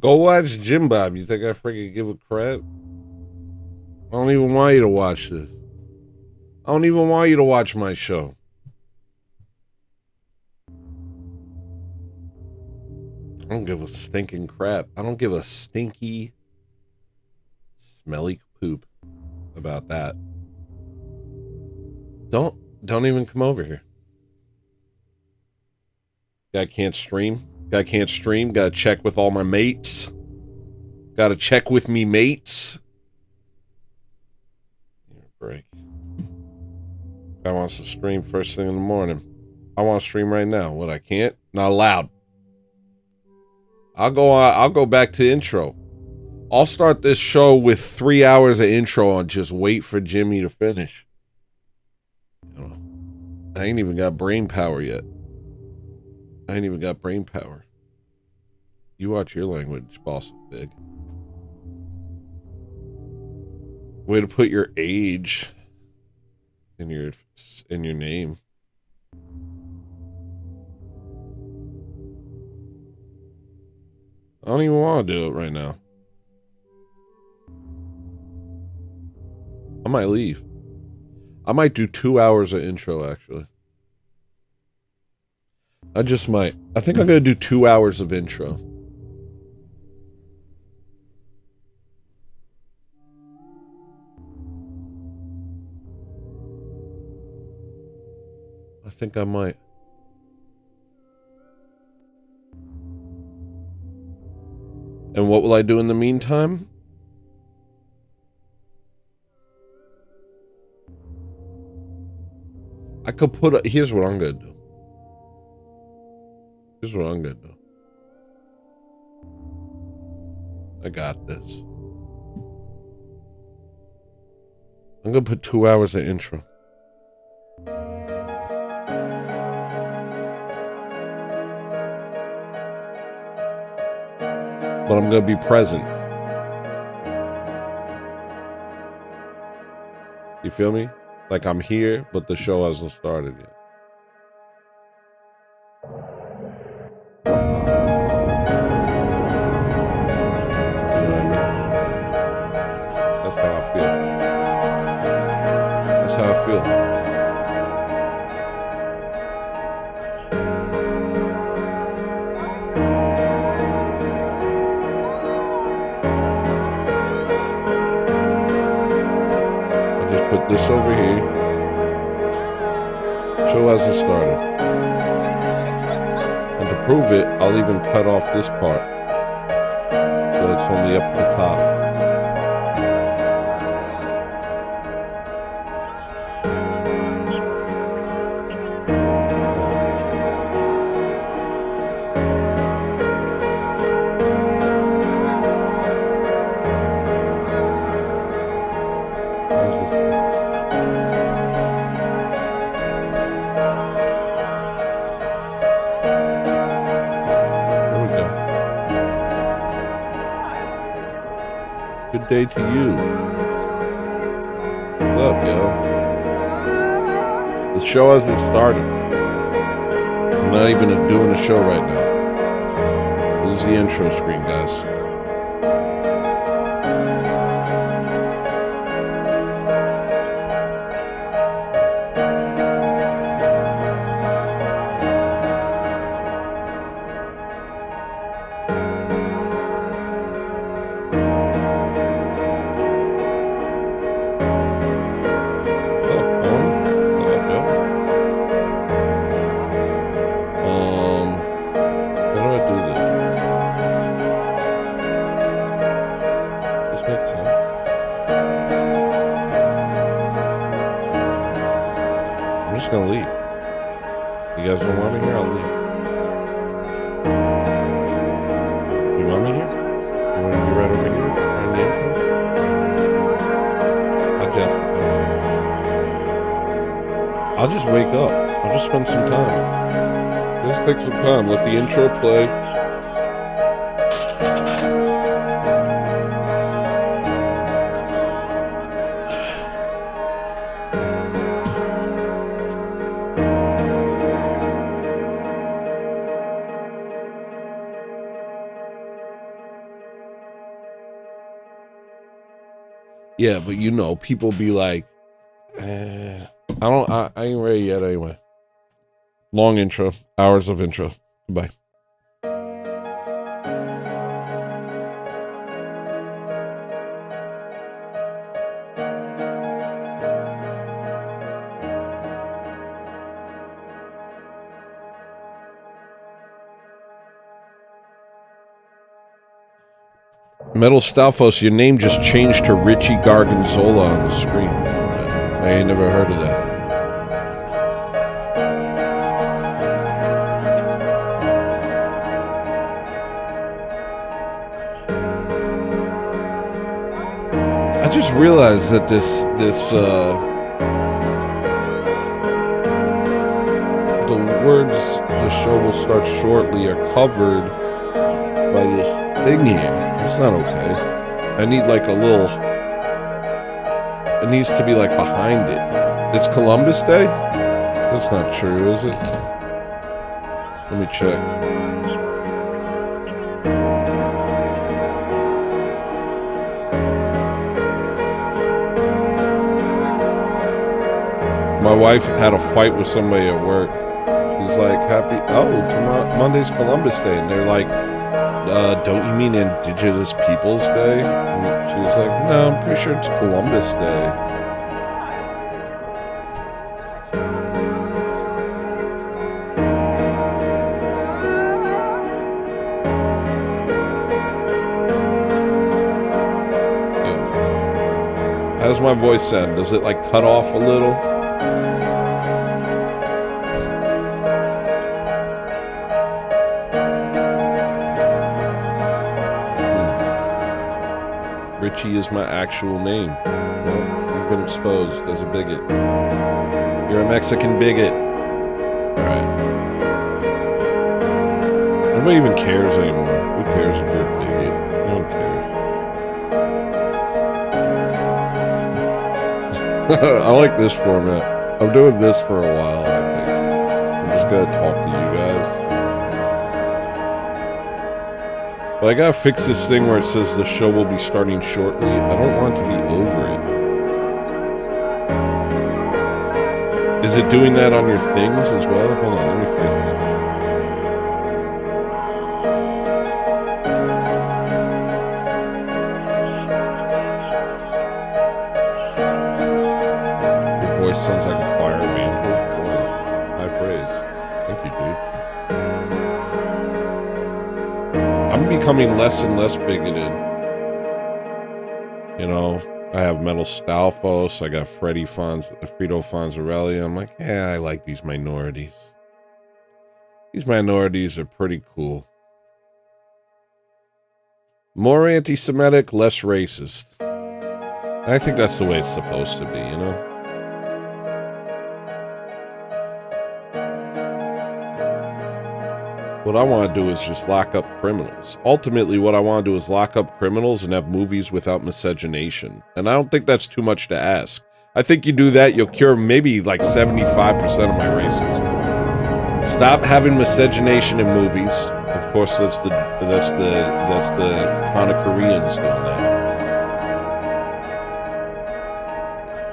Go watch Jim Bob. You think I freaking give a crap? I don't even want you to watch this. I don't even want you to watch my show. I don't give a stinking crap. I don't give a stinky, smelly poop about that. Don't even come over here. Guy can't stream. Gotta check with all my mates. Gotta check with me mates. Break. Guy wants to stream first thing in the morning. I want to stream right now. What, I can't? Not allowed. I'll go back to intro. I'll start this show with 3 hours of intro and just wait for Jimmy to finish. I ain't even got brain power yet. You watch your language, boss big. Way to put your age in your name. I don't even want to do it right now. I might leave. I might do 2 hours of intro, actually. I just might. I think I'm going to do 2 hours of intro. I think I might. And what will I do in the meantime? I could put here's what I'm going to do. I got this. I'm going to put 2 hours of intro. But I'm going to be present. You feel me? Like I'm here, but the show hasn't started yet. You know what I mean? That's how I feel. Put this over here. Show hasn't started. And to prove it, I'll even cut off this part. So it's only up at the top. Good day to you. What's up, yo? The show hasn't started. I'm not even doing a show right now. This is the intro screen, guys. I'm just gonna leave. You guys don't want me here? I'll leave. You want me here? You want to be right over here? Right in the entrance? I'll just wake up. I'll just spend some time. Just take some time. Let the intro play. Yeah, but you know, people be like, I ain't ready yet anyway. Long intro, hours of intro. Goodbye. Metal Stalfos, your name just changed to Richie Gargonzola on the screen. I ain't never heard of that. I just realized that the words "the show will start shortly" are covered by this thing here. That's not okay. I need like a little. It needs to be like behind it. It's Columbus Day? That's not true, is it? Let me check. My wife had a fight with somebody at work. She's like, tomorrow, Monday's Columbus Day. And they're like, don't you mean Indigenous Peoples Day? And she was like, no, I'm pretty sure it's Columbus Day. How's my voice sound? Does it like cut off a little? Richie is my actual name. Well, you've been exposed as a bigot. You're a Mexican bigot. Alright. Nobody even cares anymore. Who cares if you're a bigot? No one cares. I like this format. I'm doing this for a while, I think. I'm just gonna talk to you guys. But I gotta fix this thing where it says the show will be starting shortly. I don't want it to be over it. Is it doing that on your things as well? Hold on, let me fix it. Your voice sounds like a choir of angels. High praise. Thank you, dude. I'm becoming less and less bigoted. You know, I have Metal Stalfos, I got Frito Fonzarelli. I'm like, yeah, I like these minorities. These minorities are pretty cool. More anti-Semitic, less racist. I think that's the way it's supposed to be, you know? What I want to do is just lock up criminals. Ultimately, what I want to do is lock up criminals and have movies without miscegenation. And I don't think that's too much to ask. I think you do that, you'll cure maybe like 75% of my racism. Stop having miscegenation in movies. Of course, that's the Hana Koreans doing that.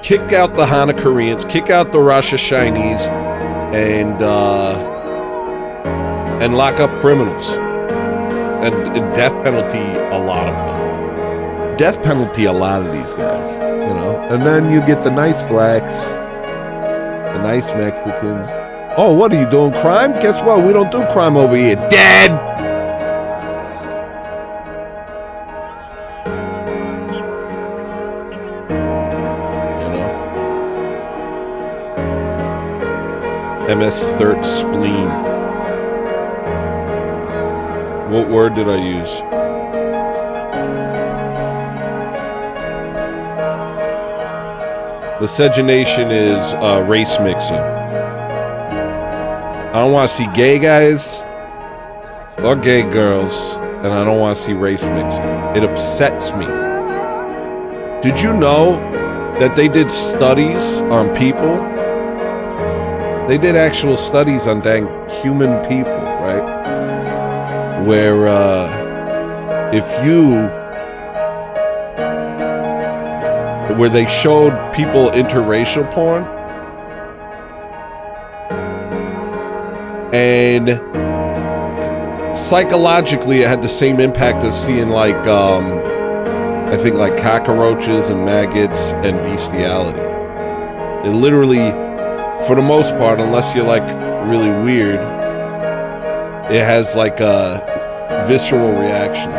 Kick out the Hana Koreans, kick out the Rasha Chinese, and lock up criminals. And death penalty, a lot of them. Death penalty, a lot of these guys, you know? And then you get the nice blacks, the nice Mexicans. Oh, what are you doing, crime? Guess what? We don't do crime over here. Dead! You know? MS Third Spleen. What word did I use? Miscegenation is race mixing. I don't want to see gay guys or gay girls, and I don't want to see race mixing. It upsets me. Did you know that they did studies on people? They did actual studies on dang human people, right? Where if you where they showed people interracial porn. And psychologically, it had the same impact as seeing, like, I think, like, cockroaches and maggots and bestiality. It literally, for the most part, unless you're, like, really weird, it has, like, a visceral reaction.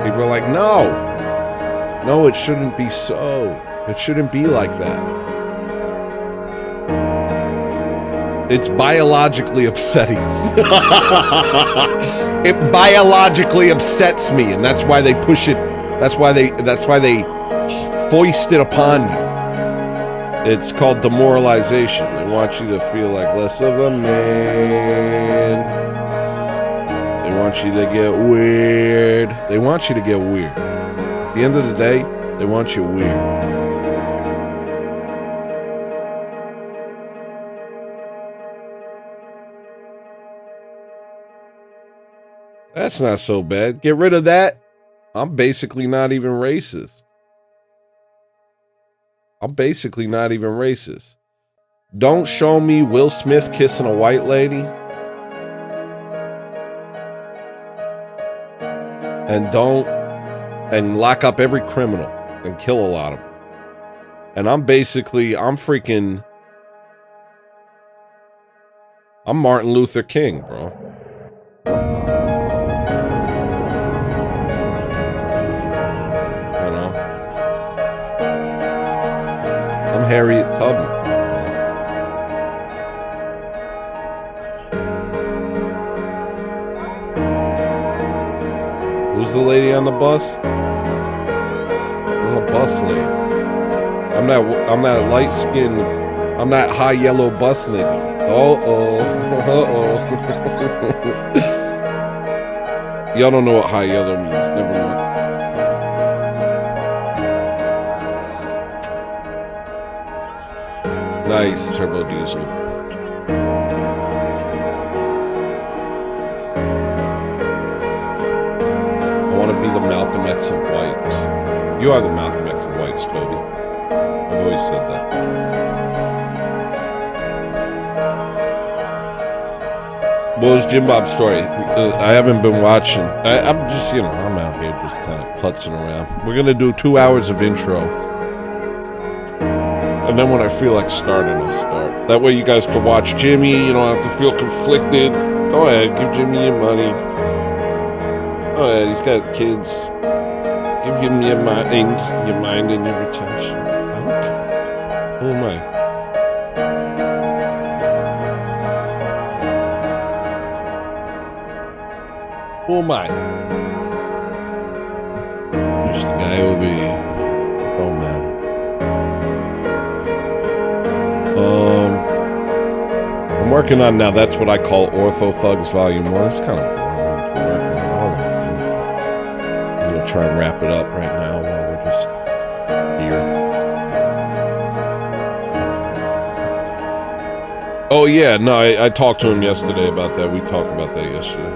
People are like, no, it shouldn't be so. It shouldn't be like that. It's biologically upsetting. It biologically upsets me, and that's why they push it. That's why they foist it upon you. It's called demoralization. They want you to feel like less of a man. They want you to get weird. They want you to get weird. At the end of the day, they want you weird. That's not so bad. Get rid of that. I'm basically not even racist. Don't show me Will Smith kissing a white lady. And lock up every criminal and kill a lot of them. And I'm Martin Luther King, bro. I'm Harriet Tubman. Who's the lady on the bus? I'm the bus lady. I'm that light skinned, I'm that high yellow bus nigga. Y'all don't know what high yellow means. Never mind. Nice, turbo diesel. I want to be the Malcolm X of whites. You are the Malcolm X of whites, Toby. I've always said that. What was Jim Bob's story? I haven't been watching. I'm just, I'm out here just kind of putzing around. We're going to do 2 hours of intro. And then when I feel like starting, I'll start. That way you guys can watch Jimmy. You don't have to feel conflicted. Go ahead, give Jimmy your money. Go ahead, he's got kids. Give him your mind and your attention. I don't care. Who am I? Who am I? Just a guy over here. Don't matter. I'm working on now. That's what I call Ortho Thugs Volume 1. It's kind of boring to work on. I'm going to try and wrap it up right now while we're just here. Oh, yeah. No, I talked to him yesterday about that. We talked about that yesterday.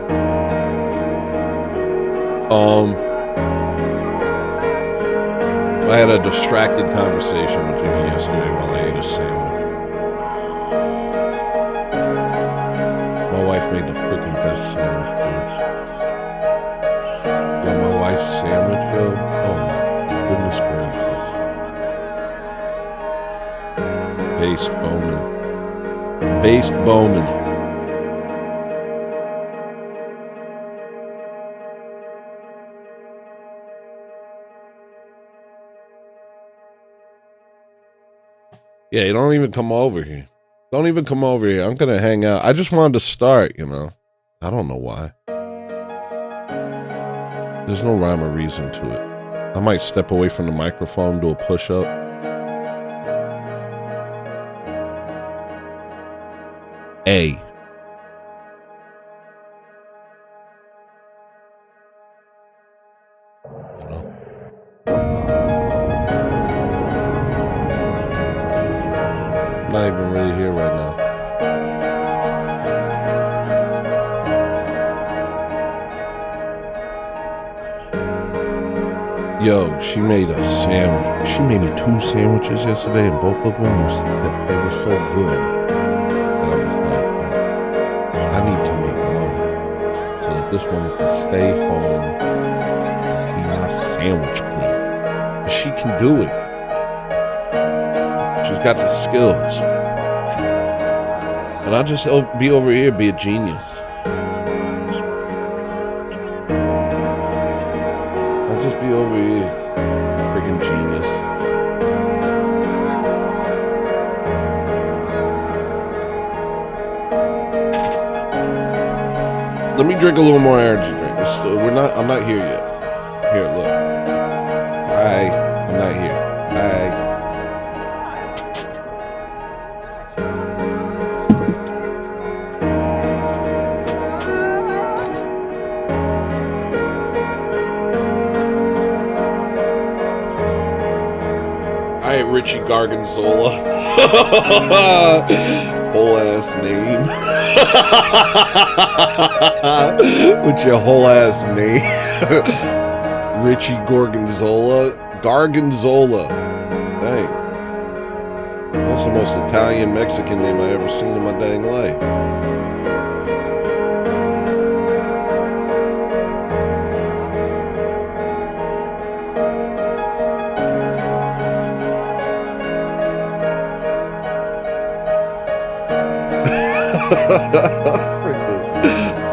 I had a distracted conversation with Jimmy yesterday while I ate a sandwich. My wife made the freaking best sandwich, dude. Yo, my wife's sandwich, yo. Oh my goodness gracious. Based Bowman. Based Bowman. Yeah, you don't even come over here. Don't even come over here. I'm going to hang out. I just wanted to start, I don't know why. There's no rhyme or reason to it. I might step away from the microphone, do a push-up. A. Not even really here right now. Yo, she made a sandwich. She made me 2 sandwiches yesterday, and both of them they were so good. And I was like, I need to make money so that this woman can stay home and be my sandwich queen. She can do it. She's got the skills. And I'll just be over here, be a genius. I'll just be over here, freaking genius. Let me drink a little more energy drink. I'm not here yet. Here, look. I'm not here. Richie Gargonzola. Whole ass name. With your whole ass name. Richie Gorgonzola. Gargonzola. Dang. That's the most Italian Mexican name I ever seen in my dang life.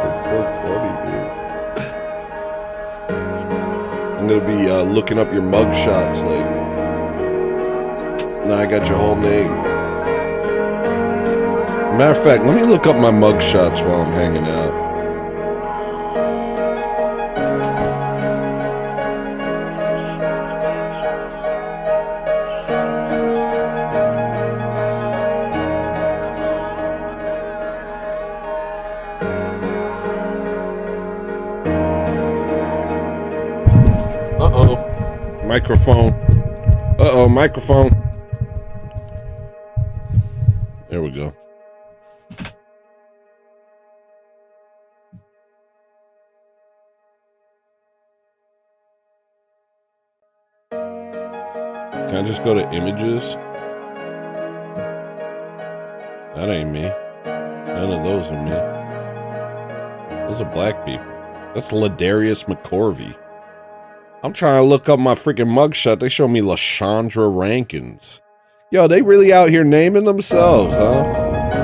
It's so funny, dude. I'm gonna be looking up your mug shots later. Now I got your whole name. Matter of fact, let me look up my mug shots while I'm hanging out. Microphone. Microphone. There we go. Can I just go to images? That ain't me. None of those are me. Those are black people. That's Ladarius McCorvey. I'm trying to look up my freaking mugshot. They show me LaShondra Rankins. Yo, they really out here naming themselves, huh?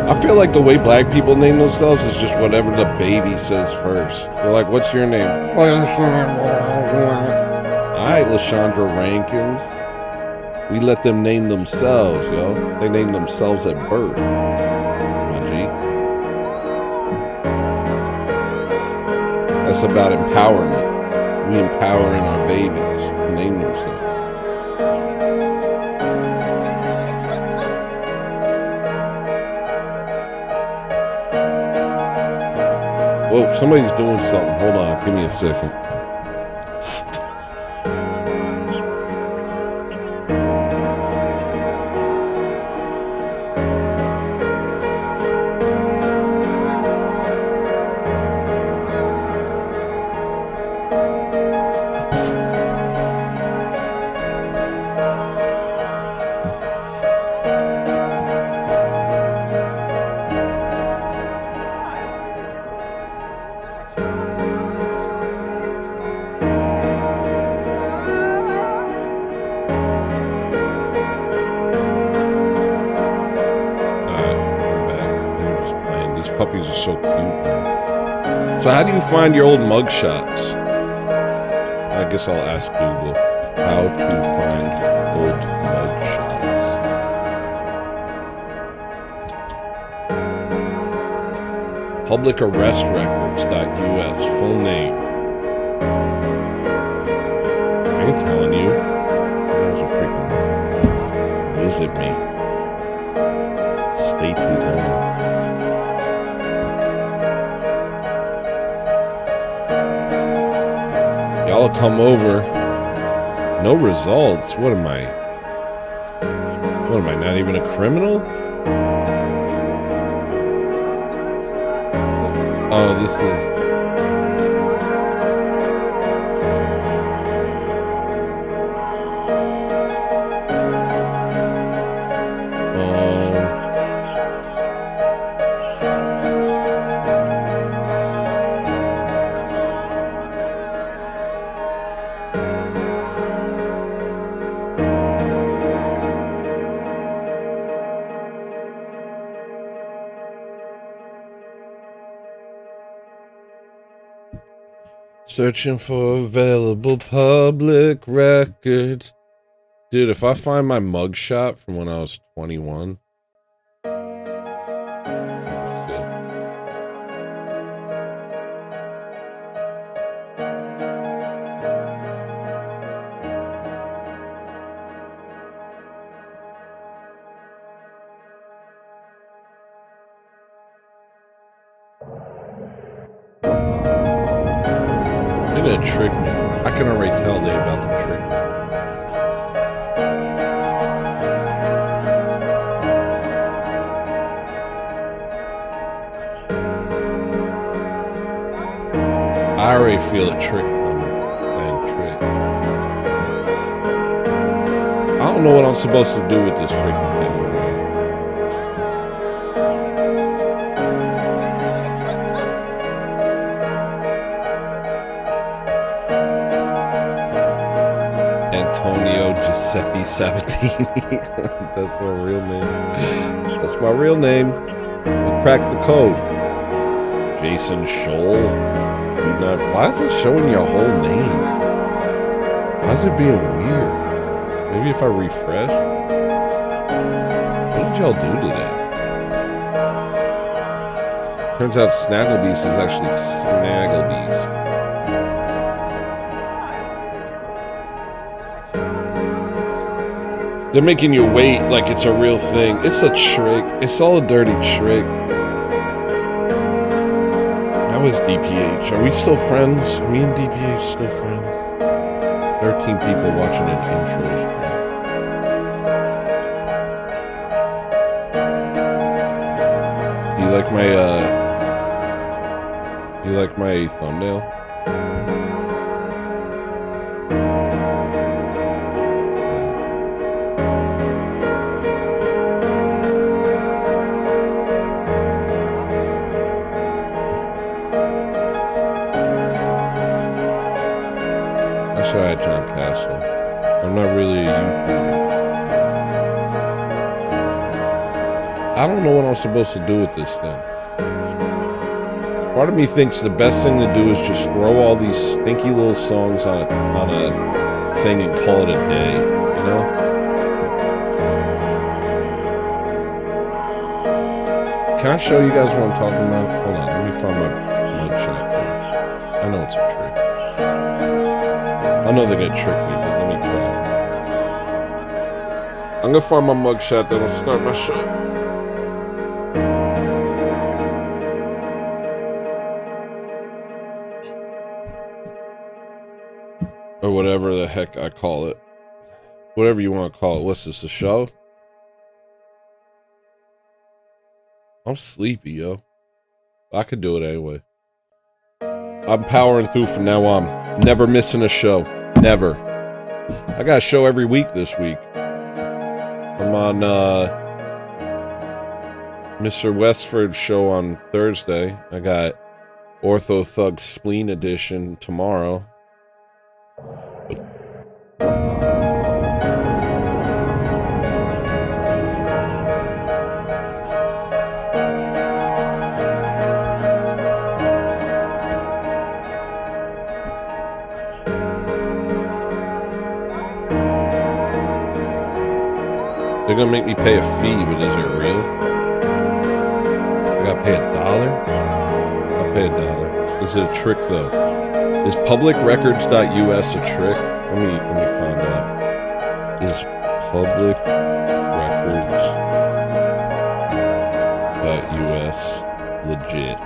I feel like the way black people name themselves is just whatever the baby says first. They're like, what's your name? Alright, LaShondra Rankins. We let them name themselves, yo. They name themselves at birth. My G. That's about empowerment. We empowering our babies to name themselves. Whoa, somebody's doing something. Hold on, give me a second. Puppies are so cute, man. So how do you find your old mugshots? I guess I'll ask Google how to find old mugshots. Publicarrestrecords.us. Full name. I ain't telling you. There's a freaking visit me. Stay too long. Y'all come over. No results. What am I? Not even a criminal? Oh, this is... Searching for available public records. Dude, if I find my mugshot from when I was 21. Let's see. They're gonna trick me. I can already tell they're about to trick me. I already feel a trick coming. Dang trick. I don't know what I'm supposed to do with this freaking thing already. Antonio Giuseppe Sabatini. That's my real name. That's my real name. We cracked the code. Jason Scholl. Why is it showing your whole name? Why is it being weird? Maybe if I refresh? What did y'all do to that? Turns out Snagglebeast is actually Snagglebeast. They're making you wait like it's a real thing. It's a trick. It's all a dirty trick. How is DPH? Are we still friends? Are me and DPH still friends? 13 people watching an intro stream. You like my thumbnail? Sorry, John Castle. I'm not really a YouTuber. I don't know what I'm supposed to do with this thing. Part of me thinks the best thing to do is just throw all these stinky little songs on a thing and call it a day, you know? Can I show you guys what I'm talking about? Hold on, let me find my mugshot first. I know it's a trick. I know they're gonna trick me, but let me try. I'm gonna find my mugshot that'll start my show. Or whatever the heck I call it. Whatever you want to call it. What's this, a show? I'm sleepy, yo. I could do it anyway. I'm powering through from now on. Never missing a show. Never. I got a show every week this week. I'm on Mr. Westford's show on Thursday. I got Ortho Thug Spleen edition tomorrow. They're gonna make me pay a fee, but is it real? I gotta pay $1? I'll pay $1. Is it a trick though? Is publicrecords.us a trick? Let me find out. Is publicrecords.us legit?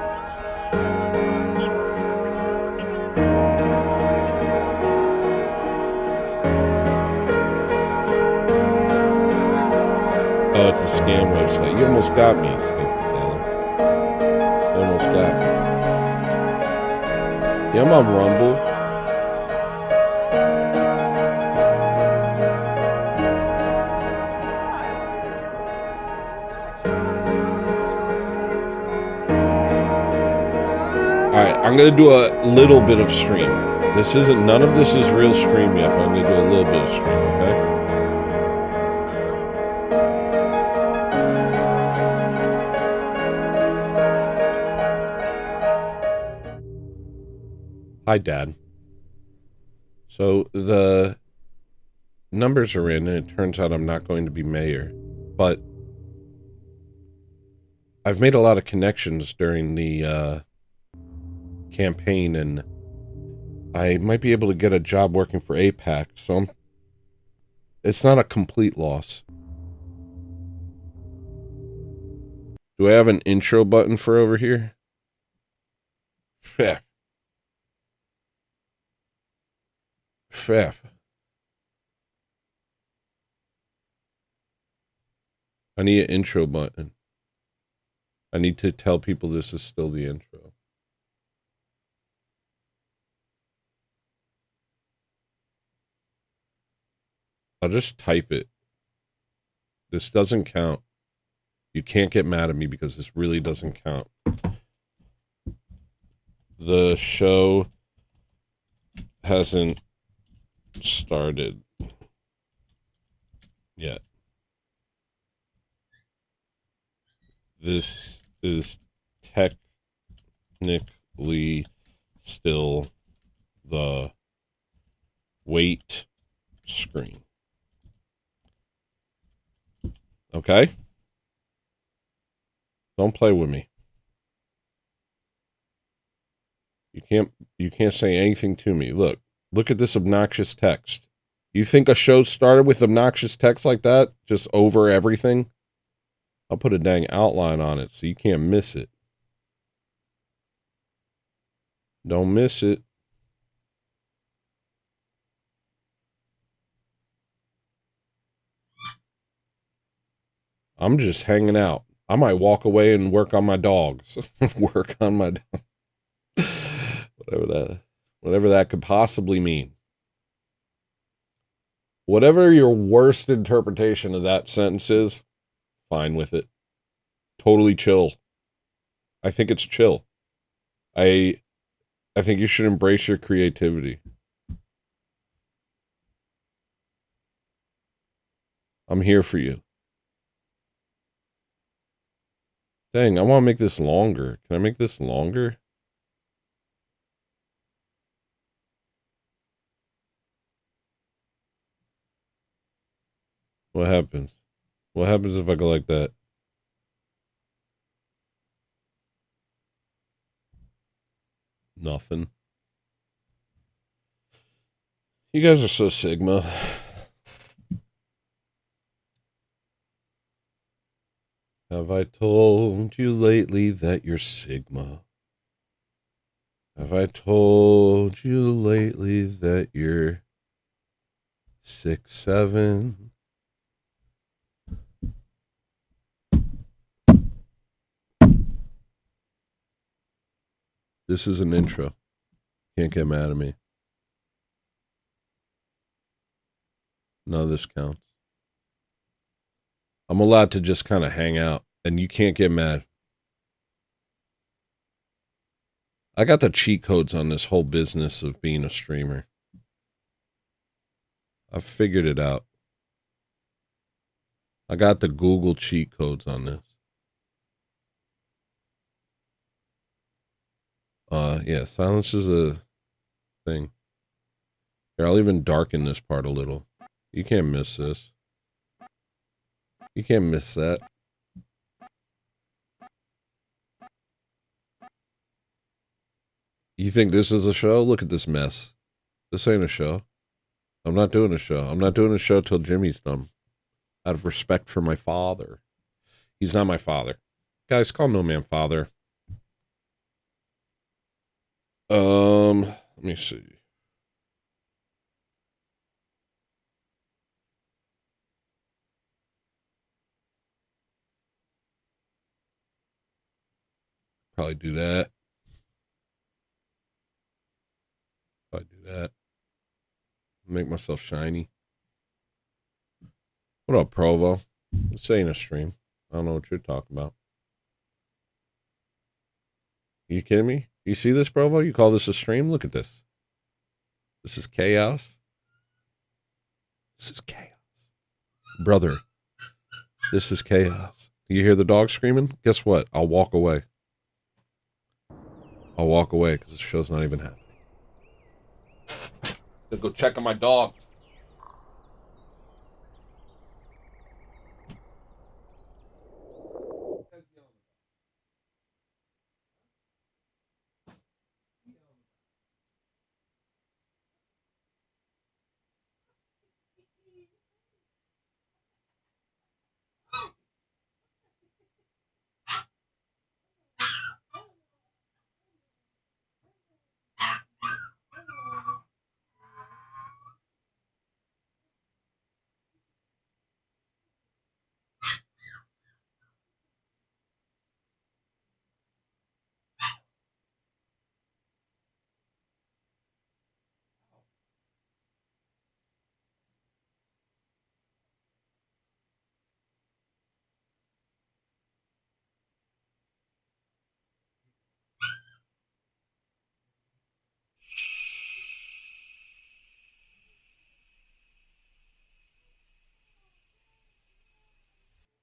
Oh, it's a scam website. You almost got me, Stinky Salad. You almost got me. Yeah, I'm on Rumble. Alright, I'm gonna do a little bit of stream. None of this is real stream yet, but I'm gonna do a little bit of stream, okay? Hi, Dad. So the numbers are in, and it turns out I'm not going to be mayor. But I've made a lot of connections during the campaign, and I might be able to get a job working for APAC, so it's not a complete loss. Do I have an intro button for over here? Phew. Phew. I need an intro button. I need to tell people this is still the intro. I'll just type it. This doesn't count. You can't get mad at me because this really doesn't count. The show hasn't started yet. This is technically still the wait screen. Okay? Don't play with me. You can't say anything to me. Look at this obnoxious text. You think a show started with obnoxious text like that? Just over everything? I'll put a dang outline on it so you can't miss it. Don't miss it. I'm just hanging out. I might walk away and work on my dogs. Work on my whatever that could possibly mean. Whatever your worst interpretation of that sentence is, fine with it. Totally chill. I think it's chill. I think you should embrace your creativity. I'm here for you. Dang, I want to make this longer. Can I make this longer? What happens? What happens if I go like that? Nothing. You guys are so Sigma. Have I told you lately that you're Sigma? Have I told you lately that you're 6'7"? This is an intro. Can't get mad at me. No, this counts. I'm allowed to just kind of hang out, and you can't get mad. I got the cheat codes on this whole business of being a streamer. I've figured it out. I got the Google cheat codes on this. Yeah, silence is a thing. Here, I'll even darken this part a little. You can't miss this. You can't miss that. You think this is a show? Look at this mess. This ain't a show. I'm not doing a show. I'm not doing a show till Jimmy's done. Out of respect for my father. He's not my father. Guys, call no man father. Let me see. Probably do that. Probably do that. Make myself shiny. What up, Provo? This ain't a stream. I don't know what you're talking about. You kidding me? You see this, Provo? You call this a stream? Look at this. This is chaos. This is chaos. Brother, this is chaos. You hear the dog screaming? Guess what? I'll walk away. I'll walk away because the show's not even happening. to go check on my dogs.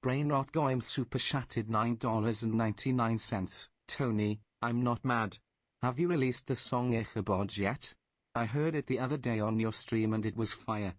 Brain rot go. I'm super shattered. $9.99. Tony, I'm not mad. Have you released the song Ichabod yet? I heard it the other day on your stream and it was fire.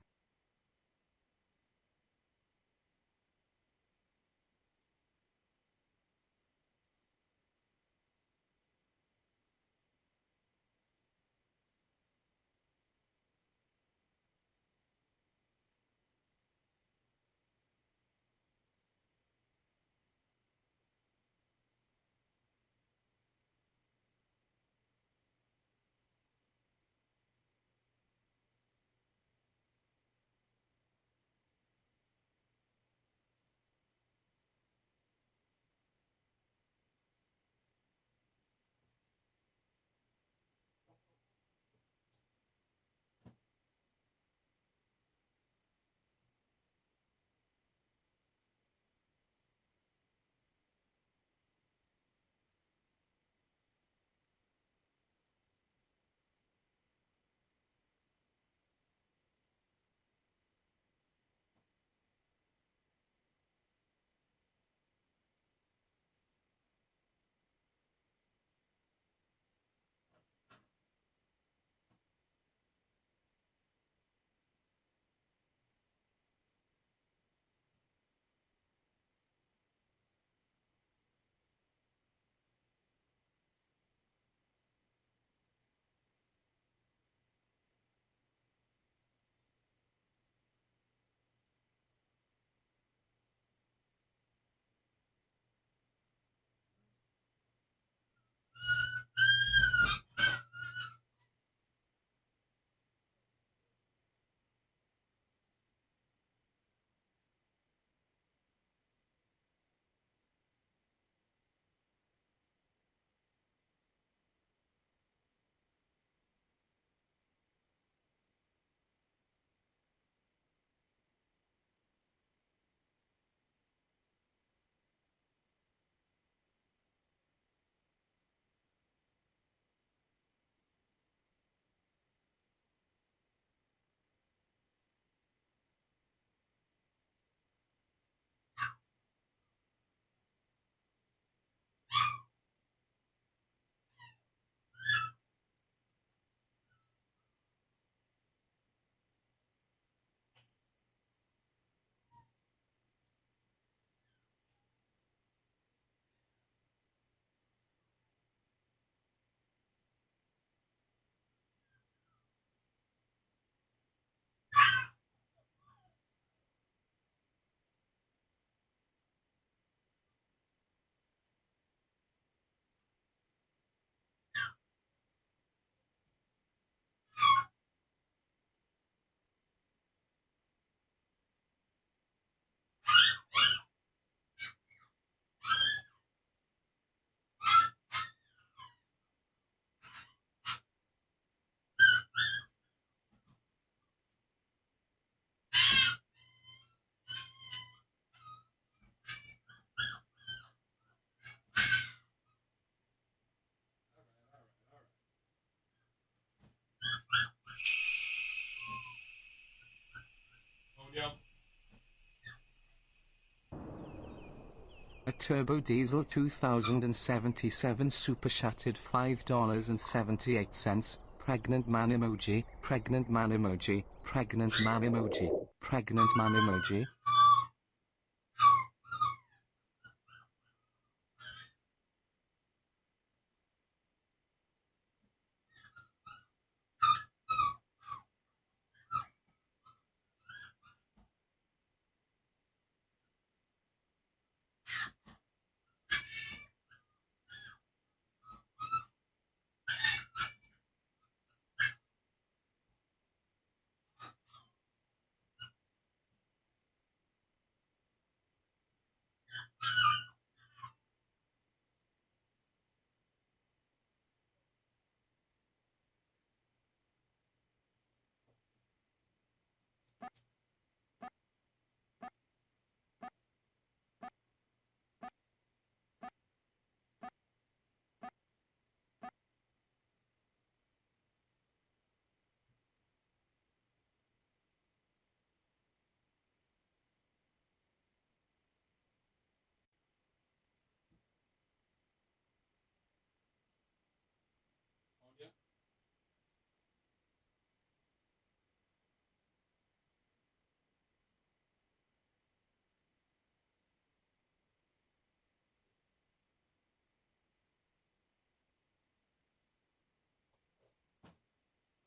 A turbo diesel 2077 super shattered $5.78. pregnant man emoji, pregnant man emoji, pregnant man emoji, pregnant man emoji.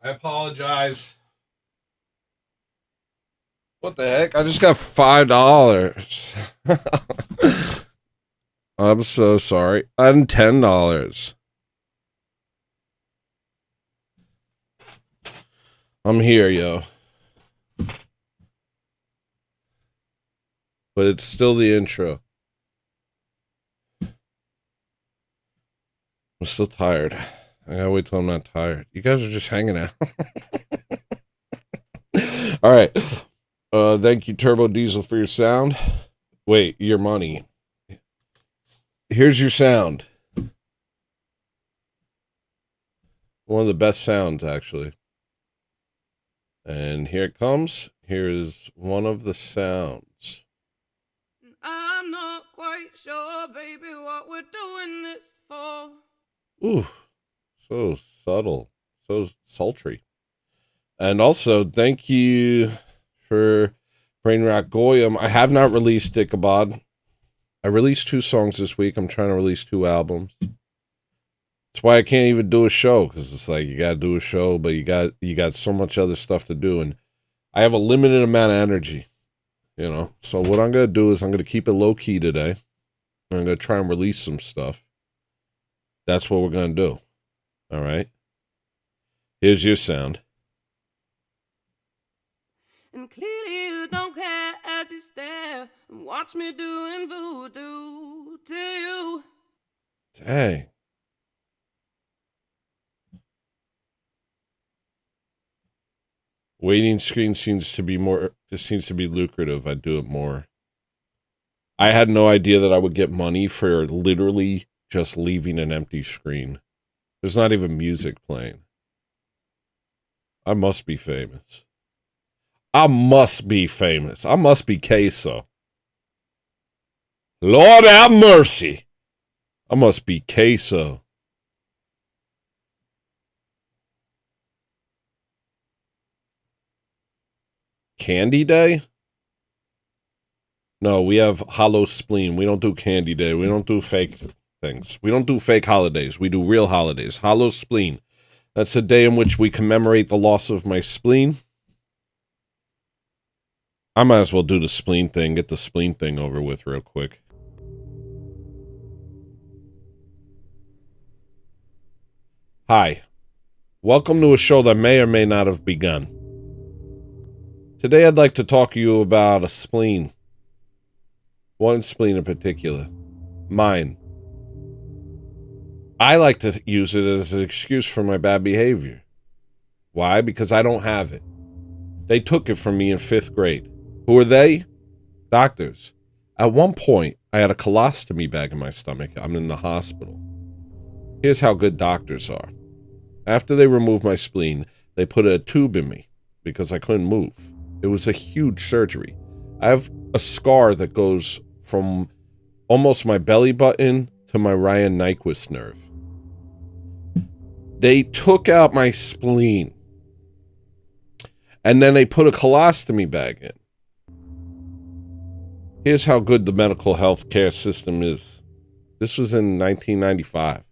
I apologize. What the heck? I just got $5. I'm so sorry. I'm $10. I'm here, yo. But it's still the intro. I'm still tired. I gotta wait till I'm not tired. You guys are just hanging out. All right. Thank you, Turbo Diesel, for your sound. Wait, your money. Here's your sound. One of the best sounds, actually. And here it comes. Here is one of the sounds. I'm not quite sure, baby, what we're doing this for. Ooh, so subtle, so sultry. And also, thank you for Brainrock Goyam. I have not released Ichabod. I released 2 songs this week. I'm trying to release 2 albums. That's why I can't even do a show, because it's like you gotta do a show, but you got so much other stuff to do, and I have a limited amount of energy, you know. So what I'm gonna do is I'm gonna keep it low key today. I'm gonna try and release some stuff. That's what we're gonna do. All right. Here's your sound. And clearly you don't care as you stare and watch me doing voodoo to you. Dang. Waiting screen seems to be lucrative. I do it more. I had no idea that I would get money for literally just leaving an empty screen. There's not even music playing. I must be famous. I must be famous. I must be queso. Lord have mercy. I must be queso. Candy Day? No, we have Hollow Spleen. We don't do Candy Day. We don't do fake things. We don't do fake holidays. We do real holidays. Hollow Spleen. That's a day in which we commemorate the loss of my spleen. I might as well do the spleen thing. Get the spleen thing over with real quick. Hi. Welcome to a show that may or may not have begun. Today I'd like to talk to you about a spleen. One spleen in particular. Mine. I like to use it as an excuse for my bad behavior. Why? Because I don't have it. They took it from me in 5th grade. Who are they? Doctors. At one point, I had a colostomy bag in my stomach. I'm in the hospital. Here's how good doctors are. After they removed my spleen, they put a tube in me because I couldn't move. It was a huge surgery. I have a scar that goes from almost my belly button to my Ryan Nyquist nerve. They took out my spleen. And then they put a colostomy bag in. Here's how good the medical health care system is. This was in 1995.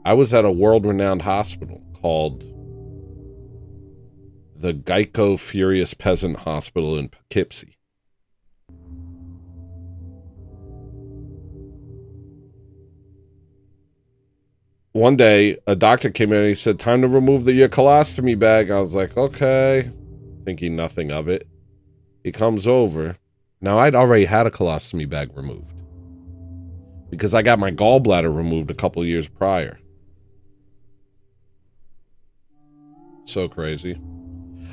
I was at a world-renowned hospital called the Geico Furious Peasant Hospital in Poughkeepsie. One day, a doctor came in and he said, time to remove your colostomy bag. I was like, okay, thinking nothing of it. He comes over. Now, I'd already had a colostomy bag removed because I got my gallbladder removed a couple of years prior. So crazy.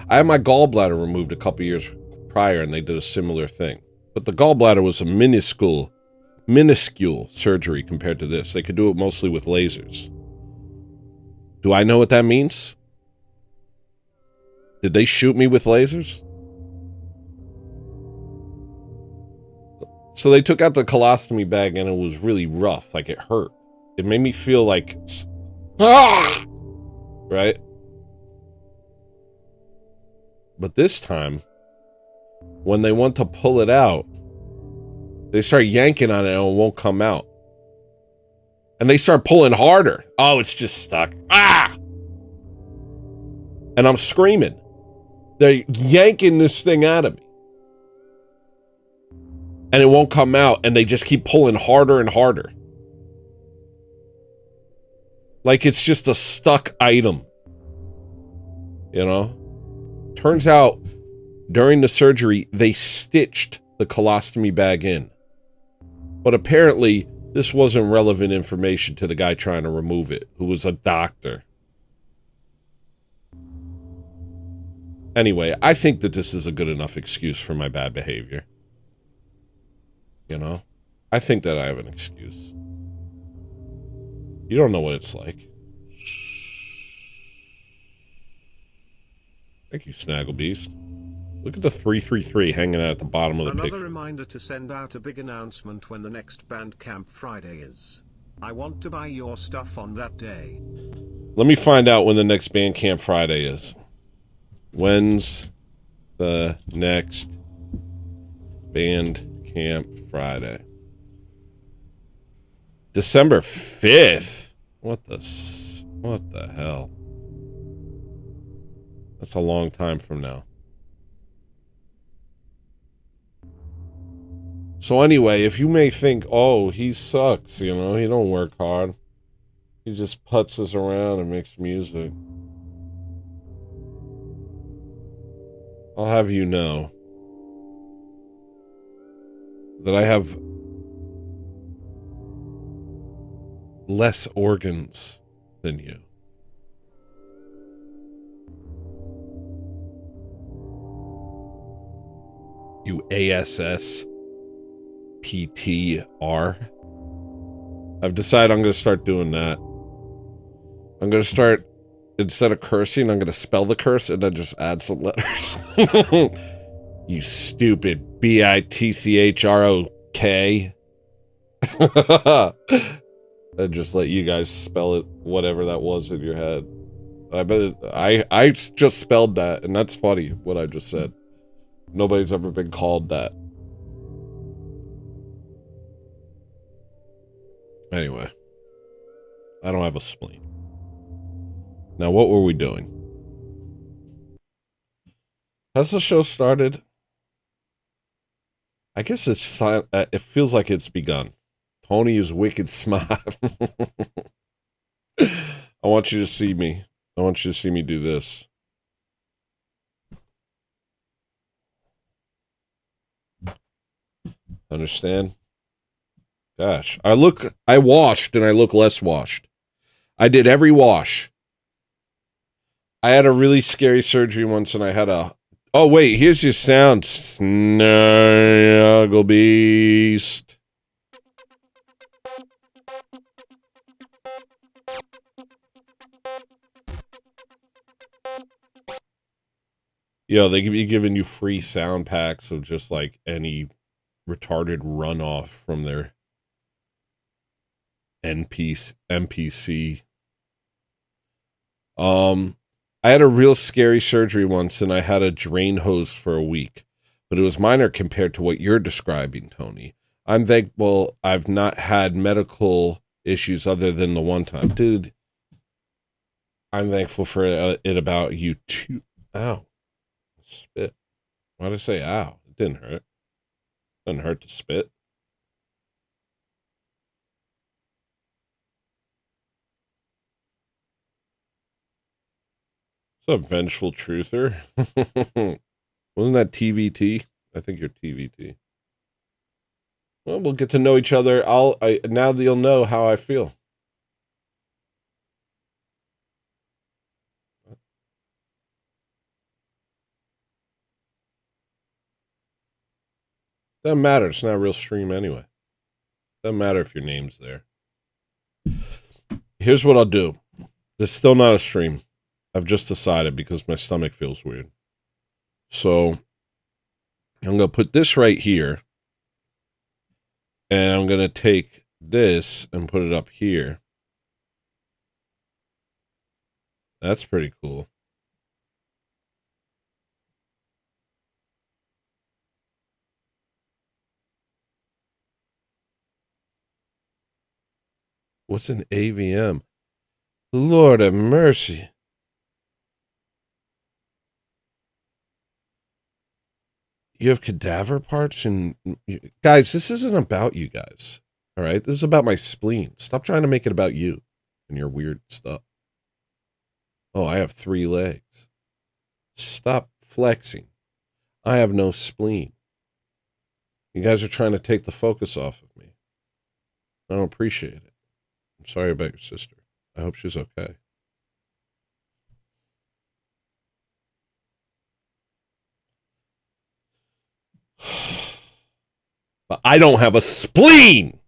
I had my gallbladder removed a couple of years prior and they did a similar thing. But the gallbladder was a minuscule surgery compared to this. They could do it mostly with lasers. Do I know what that means? Did they shoot me with lasers? So they took out the colostomy bag and it was really rough, like it hurt. It made me feel like, right? But this time, when they want to pull it out, they start yanking on it and it won't come out. And they start pulling harder. Oh, it's just stuck. Ah! And I'm screaming. They're yanking this thing out of me. And it won't come out, and they just keep pulling harder and harder. Like it's just a stuck item. You know? Turns out, during the surgery, they stitched the colostomy bag in. But apparently, this wasn't relevant information to the guy trying to remove it, who was a doctor. Anyway, I think that this is a good enough excuse for my bad behavior. You know? I think that I have an excuse. You don't know what it's like. Thank you, Snagglebeast. Look at the 333 hanging out at the bottom of the picture. Another reminder to send out a big announcement when the next Bandcamp Friday is. I want to buy your stuff on that day. Let me find out when the next Bandcamp Friday is. When's the next Bandcamp Friday? December 5th? What the hell? That's a long time from now. So anyway, if you may think, oh, he sucks, you know, he don't work hard. He just putzes around and makes music. I'll have you know that I have less organs than you. You ASS PTR. I've decided I'm going to start doing that. I'm going to start, instead of cursing, I'm going to spell the curse and then just add some letters. You stupid BITCHROK. And just let you guys spell it, whatever that was in your head. I bet I just spelled that, and that's funny, what I just said. Nobody's ever been called that. Anyway, I don't have a spleen. Now, what were we doing? Has the show started? I guess it feels like it's begun. Tony is wicked smart. I want you to see me. I want you to see me do this. Understand? Gosh, I washed and I look less washed. I did every wash. I had a really scary surgery once and I had oh wait, here's your sound, Snagglebeast. Yo, they be giving you free sound packs of just like any retarded runoff from their MPC I had a real scary surgery once, and I had a drain hose for a week, but it was minor compared to what you're describing, Tony. I'm thankful I've not had medical issues other than the one time. Dude, I'm thankful for it about you too. Ow. Spit. Why'd I say ow? It didn't hurt. It doesn't hurt to spit. What's up, Vengeful Truther? Wasn't that TVT? I think you're TVT. Well, we'll get to know each other. Now that you'll know how I feel. Doesn't matter. It's not a real stream anyway. Doesn't matter if your name's there. Here's what I'll do. This is still not a stream. I've just decided because my stomach feels weird. So I'm going to put this right here. And I'm going to take this and put it up here. That's pretty cool. What's an AVM? Lord have mercy. You have cadaver parts? And guys, this isn't about you guys. All right? This is about my spleen. Stop trying to make it about you and your weird stuff. Oh, I have 3 legs. Stop flexing. I have no spleen. You guys are trying to take the focus off of me. I don't appreciate it. I'm sorry about your sister. I hope she's okay. But I don't have a spleen!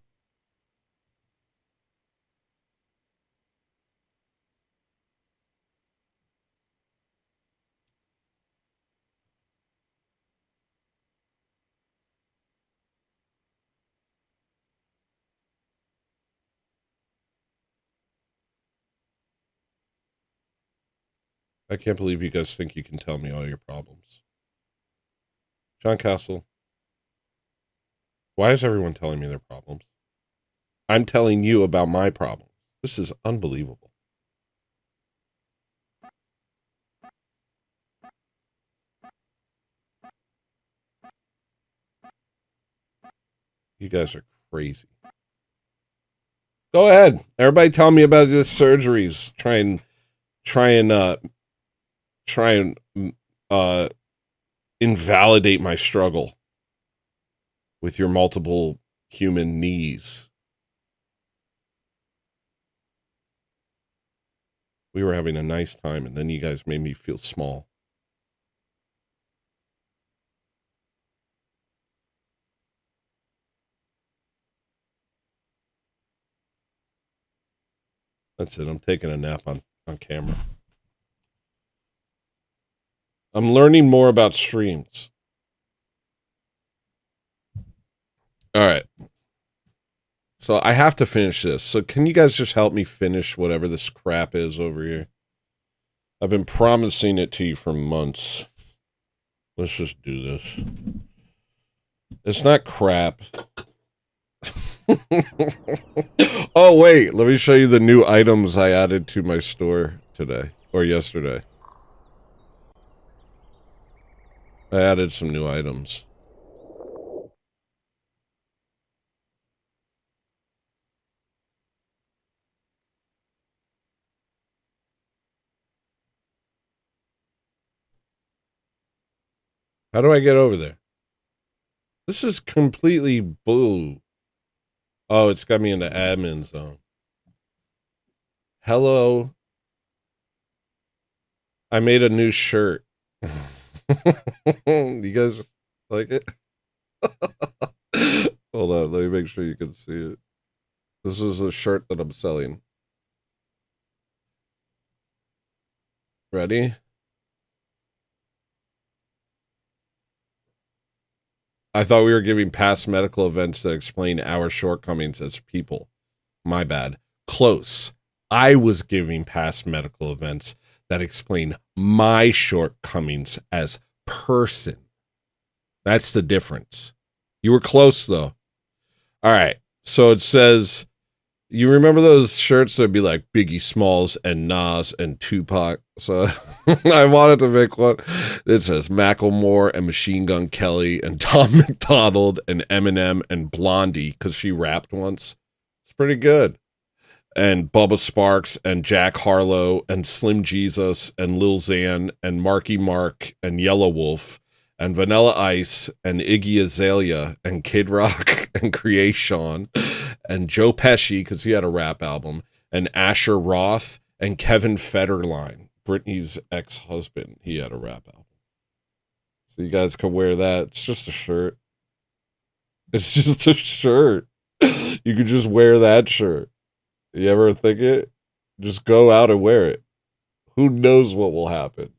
I can't believe you guys think you can tell me all your problems. John Castle, why is everyone telling me their problems? I'm telling you about my problems. This is unbelievable. You guys are crazy. Go ahead. Everybody tell me about the surgeries. Try and invalidate my struggle with your multiple human knees. We were having a nice time, and then you guys made me feel small. That's it. I'm taking a nap on camera. I'm learning more about streams. All right. So I have to finish this. So can you guys just help me finish whatever this crap is over here? I've been promising it to you for months. Let's just do this. It's not crap. Oh, wait. Let me show you the new items I added to my store today. Or yesterday. I added some new items. How do I get over there? This is completely bull. Oh, it's got me in the admin zone. Hello. I made a new shirt. You guys like it? Hold on, let me make sure you can see it. This is a shirt that I'm selling. Ready? I thought we were giving past medical events that explain our shortcomings as people. My bad. Close. I was giving past medical events that explain my shortcomings as person. That's the difference. You were close, though. All right. So it says, you remember those shirts that'd be like Biggie Smalls and Nas and Tupac? So I wanted to make one that says Macklemore and Machine Gun Kelly and Tom McDonald and Eminem and Blondie, because she rapped once. It's pretty good. And Bubba Sparks and Jack Harlow and Slim Jesus and Lil Xan and Marky Mark and Yellow Wolf and Vanilla Ice and Iggy Azalea and Kid Rock and Creation and Joe Pesci, because he had a rap album, and Asher Roth and Kevin Federline, Britney's ex-husband. He had a rap album. So you guys can wear that. It's just a shirt. It's just a shirt. You could just wear that shirt. You ever think it? Just go out and wear it. Who knows what will happen?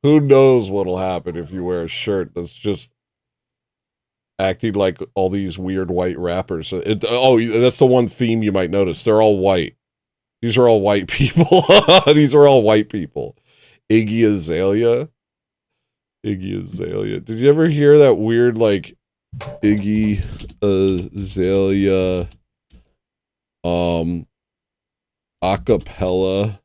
Who knows what will happen if you wear a shirt that's just acting like all these weird white rappers. That's the one theme you might notice. They're all white. These are all white people. These are all white people. Iggy Azalea. Iggy Azalea. Did you ever hear that weird, like, Iggy Azalea acapella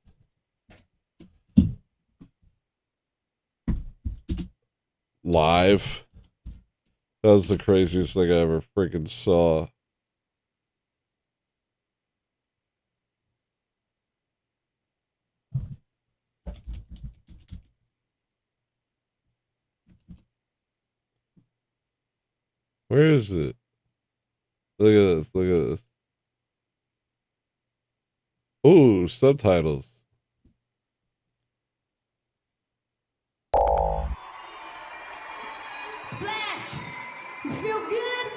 live? That was the craziest thing I ever freaking saw. Where is it? Look at this. Look at this. Ooh, subtitles. Splash! You feel good?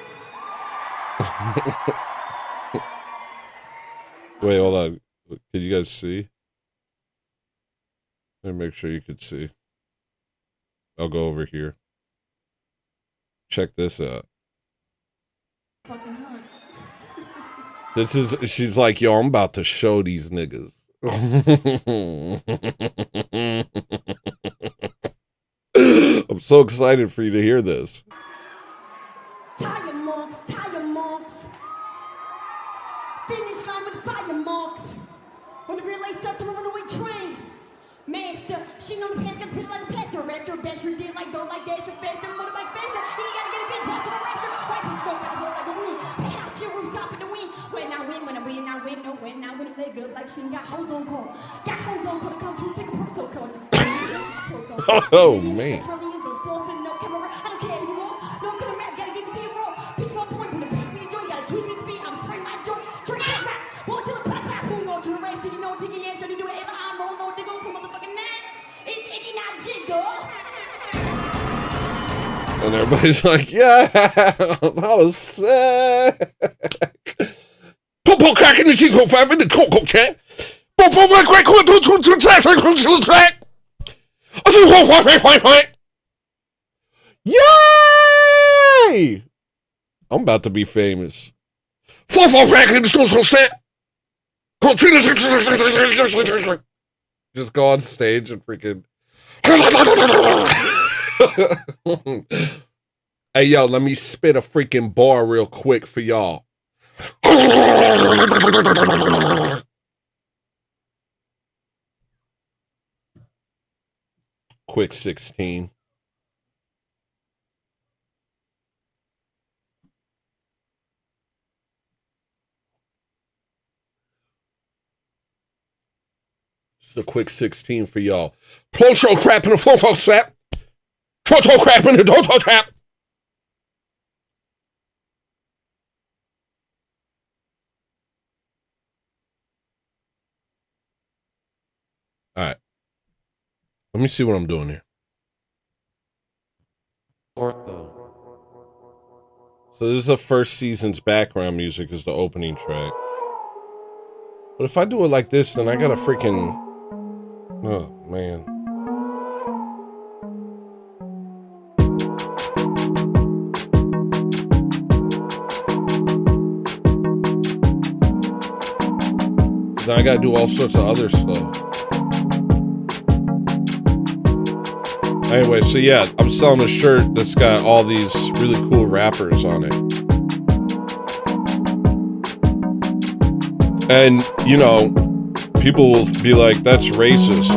Wait, hold on. Can you guys see? Let me make sure you can see. I'll go over here. Check this out. Fucking hot. She's like, yo, I'm about to show these niggas. I'm so excited for you to hear this. Tire marks, tire marks. Finish line with fire marks. On the green light, start to a runaway train. Master, she know the pants got spit like a pants director. Bench her did like go like dash your faster, motorbike faster. He ain't gotta get a bitch back to the rapture. White bitch go back blow like a wind. They hot shit rooftop in the wind. When I win, no, when I win, it play good like she ain't got hoes on call. Got hoes on call to come through, take a protocol. Just Oh, man. No camera, I don't care who you are. No killer rap, gotta give it to you raw. Bitch, one point, when the pack me a joint, gotta twist this beat. I'm spraying my joint, drink that rap. Walk till the clap, clap, who know to the race, you know, Tiggy, yeah, shorty do it, I'm roll, no diggles, for motherfucking nine. It's Iggy, not Jiggle. And everybody's like, yeah, that was sick. Pop crack in the Chico 5 in the Coco chat. Pop crack, yay! I'm about to be famous. Just go on stage and freaking. Hey, yo, let me spit a freaking bar real quick for y'all. Quick 16. It's a quick 16 for y'all. Plocho crap in a fofo slap. Toto crap in a doto tap. All right. Let me see what I'm doing here. Ortho. So this is the first season's background music is the opening track. But if I do it like this, then I gotta freaking... Oh, man. Now I gotta do all sorts of other stuff. Anyway, so yeah, I'm selling a shirt that's got all these really cool rappers on it. And, you know, people will be like, that's racist.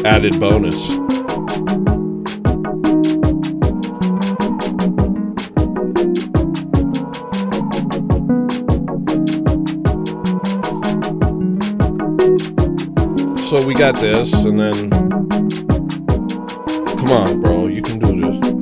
Added bonus. So we got this, and then... Come on, bro, you can do this.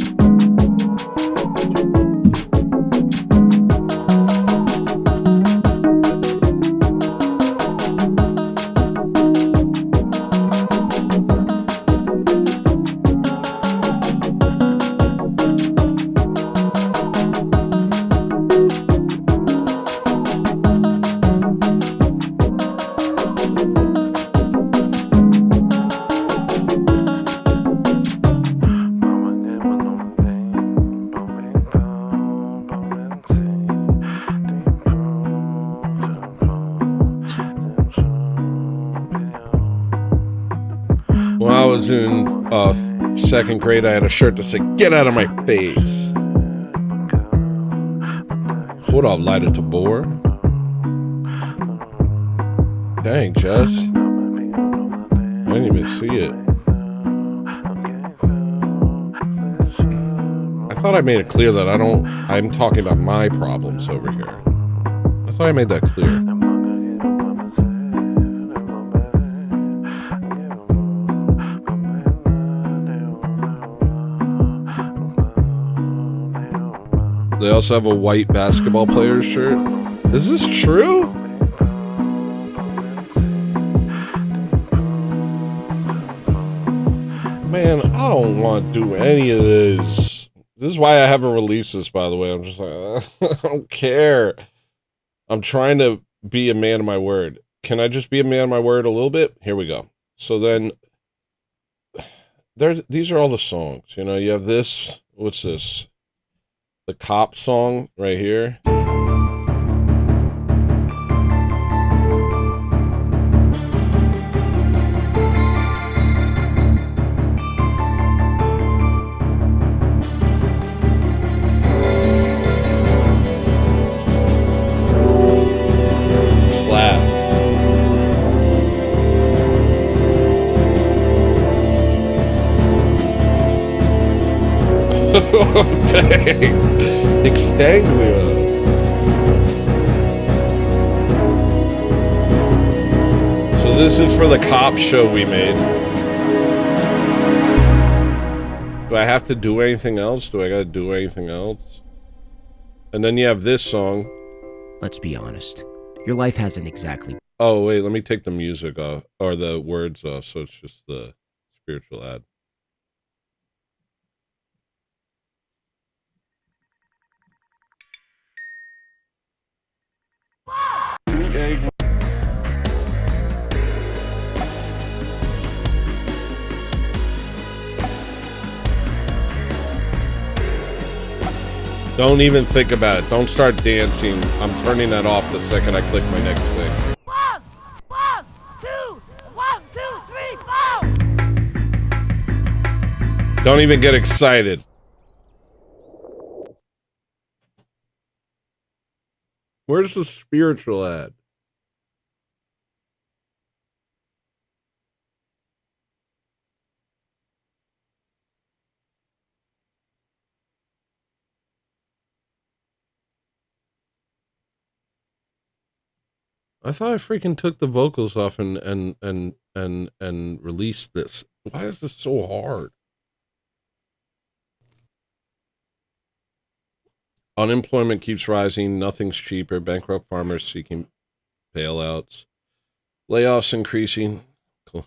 When I was in second grade, I had a shirt that said, "Get out of my face." What up, lighter to bore? Dang, Jess. I didn't even see it. I thought I made it clear that I'm talking about my problems over here. I thought I made that clear. They also have a white basketball player's shirt. Is this true? Man, I don't want to do any of this. This is why I haven't released this, by the way. I'm just like, I don't care. I'm trying to be a man of my word. Can I just be a man of my word a little bit? Here we go. So then, these are all the songs. You know, you have this. What's this? The Cop song right here. Slaps. Oh, dang. Extanglia. So this is for the Cop show we made. Do I have to do anything else? Do I gotta do anything else? And then you have this song. Let's be honest. Your life hasn't exactly... Oh, wait, let me take the music off, or the words off, so it's just the spiritual ad. Don't even think about it. Don't start dancing. I'm turning that off the second I click my next thing. 1, 2, 1, 2, 3, 4. Don't even get excited. Where's the spiritual ad? I thought I freaking took the vocals off and released this. Why is this so hard? Unemployment keeps rising. Nothing's cheaper. Bankrupt farmers seeking bailouts. Layoffs increasing. Cool.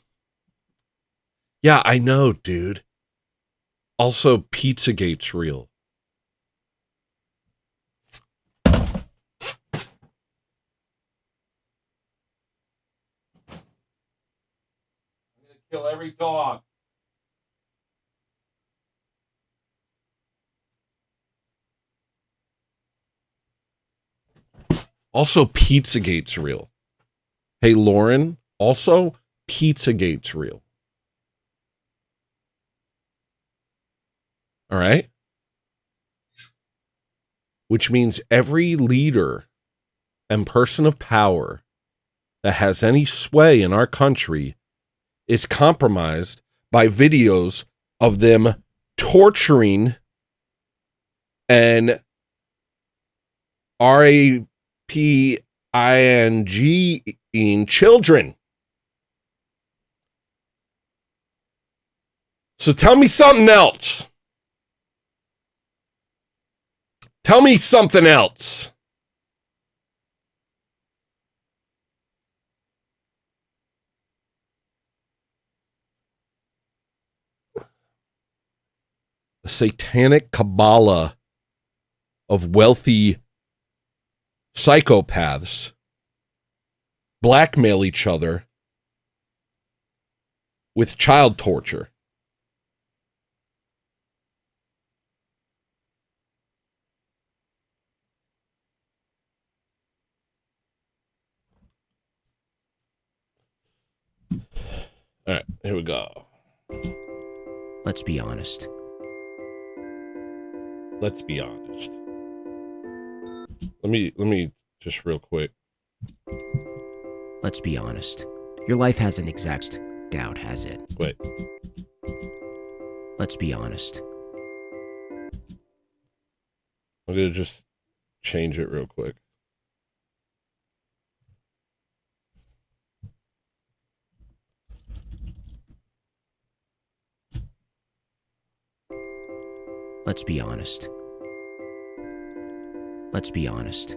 Yeah, I know, dude. Also, Pizzagate's real. Kill every dog. Also, Pizzagate's real. Hey, Lauren, also, Pizzagate's real. All right? Which means every leader and person of power that has any sway in our country is compromised by videos of them torturing and raping children. So tell me something else. Tell me something else. The satanic Kabbalah of wealthy psychopaths blackmail each other with child torture. All right, here we go. Let's be honest. Let's be honest. Let me just real quick. Let's be honest. Your life hasn't exact doubt, has it? Wait. Let's be honest. I'm gonna just change it real quick. Let's be honest. Let's be honest.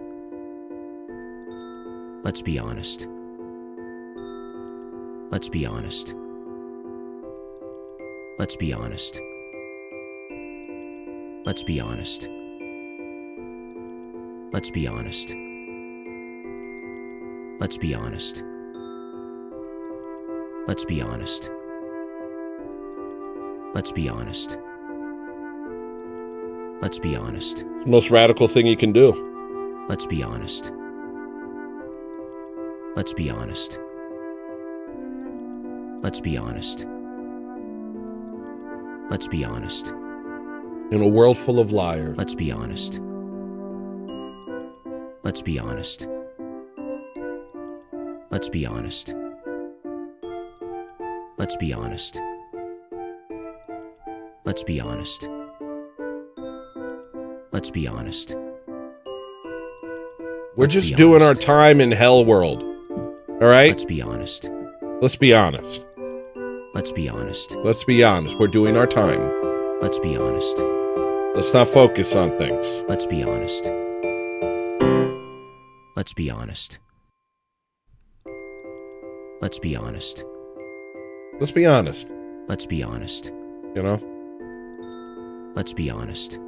Let's be honest. Let's be honest. Let's be honest. Let's be honest. Let's be honest. Let's be honest. Let's be honest. Let's be honest. Let's be honest. It's the most radical thing you can do. Let's be honest. Let's be honest. Let's be honest. Let's be honest. In a world full of liars. Let's be honest. Let's be honest. Let's be honest. Let's be honest. Let's be honest. Let's be honest. We're just doing our time in hell world. All right? Let's be honest. Let's be honest. Let's be honest. Let's be honest. We're doing our time. Let's be honest. Let's not focus on things. Let's be honest. Let's be honest. Let's be honest. Let's be honest. Let's be honest. You know? Let's be honest.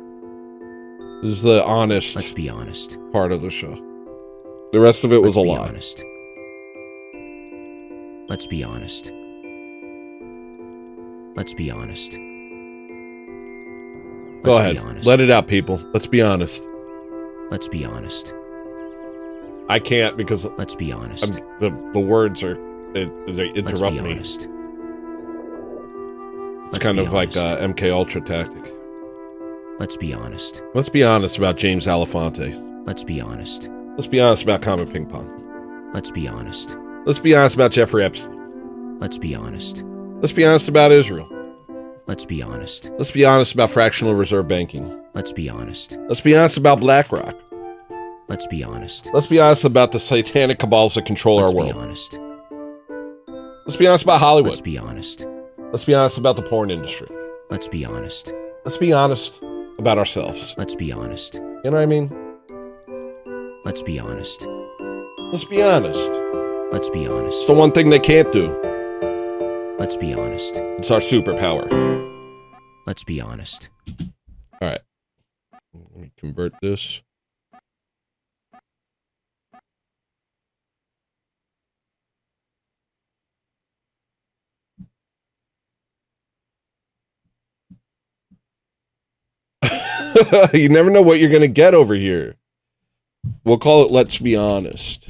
This is the honest Let's be honest. part of the show. The rest of it was a lie. Honest. Let's be honest. Let's be honest. Go ahead. Let it out, people. Let's be honest. Let's be honest. I can't because let's be honest. The words are they interrupt me. Honest. It's kind of like MK Ultra tactic. Let's be honest. Let's be honest about James Alefonte. Let's be honest. Let's be honest about Comet Ping Pong. Let's be honest. Let's be honest about Jeffrey Epstein. Let's be honest. Let's be honest about Israel. Let's be honest. Let's be honest about fractional reserve banking. Let's be honest. Let's be honest about BlackRock. Let's be honest. Let's be honest about the satanic cabals that control our world. Let's be honest. Let's be honest about Hollywood. Let's be honest. Let's be honest about the porn industry. Let's be honest. Let's be honest about ourselves. Let's be honest. You know what I mean? Let's be honest. Let's be honest. Let's be honest. It's the one thing they can't do. Let's be honest. It's our superpower. Let's be honest. All right. Let me convert this. You never know what you're going to get over here. We'll call it Let's Be Honest.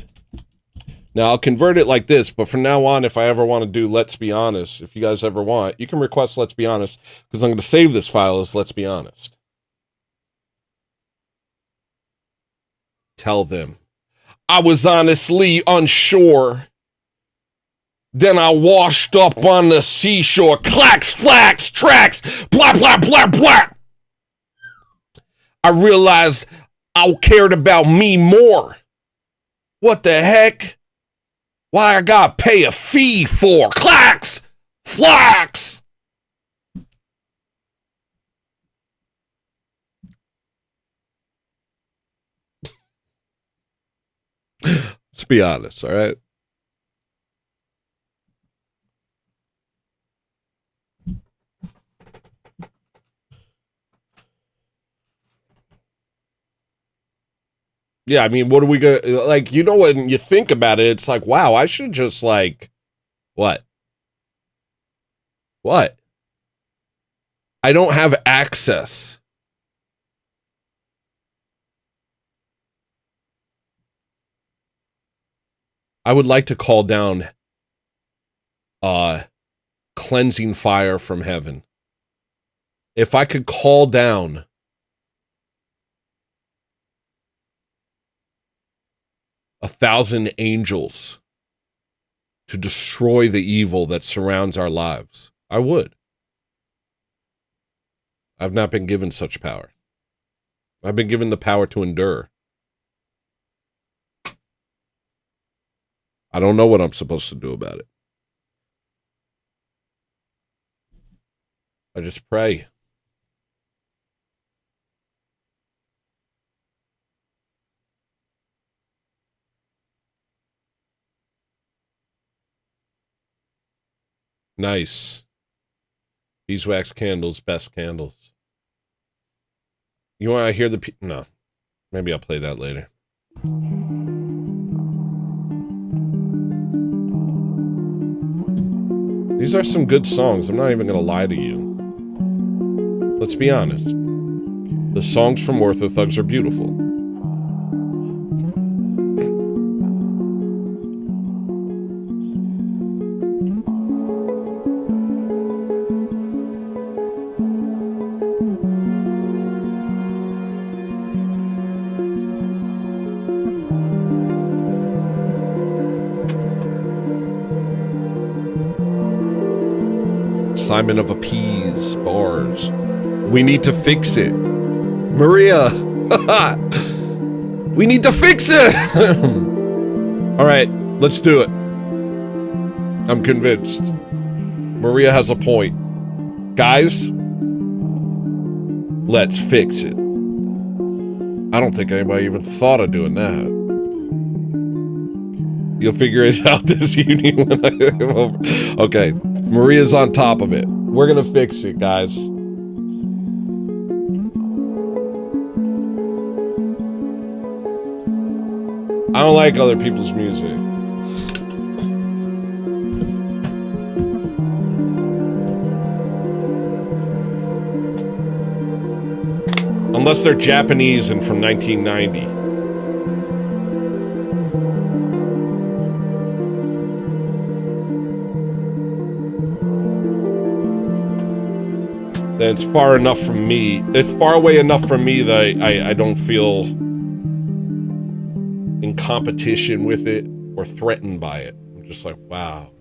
Now, I'll convert it like this, but from now on, if I ever want to do Let's Be Honest, if you guys ever want, you can request Let's Be Honest, because I'm going to save this file as Let's Be Honest. Tell them. I was honestly unsure. Then I washed up on the seashore. Clacks, flax, tracks, blah, blah, blah, blah. I realized I cared about me more. What the heck? Why I gotta pay a fee for? Clacks! Flax! Let's be honest, all right? Yeah, I mean, what are we gonna, like, you know, when you think about it, it's like, wow, I should just, like, what? What? I don't have access. I would like to call down cleansing fire from heaven. If I could call down a 1,000 angels to destroy the evil that surrounds our lives, I would. I've not been given such power. I've been given the power to endure. I don't know what I'm supposed to do about it. I just pray. Nice. Beeswax candles, best candles. You want to hear the... No. Maybe I'll play that later. These are some good songs. I'm not even going to lie to you. Let's be honest. The songs from Orthothugs are beautiful. Simon of Appease, bars. We need to fix it. Maria! We need to fix it! Alright, let's do it. I'm convinced. Maria has a point. Guys, let's fix it. I don't think anybody even thought of doing that. You'll figure it out this evening when I come over. Okay, Maria's on top of it. We're gonna fix it, guys. I don't like other people's music. Unless they're Japanese and from 1990. Then it's far enough from me. It's far away enough from me that I don't feel in competition with it or threatened by it. I'm just like, wow.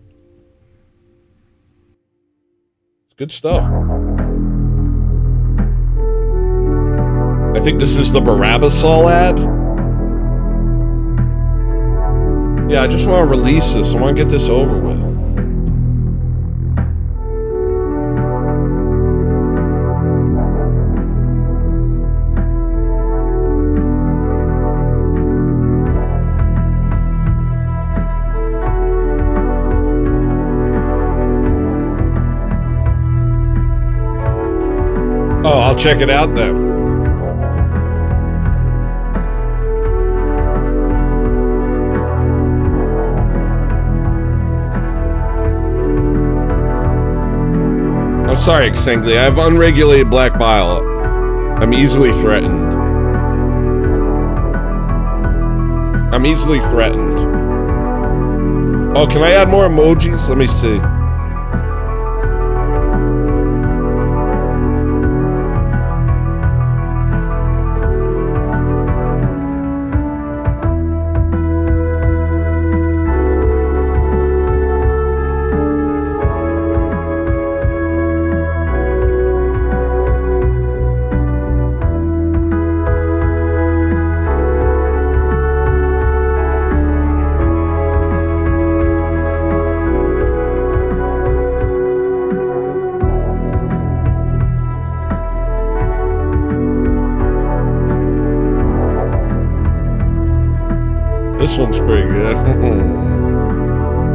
It's good stuff. I think this is the Barabbasol ad. Yeah, I just want to release this. I want to get this over with. Oh, I'll check it out then. I'm sorry, Xengli. I have unregulated black bile. I'm easily threatened. I'm easily threatened. Oh, can I add more emojis? Let me see. This one's pretty good.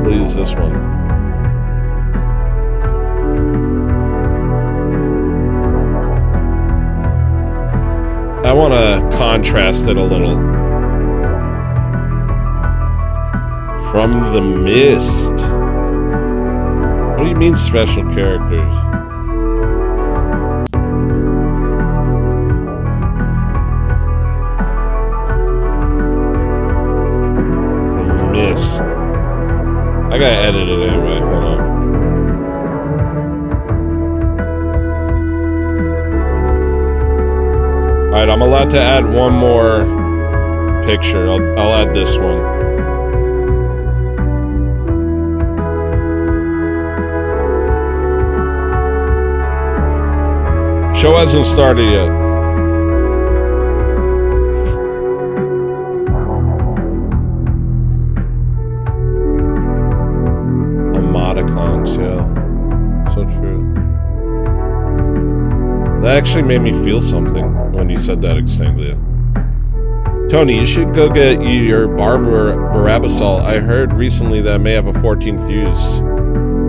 We'll use this one. I want to contrast it a little. From the Mist. What do you mean special characters? I gotta edit it anyway. Hold on. Alright, I'm allowed to add one more picture. I'll add this one. Show hasn't started yet. Yeah, so true. That actually made me feel something when you said that, Extanglia. Tony, you should go get your Barabasol. I heard recently that may have a 14th use.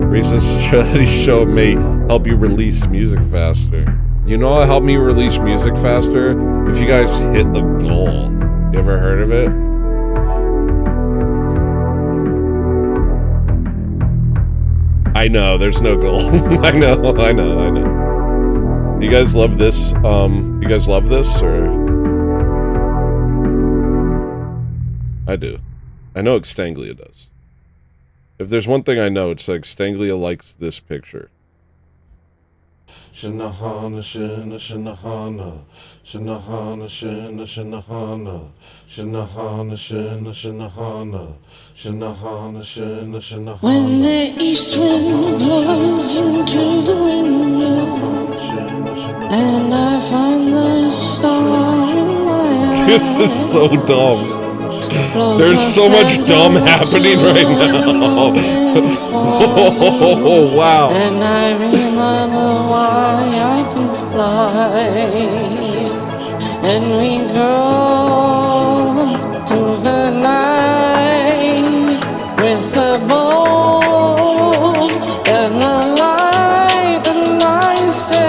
Recent strategy show may help you release music faster. You know what'll help me release music faster? If you guys hit the goal. You ever heard of it? I know, there's no goal. I know. Do you guys love this? You guys love this, or? I do. I know Extanglia does. If there's one thing I know, it's like Extanglia likes this picture. Shinahana, shinahana, shinahana, shinahana, shinahana, shinahana, shinahana. When the east wind blows into the window, and I find the star in my eye. This is so dumb. There's so much dumb happening right now. Oh, wow. And I remember why I can fly. And we go to the night with the bold and the light, and I say,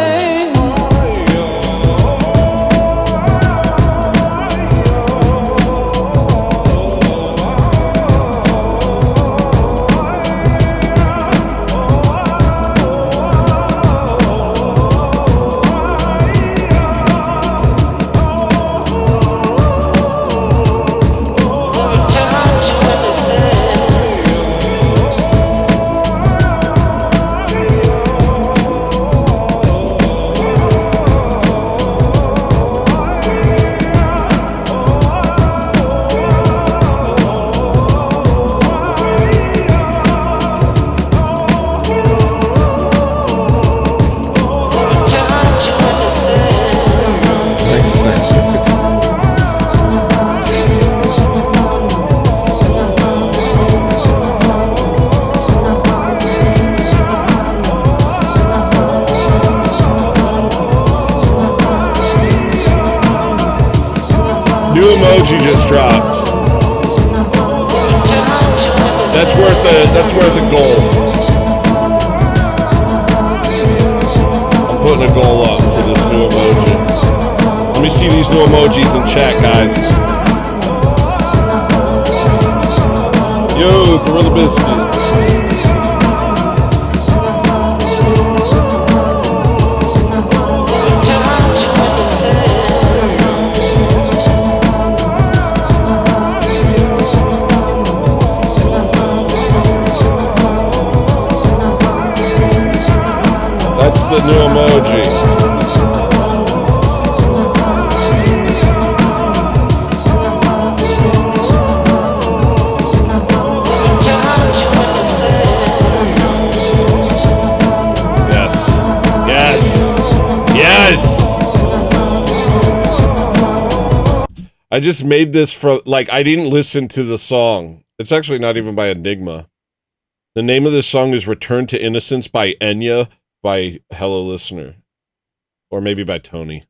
emoji just dropped. That's worth a goal. I'm putting a goal up for this new emoji. Let me see these new emojis in chat, guys. Yo, Gorilla Biscuit. I just made this for, like, I didn't listen to the song. It's actually not even by Enigma. The name of this song is Return to Innocence by Enya by Hello Listener. Or maybe by Tony.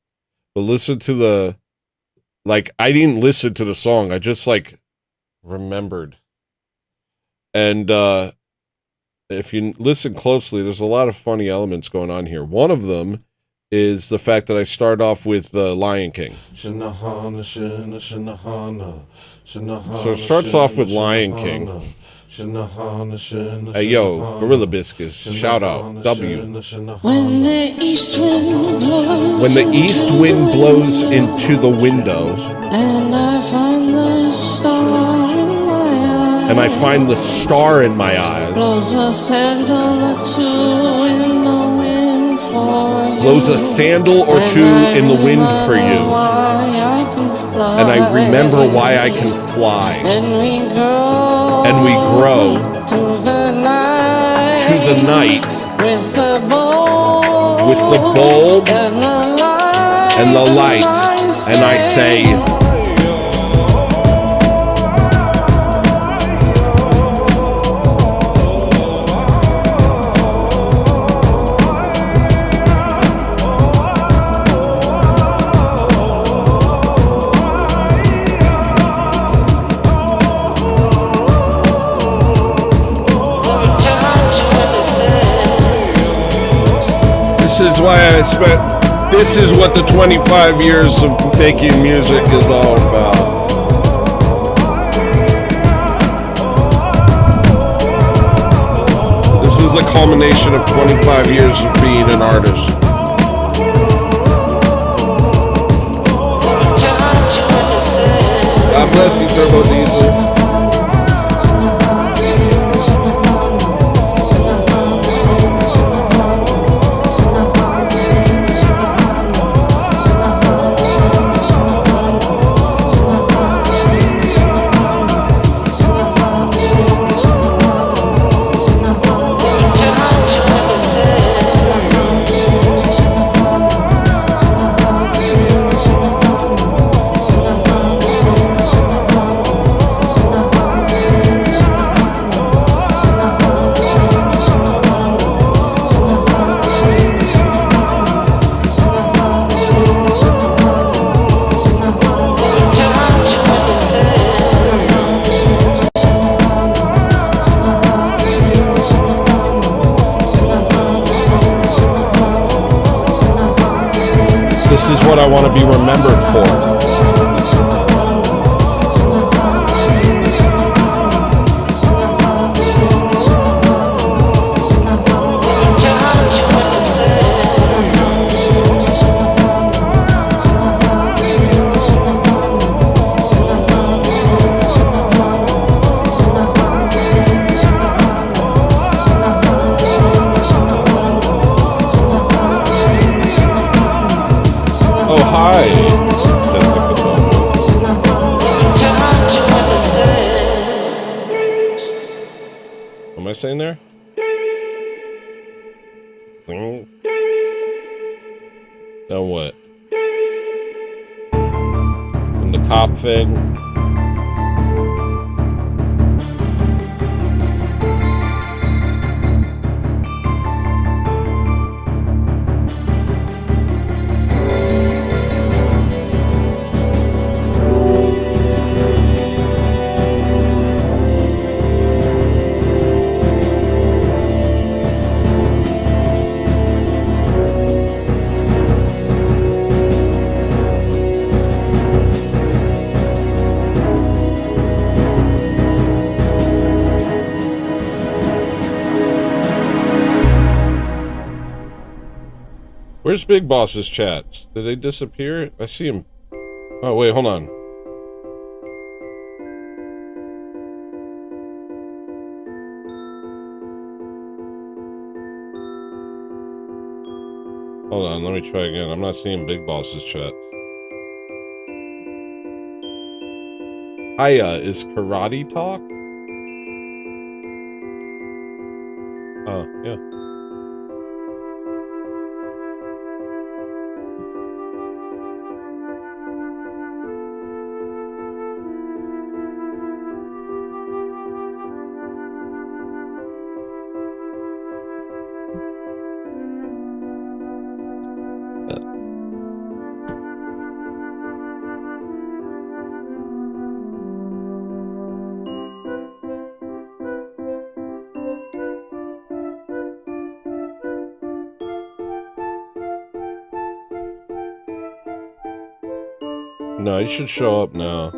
But listen to the, like, I didn't listen to the song. I just, like, remembered. And, if you listen closely, there's a lot of funny elements going on here. One of them is the fact that I start off with the Lion King. So it starts off with Lion King. Hey, yo, Gorilla Biscuits, shout out, W. When the east wind blows, When the east wind blows into the window, and I find the star in my eyes, and I find the star in my eyes, blows a sandal or two in the wind for you, blows a sandal or two in the wind for you, and I remember why I can fly, and we grow to the night, with the bulb and the light, and I say, this is what the 25 years of making music is all about. This is the culmination of 25 years of being an artist. God bless you, Turbo Diesel. This is what I want to be remembered for. Oh, hi. What am I saying there? Now what? And the cop thing? Where's Big Boss's chats? Did they disappear? I see him. Oh, wait, hold on. Hold on, let me try again. I'm not seeing Big Boss's chat. Hiya, is Karate Talk? Oh, yeah. No, you should show up now.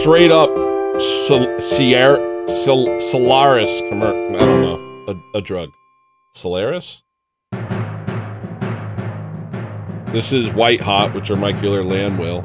Straight up Solaris I don't know. A drug. Solaris? This is White Hot, which are my killer land whale.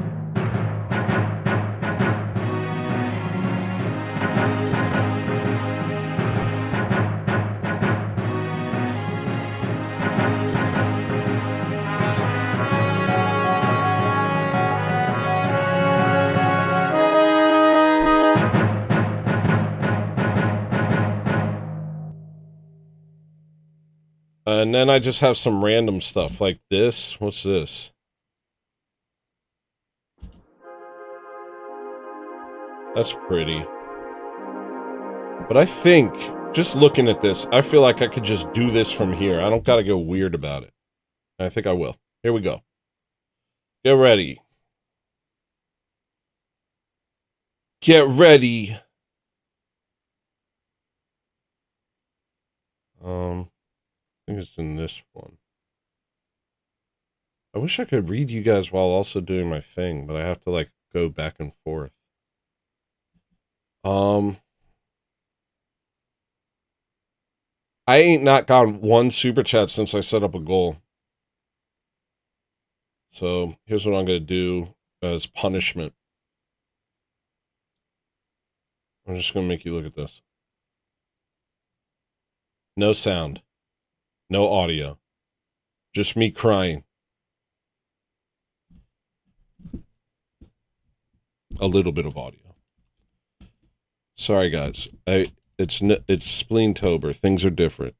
And then I just have some random stuff like this. What's this? That's pretty. But I think, just looking at this, I feel like I could just do this from here. I don't gotta go weird about it. I think I will. Here we go. Get ready. Get ready. I think it's in this one. I wish I could read you guys while also doing my thing, but I have to like go back and forth. I ain't not gotten one super chat since I set up a goal. So here's what I'm going to do as punishment. I'm just going to make you look at this. No sound. No audio. Just me crying. A little bit of audio. Sorry, guys. It's Spleentober. Things are different.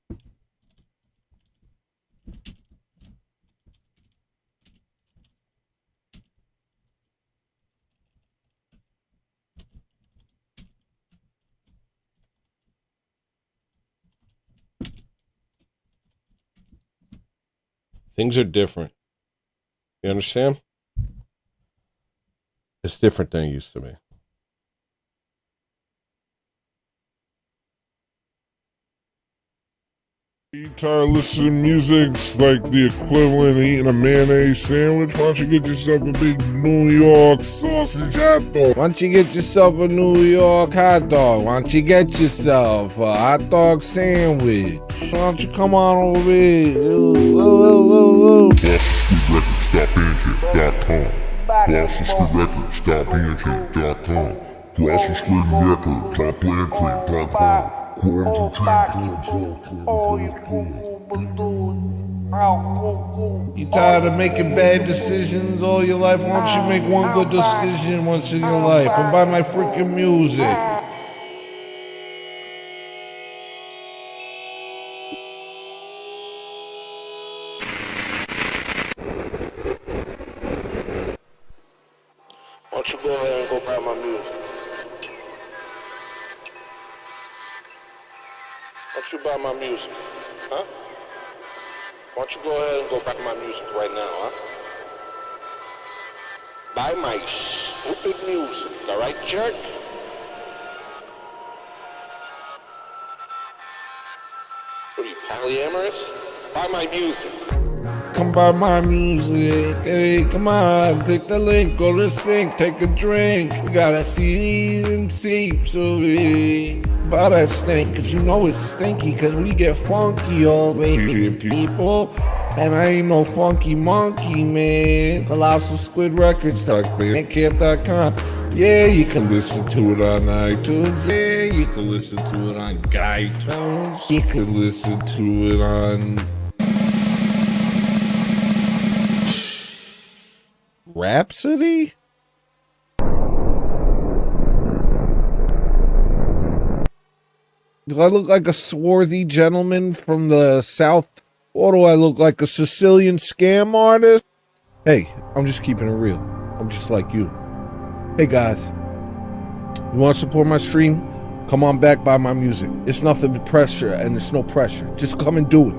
Things are different. You understand? It's different than it used to be. You tired of listening to music? It's like the equivalent of eating a mayonnaise sandwich. Why don't you get yourself a big New York sausage hot dog? Why don't you get yourself a New York hot dog? Why don't you get yourself a hot dog sandwich? Why don't you come on over here? BlossoMsquidRecords.bandcamp.com. BlossoMsquidRecords.bandcamp.com. You tired of making bad decisions all your life? Why don't you make one good decision once in your life and buy my freaking music? Why don't you go ahead and go buy my music? Why don't you buy my music? Huh? Why don't you go ahead and go buy my music right now, huh? Buy my stupid music, alright, jerk? What are you, polyamorous? Buy my music. Come buy my music, hey, come on, take the link, go to the sink, take a drink. We got a CDs and tapes of it. Buy that stink, cause you know it's stinky, cause we get funky over here, people. And I ain't no funky monkey, man. Colossal Squid Records, bandcamp.com. Yeah, you can listen to it on iTunes. Yeah, you can listen to it on iTunes. You can listen to it on Rhapsody? Do I look like a swarthy gentleman from the South? Or do I look like a Sicilian scam artist? Hey, I'm just keeping it real. I'm just like you. Hey guys, you want to support my stream? Come on back, buy my music. It's nothing but pressure, and it's no pressure. Just come and do it.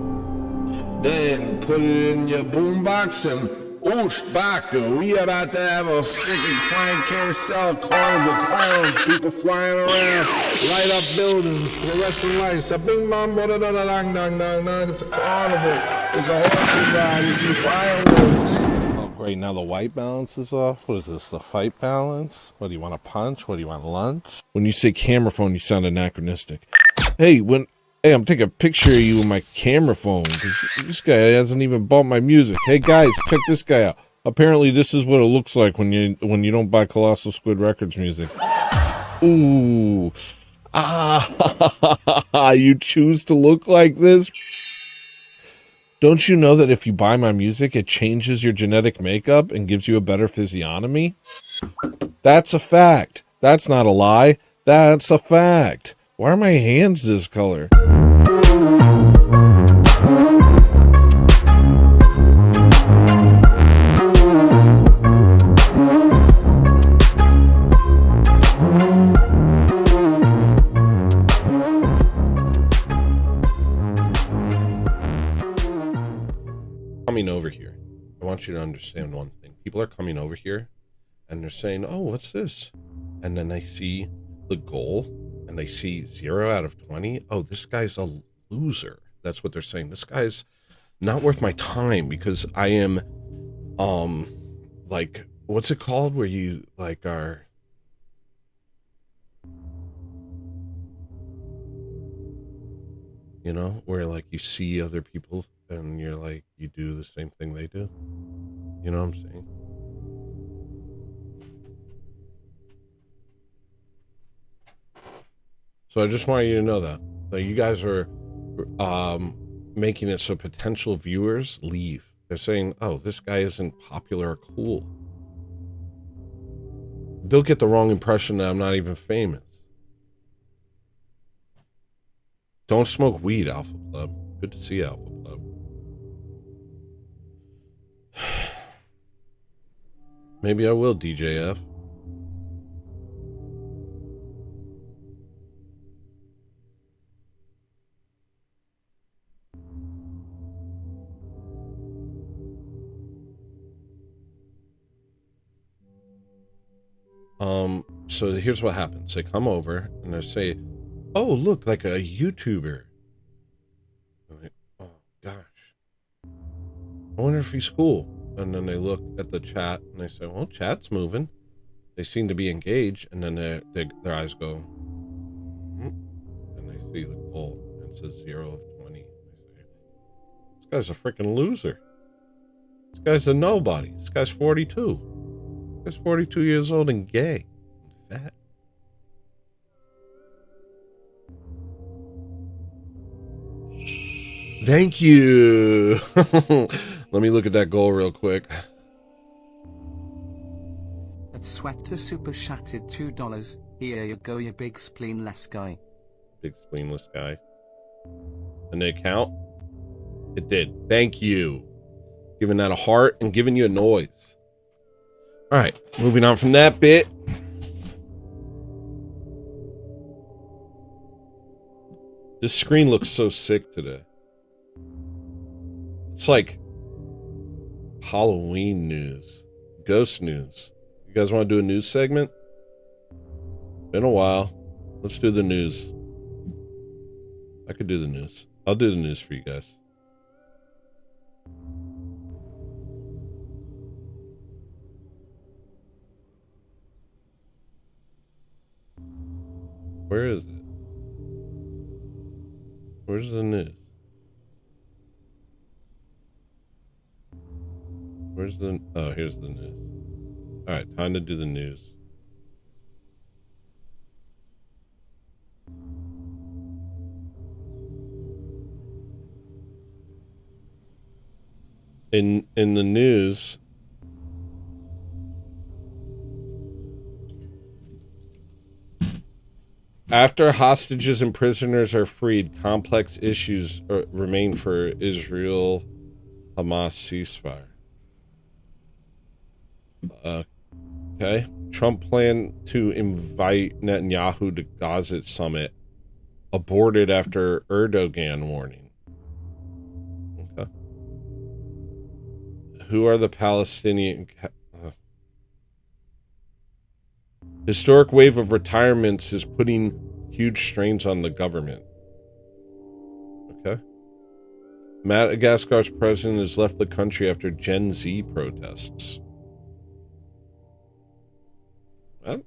Then put it in your boombox and Oosh, Baku, we about to have a freaking flying carousel, carnival, clowns, people flying around, light up buildings, fluorescent lights, a bing bong, da da da dang dang dang dang. It's a carnival, it's a horse ride, it's some fireworks. Oh, great, now the white balance is off. What is this, the fight balance? What do you want, a punch? What do you want, lunch? When you say camera phone, you sound anachronistic. Hey, I'm taking a picture of you with my camera phone because this guy hasn't even bought my music. Hey guys, check this guy out. Apparently, this is what it looks like when you don't buy Colossal Squid Records music. Ooh, you choose to look like this. Don't you know that if you buy my music, it changes your genetic makeup and gives you a better physiognomy? That's a fact. That's not a lie. That's a fact. Why are my hands this color? Coming over here. I want you to understand one thing. People are coming over here and they're saying, oh, what's this? And then they see the goal and they see 0 out of 20. Oh, this guy's a loser. That's what they're saying. This guy's not worth my time because I am, like, what's it called? Where you, like, are, you know, where, like, you see other people and you're like, you do the same thing they do. You know what I'm saying? So I just want you to know that you guys are making it so potential viewers leave. They're saying, oh, this guy isn't popular or cool. They'll get the wrong impression that I'm not even famous. Don't smoke weed, Alpha Club. Good to see you, Alpha Club. Maybe I will, DJF. So here's what happens. They come over and they say, oh, look, like a YouTuber. I'm like, oh, gosh. I wonder if he's cool. And then they look at the chat and they say, well, chat's moving. They seem to be engaged. And then their eyes go, and they see the goal. And it says 0 of 20. They say, this guy's a freaking loser. This guy's a nobody. This guy's 42. This guy's 42 years old and gay. Fat. Thank you. Let me look at that goal real quick. At Sweat to Super Shattered $2. Here you go, you big spleenless guy. Big spleenless guy. And did it count? It did. Thank you. Giving that a heart and giving you a noise. All right, moving on from that bit. This screen looks so sick today. It's like Halloween news, ghost news. You guys want to do a news segment? Been a while. Let's do the news. I could do the news. I'll do the news for you guys. Where is it? Where's the news? Where's the... Oh, here's the news. All right, time to do the news. In the news... After hostages and prisoners are freed, complex issues remain for Israel-Hamas ceasefire. Okay. Trump planned to invite Netanyahu to Gaza summit, aborted after Erdogan warning. Okay. Who are the Palestinian... Historic wave of retirements is putting huge strains on the government. Okay. Madagascar's president has left the country after Gen Z protests. What?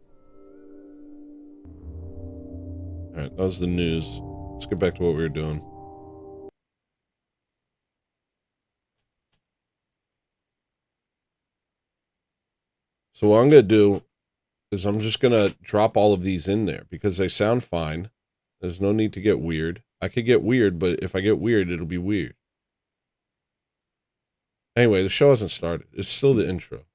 Alright, that was the news. Let's get back to what we were doing. So what I'm going to do is I'm just going to drop all of these in there because they sound fine. There's no need to get weird. I could get weird, but if I get weird, it'll be weird. Anyway, the show hasn't started. It's still the intro.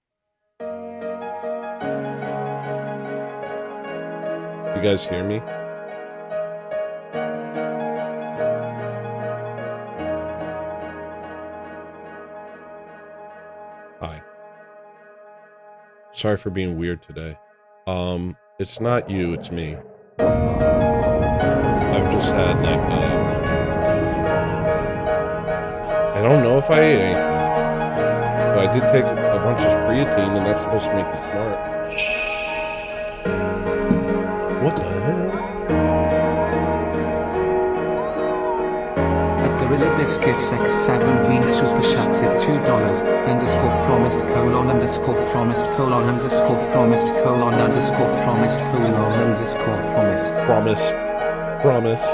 You guys hear me? Hi. Sorry for being weird today. It's not you, it's me. I've just had like I don't know if I ate anything. But I did take a bunch of creatine and that's supposed to make you smart. What the hell? Gorilla Biscuits X7V Super Chatted $2 underscore promised colon underscore promised colon underscore promised colon underscore promised colon underscore promised. Promised.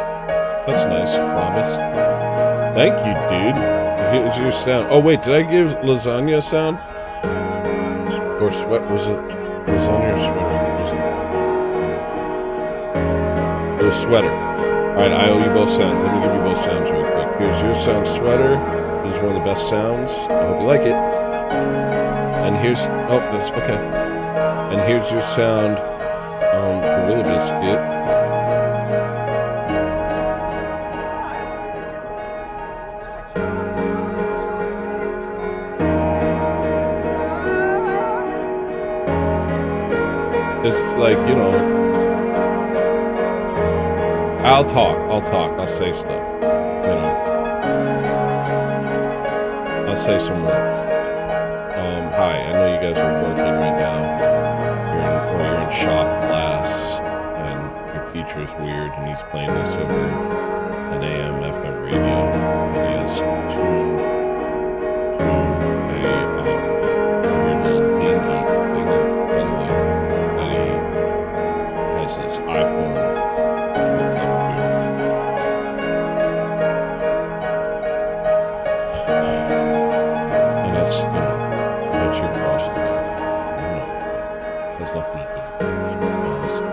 That's nice. Promised. Thank you, dude. Here's your sound. Oh wait, did I give lasagna a sound? Or sweat? Was it lasagna or sweater? It was sweater. Alright, I owe you both sounds. Let me give you both sounds real quick. Here's your sound, sweater. This is one of the best sounds. I hope you like it. And here's... Oh, that's okay. And here's your sound, Gorilla Biscuit. It's like, you know... I'll talk. I'll say stuff. You know. I'll say some words. Hi, I know you guys are working right now. You're in shop class, and your teacher's weird, and he's playing this over an AM FM radio, and he has tuned to a weird little dingy that he has his iPhone. And that's, you know, that's your cross to bear. I don't know. Has nothing to do with it, honestly.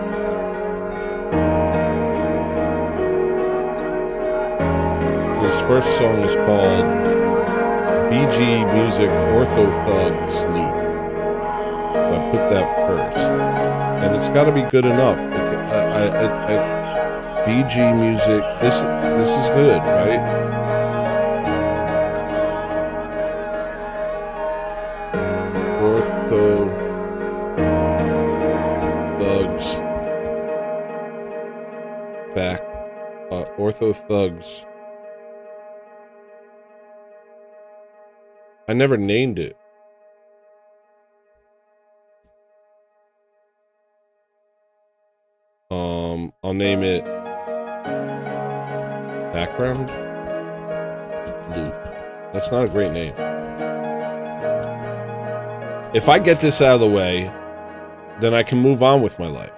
So this first song is called BG Music Ortho Thugs Loop. So I put that first. And it's got to be good enough. BG Music, this is good, right? Ortho Thugs back. Ortho Thugs. I never named it. I'll name it Background Loop. That's not a great name. If I get this out of the way, then I can move on with my life.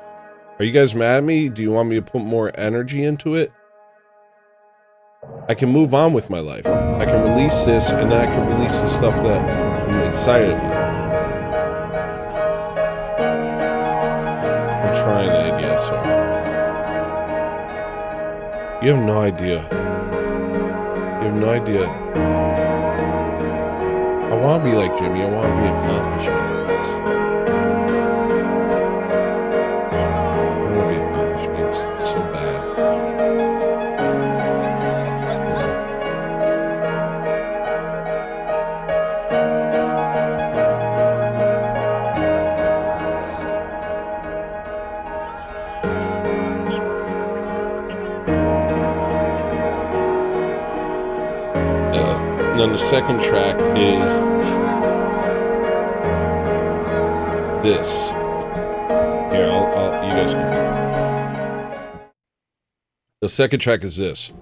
Are you guys mad at me? Do you want me to put more energy into it? I can move on with my life. I can release this, and then I can release the stuff that I'm excited about. I'm trying the idea, sorry. You have no idea. You have no idea. I want to be like Jimmy. I want to be accomplished. I want to be accomplished. It's so bad. And then the second track is this. Here, you guys can. The second track is this.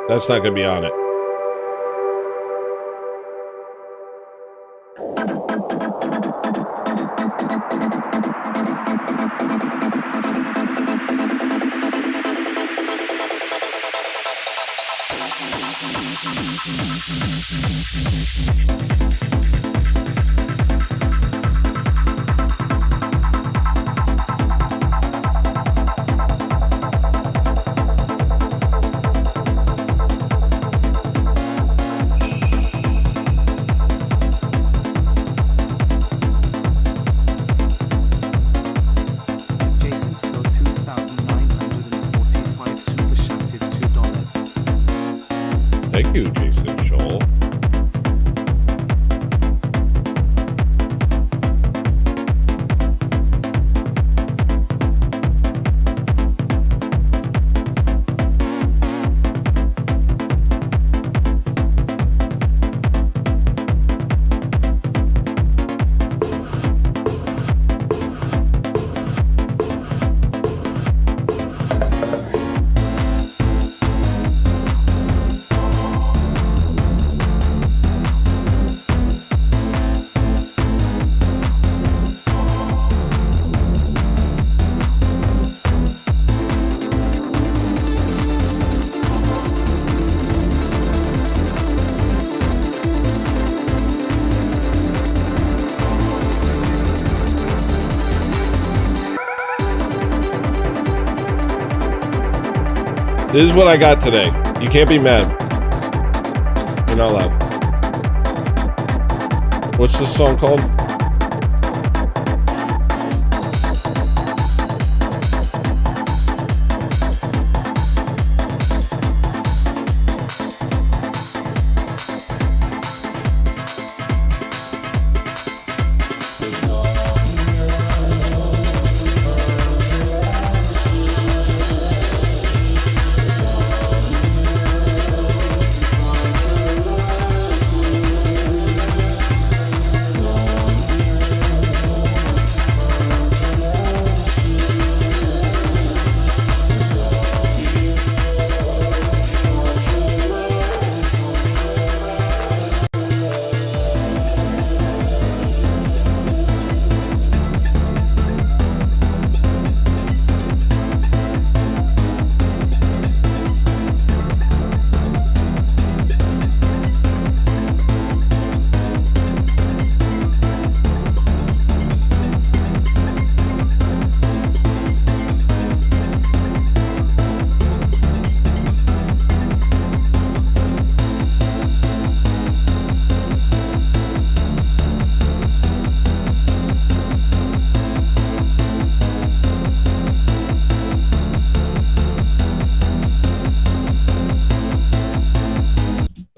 That's not going to be on it. Jason Spill 2,945 super chatted $2. Thank you, Jason Scholl. This is what I got today. You can't be mad. You're not allowed. What's this song called?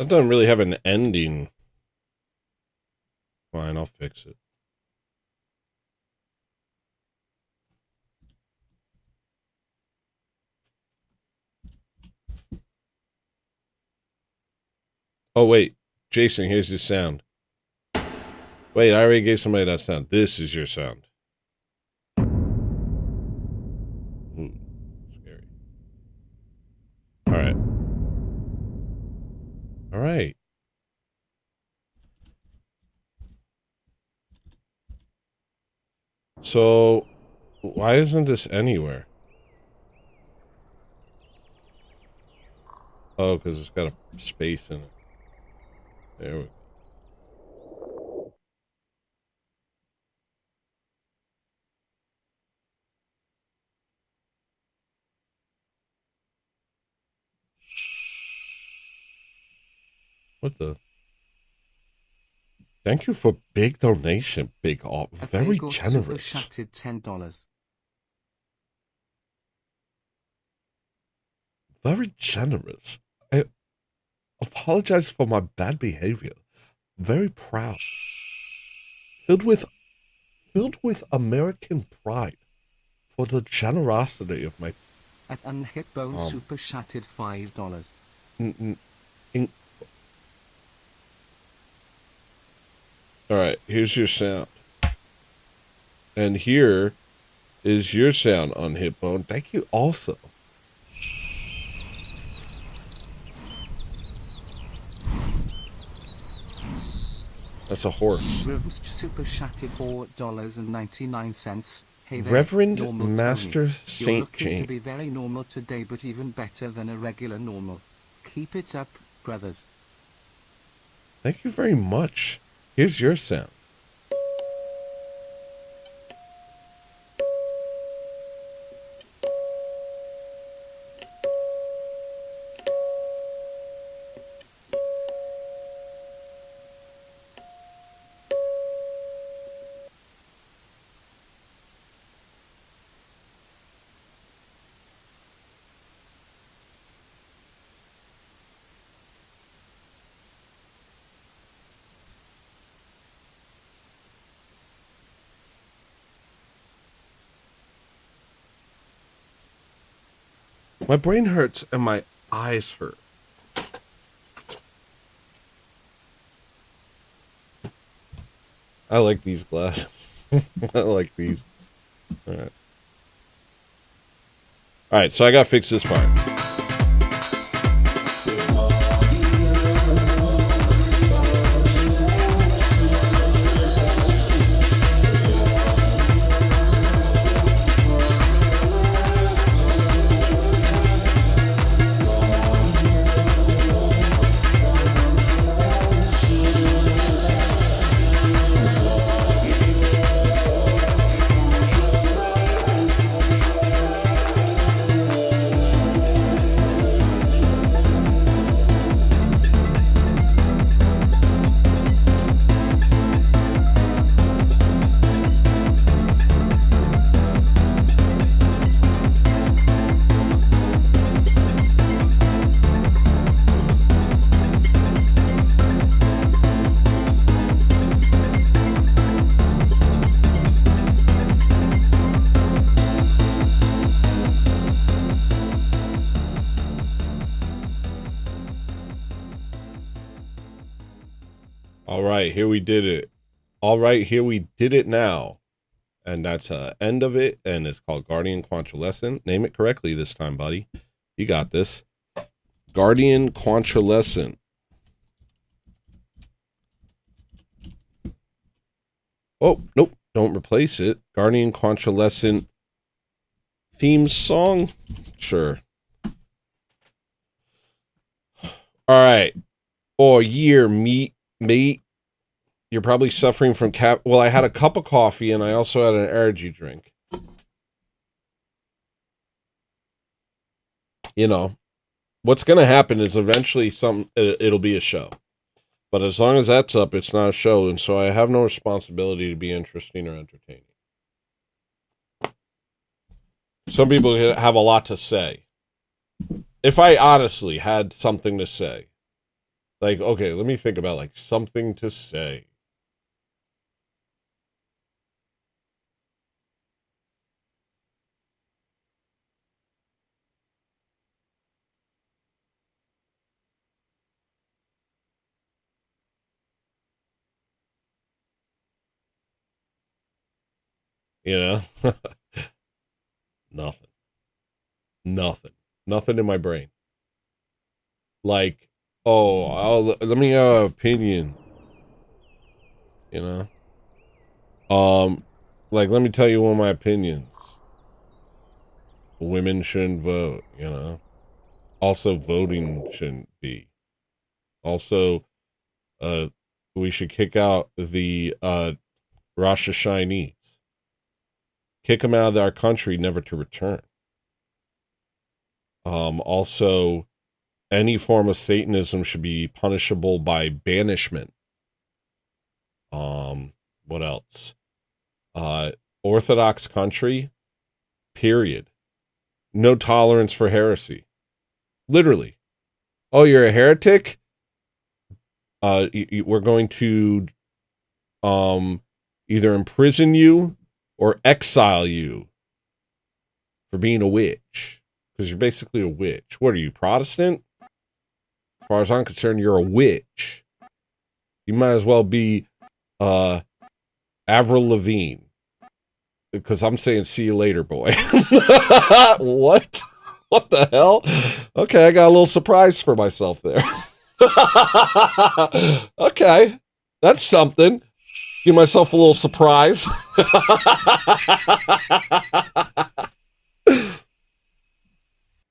That doesn't really have an ending. Fine, I'll fix it. Oh, wait. Jason, here's your sound. Wait, I already gave somebody that sound. This is your sound. Ooh, scary. All right. All right. So, why isn't this anywhere? Oh, because it's got a space in it. There we go. What the? Thank you for big donation, big all. Very Super generous. chatted $10. Very generous. I apologize for my bad behavior. Very proud. Filled with American pride for the generosity of my. At Unhitbone super chatted $5. All right, here's your sound. And here is your sound on Hitbone. Thank you also. That's a horse. Rooms super chatted $4.99. Hey there, Reverend normal Master Tony. Saint You're looking James. to be very normal today, but even better than a regular normal. Keep it up, brothers. Thank you very much. Here's your sound. My brain hurts and my eyes hurt. I like these glasses. I like these. All right. All right, so I got to fix this part. All right, here we did it. All right, here we did it now. And that's end of it, and it's called Guardian Quantralescent. Name it correctly this time, buddy. You got this. Guardian Quantralescent. Oh, nope, don't replace it. Guardian Quantralescent theme song? Sure. All right. Oh, year, mate. You're probably suffering from well, I had a cup of coffee and I also had an energy drink. You know, what's going to happen is eventually it'll be a show. But as long as that's up, it's not a show, and so I have no responsibility to be interesting or entertaining. Some people have a lot to say. If I honestly had something to say, like, okay, let me think about like something to say. You know? Nothing in my brain. Like, let me have an opinion. You know? Like, let me tell you one of my opinions. Women shouldn't vote, you know? Also, voting shouldn't be. Also, we should kick out the Rosh Hashanese. Kick them out of our country, never to return. Also, any form of Satanism should be punishable by banishment. What else? Orthodox country, period. No tolerance for heresy. Literally. Oh, you're a heretic? We're going to either imprison you or exile you for being a witch. Because you're basically a witch. What are you, Protestant? As far as I'm concerned, you're a witch. You might as well be Avril Lavigne. Because I'm saying see you later, boy. What? What the hell? Okay, I got a little surprise for myself there. Okay, that's something. Give myself a little surprise.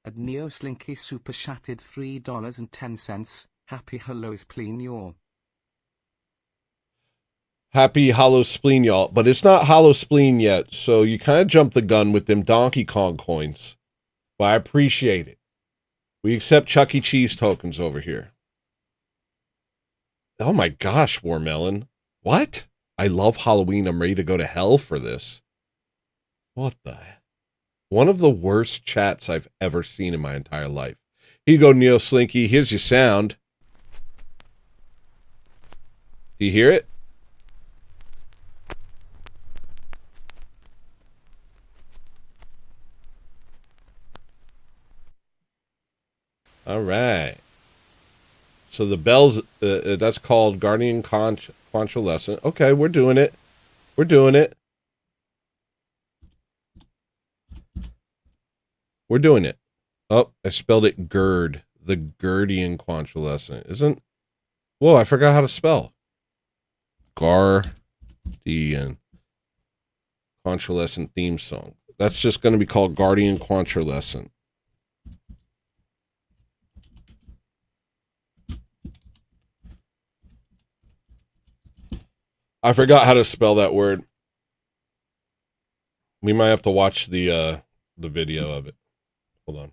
At Neo Slinky Super Chatted $3.10. Happy hello spleen y'all. Happy hollow spleen, y'all. But it's not hollow spleen yet, so you kind of jumped the gun with them Donkey Kong coins. But I appreciate it. We accept Chuck E. Cheese tokens over here. Oh my gosh, Warmelon. What? I love Halloween. I'm ready to go to hell for this. What the heck? One of the worst chats I've ever seen in my entire life. Here you go, Neo Slinky. Here's your sound. Do you hear it? All right. So the bells, that's called Guardian Convalescent. Okay, we're doing it. We're doing it. We're doing it. Oh, I spelled it GERD. The Guardian Convalescent. Isn't... Whoa, I forgot how to spell. Guardian Convalescent theme song. That's just going to be called Guardian Convalescent. I forgot how to spell that word. We might have to watch the video of it. Hold on.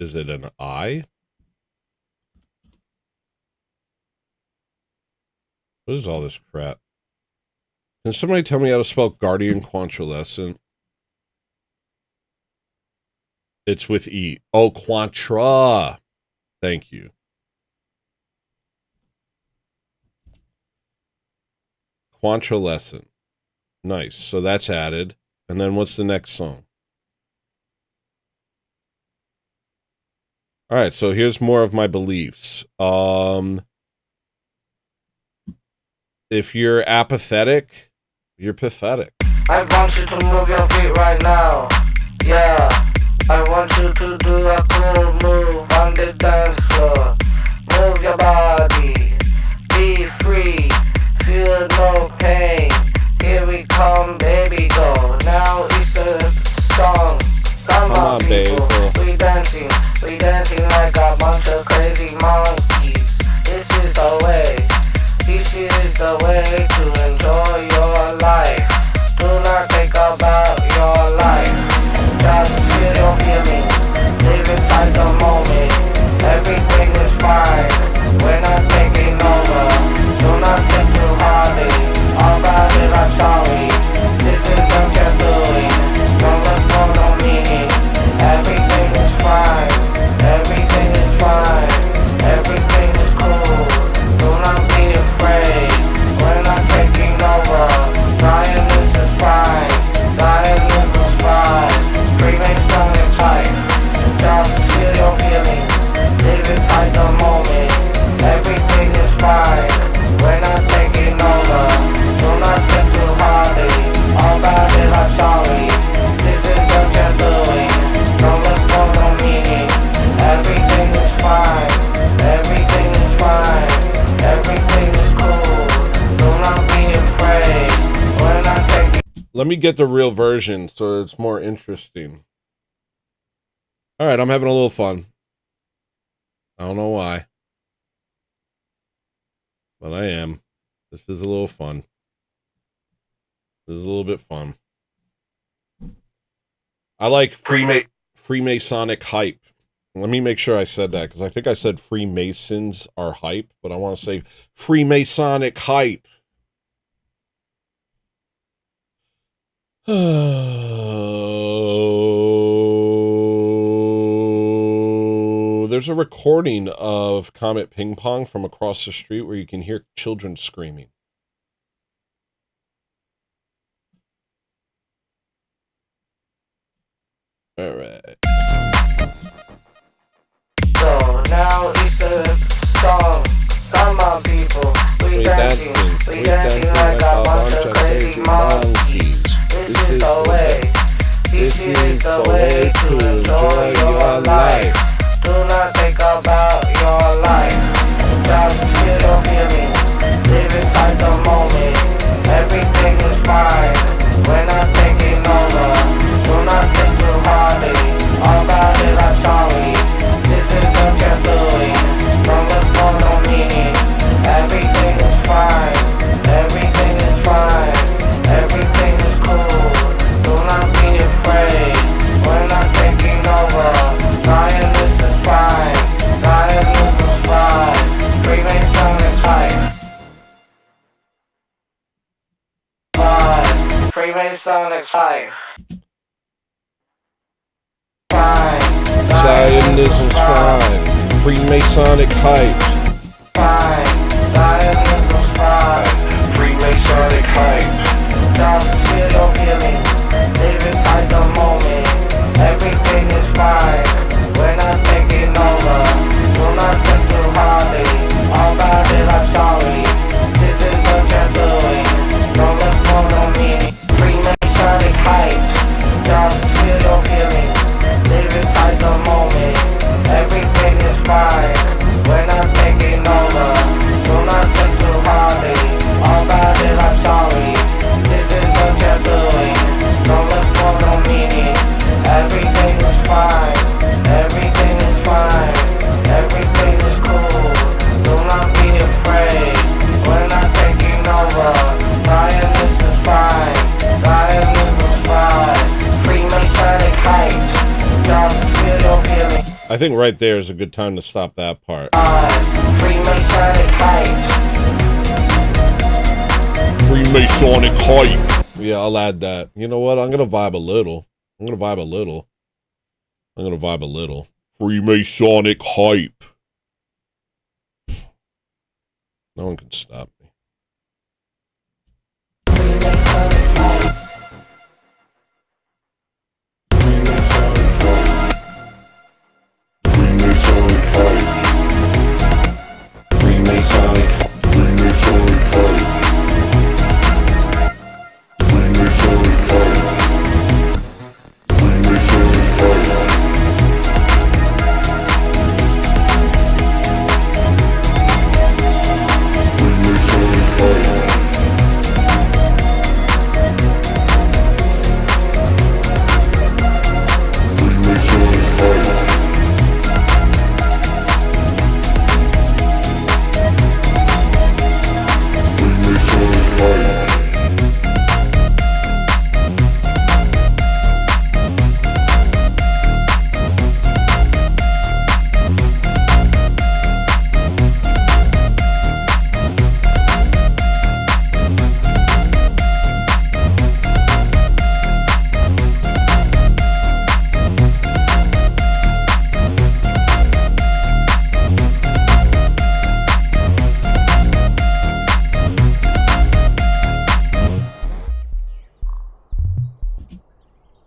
Is it an I? What is all this crap? Can somebody tell me how to spell Guardian Convalescent? It's with E. Oh, Quantra. Thank you. Convalescent. Nice. So that's added. And then what's the next song? All right, so here's more of my beliefs. If you're apathetic, you're pathetic. I want you to move your feet right now. Yeah, I want you to do a cool move on the dance floor. Move your body, be free, feel no pain. Here we come, baby, go. Now it's a song. Come on, people. We dancing like a bunch of crazy monkeys. This is the way. This is the way to enjoy your life. Do not think about your life. Just feel your feelings. Live inside the moment. Everything is fine. We're not taking over. Do not think too hard. All about it, I'm sorry. This is what you're doing. Don't look for no meaning. Everything is fine. Everything me get the real version so it's more interesting. All right, I'm having a little fun. I don't know why, but I am. This is a little fun. This is a little bit fun. I like Freemasonic hype. Let me make sure I said that, because I think I said Freemasons are hype, but I want to say Freemasonic hype. There's a recording of Comet Ping Pong from across the street where you can hear children screaming. All right. So now it's a song. Come on, people. We dancing like a bunch of crazy monkeys. This is the way. This is the way to enjoy your life. Do not think about your life. Just feel your feeling. Live it like the moment. Everything is fine. We're not taking over. Do not think too hardly. All about it, I'm sorry. This is what you're doing. Don't look for no meaning. Everything is fine. Everything is fine. Everything is cool. Do not be afraid. We're not taking over. Ryan, this is fine. Ryan, this is fine. Freemason is hype. Fine. Freemasonic hype. Fine. Zionism's fine. Freemasonic hype. Fine. Zionism's fine. Freemasonic hype. Just feel your feeling. Live it like the moment. Everything is fine. We're not taking over. Do not think too hardly. All about it, I'm sorry. This is what you're doing. Don't look for no meaning. Freemasonic hype. Just feel your feeling. Live it like the moment. Everything is fine. We're not taking over. Do not think too hardly. All about it, I'm sorry. This is what you're doing. Don't look for no meaning. Everything is fine. Everything is fine. Everything is cool. Do not be afraid. We're not taking over. Ryan, this is fine. Ryan, this is fine. Freemasonic hype. Just feel your feeling. I think right there is a good time to stop that part. Freemasonic hype. Freemasonic hype. Yeah, I'll add that. You know what? I'm going to vibe a little. Freemasonic hype. No one can stop me.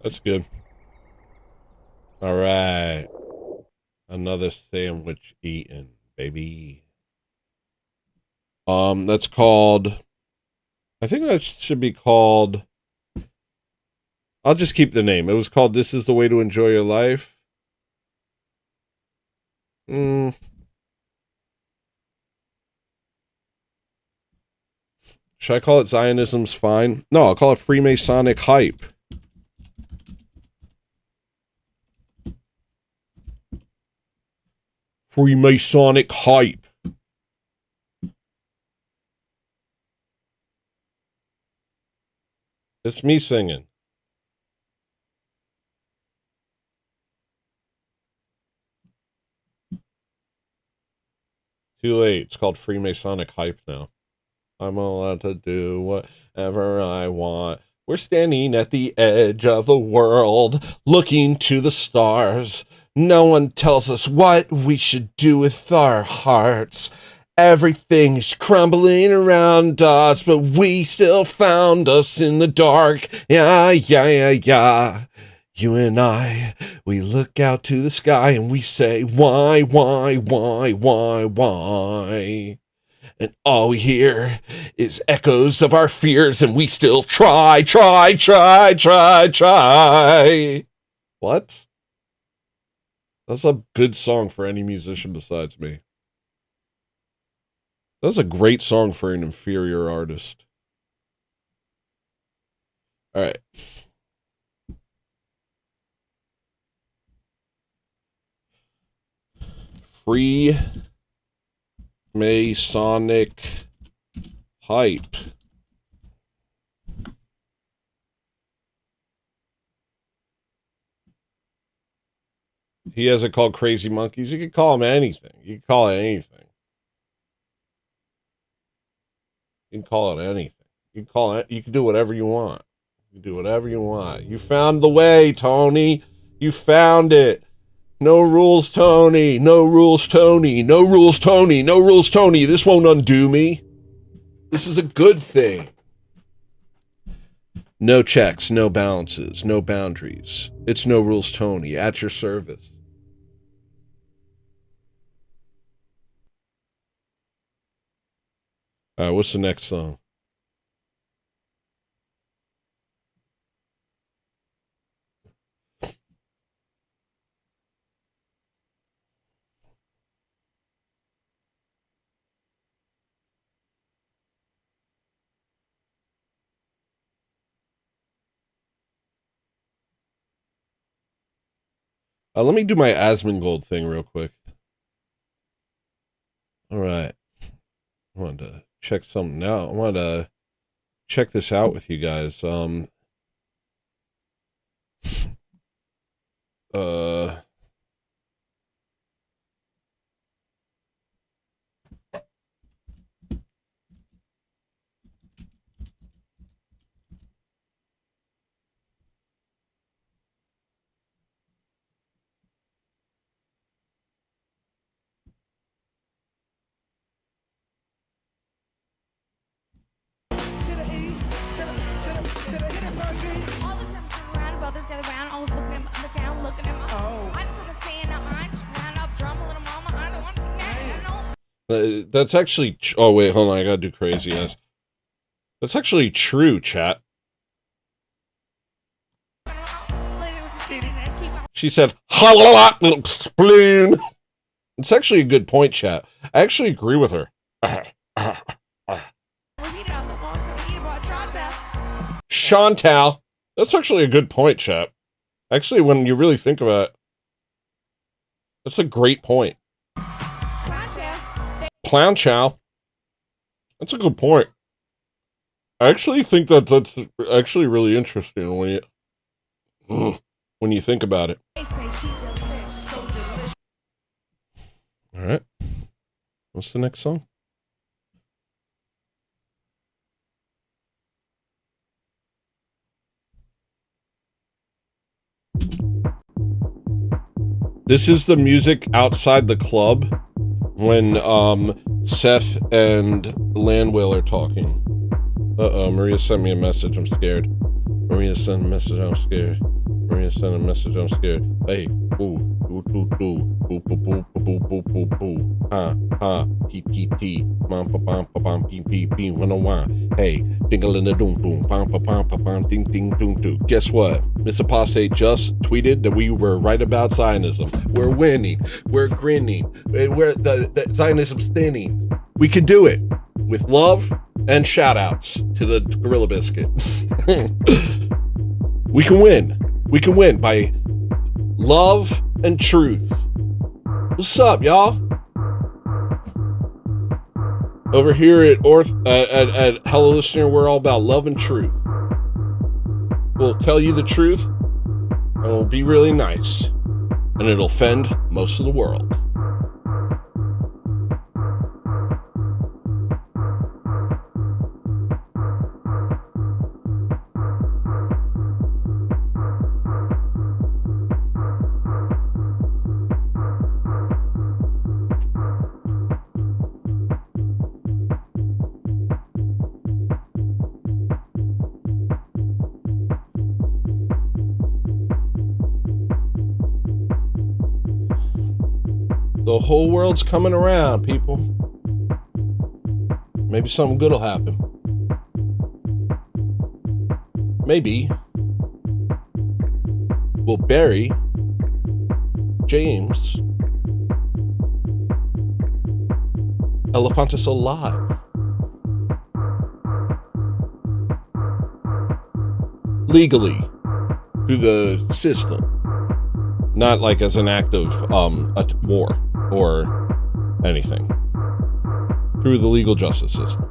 That's good. All right. Another sandwich eaten, baby. That's called, I think that should be called, I'll just keep the name. It was called This Is the Way to Enjoy Your Life. Should I call it Zionism's fine? No, I'll call it Freemasonic hype. Freemasonic hype. It's me singing. Too late. It's called Freemasonic hype now. I'm allowed to do whatever I want. We're standing at the edge of the world, looking to the stars. No one tells us what we should do with our hearts. Everything is crumbling around us, but we still found us in the dark. Yeah, yeah, yeah, yeah. You and I, we look out to the sky and we say, why? And all we hear is echoes of our fears, and we still try. What? That's a good song for any musician besides me. That's a great song for an inferior artist. All right. Freemasonic hype. He has it called Crazy Monkeys. You can call him anything. You can call it anything. You can call it anything. You can call it. You can do whatever you want. You can do whatever you want. You found the way, Tony. You found it. No rules, Tony. No rules, Tony. No rules, Tony. No rules, Tony. This won't undo me. This is a good thing. No checks, no balances, no boundaries. It's No Rules, Tony. At your service. All right, what's the next song? Let me do my Asmongold thing real quick. All right. I wanted to check something out. I wanted to check this out with you guys. All the time around, brothers gather around, always looking at my, look down, looking at my. Oh. I just want to say, no, I just round up, drum a little mama. I don't want to see that. That's actually. Oh wait, hold on. I gotta do crazy ass. That's actually true, chat. She said, "Epspleen." It's actually a good point, chat. I actually agree with her. Chantal. That's actually a good point, chap. Actually, when you really think about it, that's a great point. Clown chow. That's a good point. I actually think that that's actually really interesting when you think about it. All right. What's the next song? This is the music outside the club when Seth and Landwell are talking. Maria sent me a message. I'm scared. Maria sent a message. I'm scared. Maria sent a message. I'm scared. Hey, ooh, ooh, ooh, ooh, ooh, boo, boo, boo, boo, boo, boo, t, t, t, bam, pa, bam, pa, bam, pee, pee, pee, 101. Hey, dingle in the doom, boom, bam, pa, bam, pa, bam, ding, ding, doom, doom. Guess what? Miss Apostate just tweeted that we were right about Zionism. We're winning. We're grinning. We're the Zionism's thinning. We could do it with love And shout outs to the Gorilla Biscuit. We can win. We can win by love and truth. What's up, y'all? Over here at Hello Listener, we're all about love and truth. We'll tell you the truth, and it'll be really nice, and it'll offend most of the world. The whole world's coming around, people. Maybe something good will happen. Maybe we'll bury James Elephantis alive. Legally, through the system. Not like as an act of a war or anything. Through the legal justice system.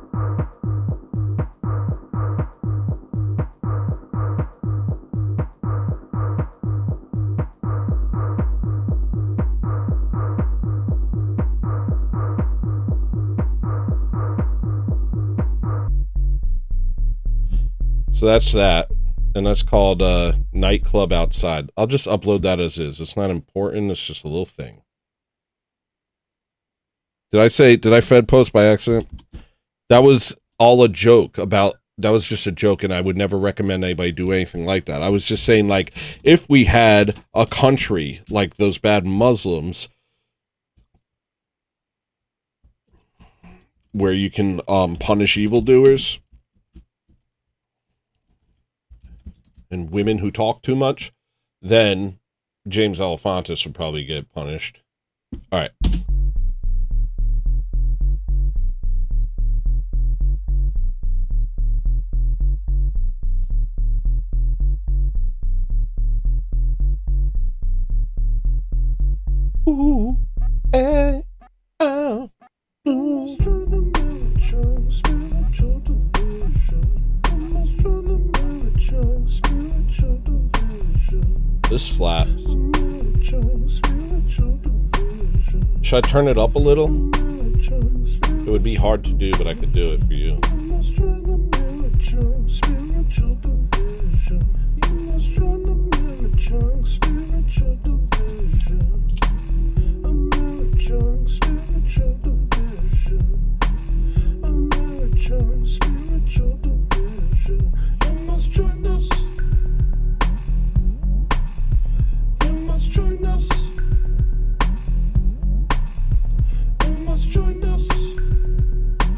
So that's that. And that's called Nightclub Outside. I'll just upload that as is. It's not important. It's just a little thing. Did I Fed post by accident? That was all a joke about, that was just a joke, and I would never recommend anybody do anything like that. I was just saying, like, if we had a country like those bad Muslims where you can punish evildoers and women who talk too much, then James Alefantis would probably get punished. All right. Ooh, eh, oh, ooh. This slaps. Should I turn it up a little? It would be hard to do, but I could do it for you.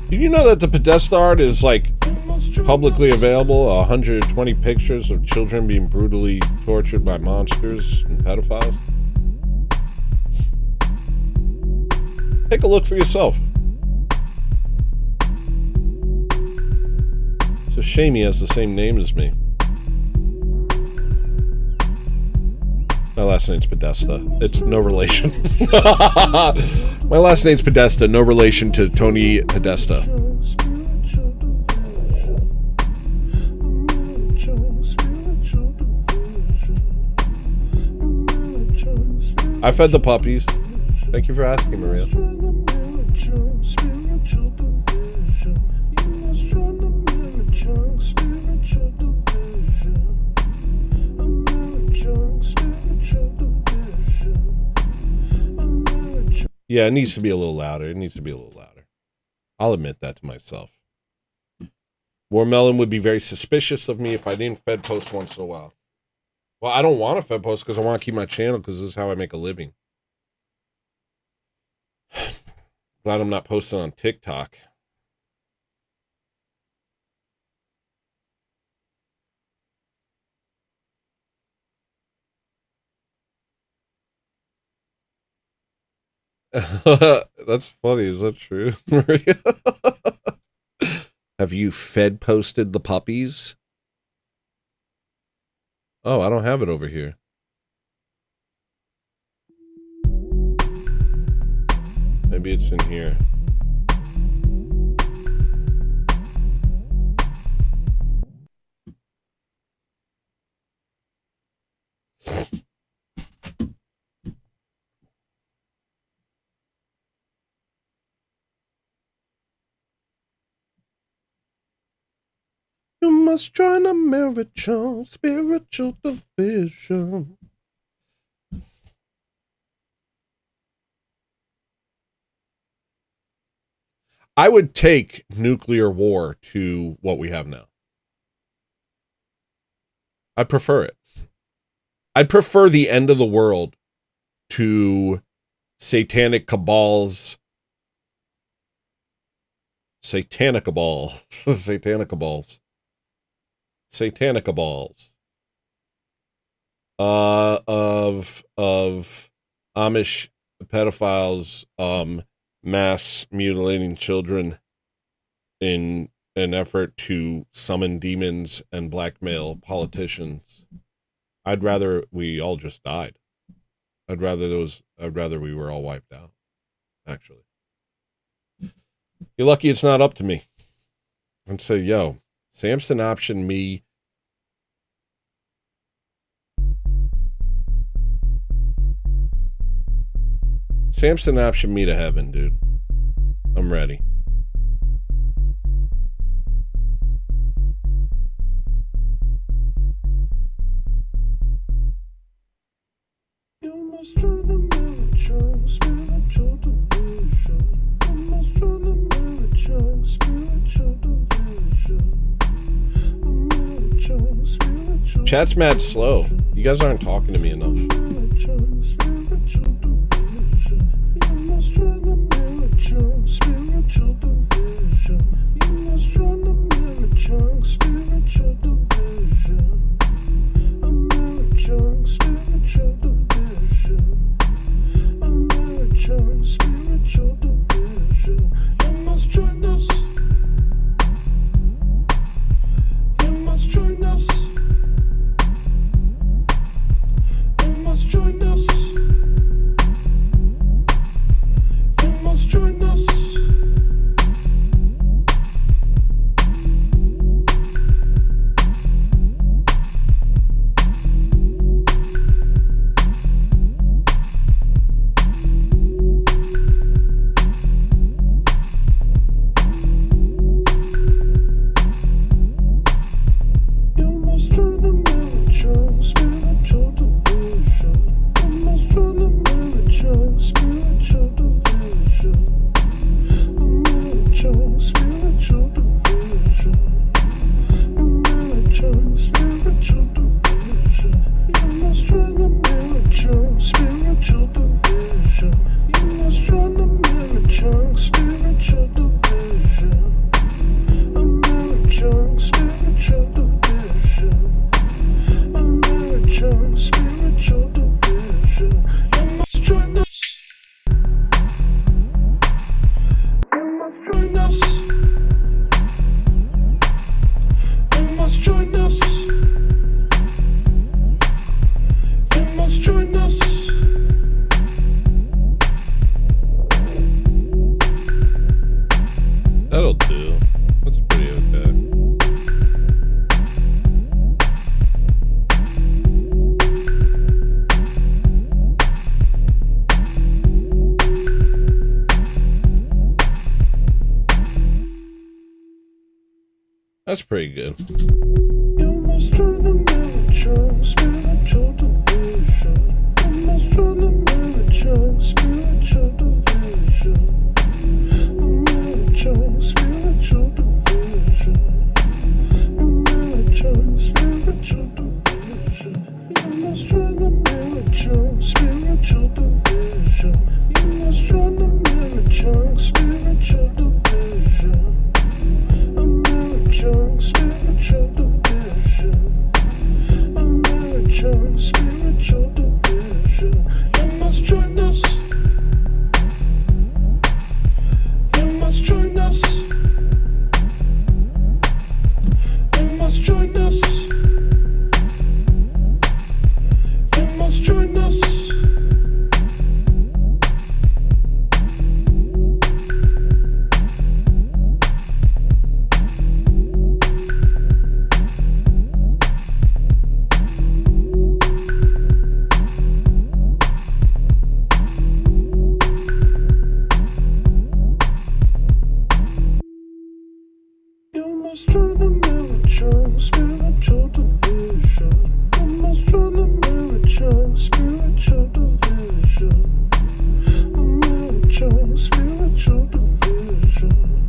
Did you know that the Podesta art is like publicly available? 120 pictures of children being brutally tortured by monsters and pedophiles. Take a look for yourself. It's a shame he has the same name as me. My last name's Podesta. It's no relation. My last name's Podesta, no relation to Tony Podesta. I fed the puppies. Thank you for asking, Maria. Yeah, it needs to be a little louder. It needs to be a little louder. I'll admit that to myself. Warmelon would be very suspicious of me if I didn't Fed post once in a while. Well, I don't want to Fed post because I want to keep my channel because this is how I make a living. Glad I'm not posting on TikTok. That's funny. Is that true, Maria? Have you fed posted the puppies? Oh, I don't have it over here. Maybe it's in here. You must join a spiritual division. I would take nuclear war to what we have now. I'd prefer it. I'd prefer the end of the world to satanic cabals. Satanic cabals. Satanic cabals. Satanic cabals. Of Amish pedophiles, mass mutilating children in an effort to summon demons and blackmail politicians. I'd rather we all just died. I'd rather we were all wiped out, actually. You're lucky it's not up to me. I'd say, yo, Samson optioned me. Samson optioned me to heaven, dude. I'm ready. You must join the military, spiritual division. You must join the military, spiritual division. Chat's mad slow. You guys aren't talking to me enough. That'll do. That's pretty okay. That's pretty good. You must join the military, spiritual division. You must join the military, spiritual division. Military, spiritual division. Military, spiritual division. You must join the military, spiritual division. You must join the military, spiritual division. Spiritual division. American spiritual spiritual division.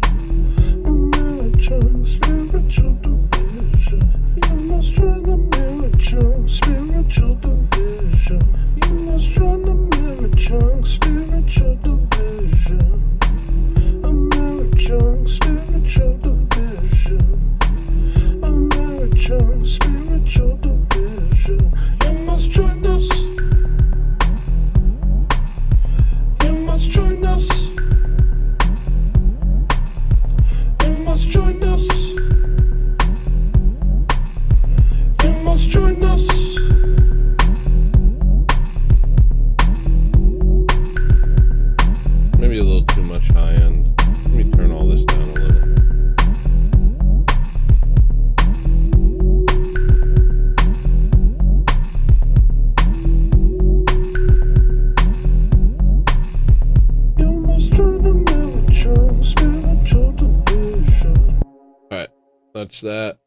American spiritual division. You must join American spiritual division. You must join American spiritual division. American spiritual division. American spiritual division. You must join us. You must join us. You must join us. You must join us. Maybe a little too much high end. Let me turn all this down a little. You must join American spiritual division. Alright, that's that.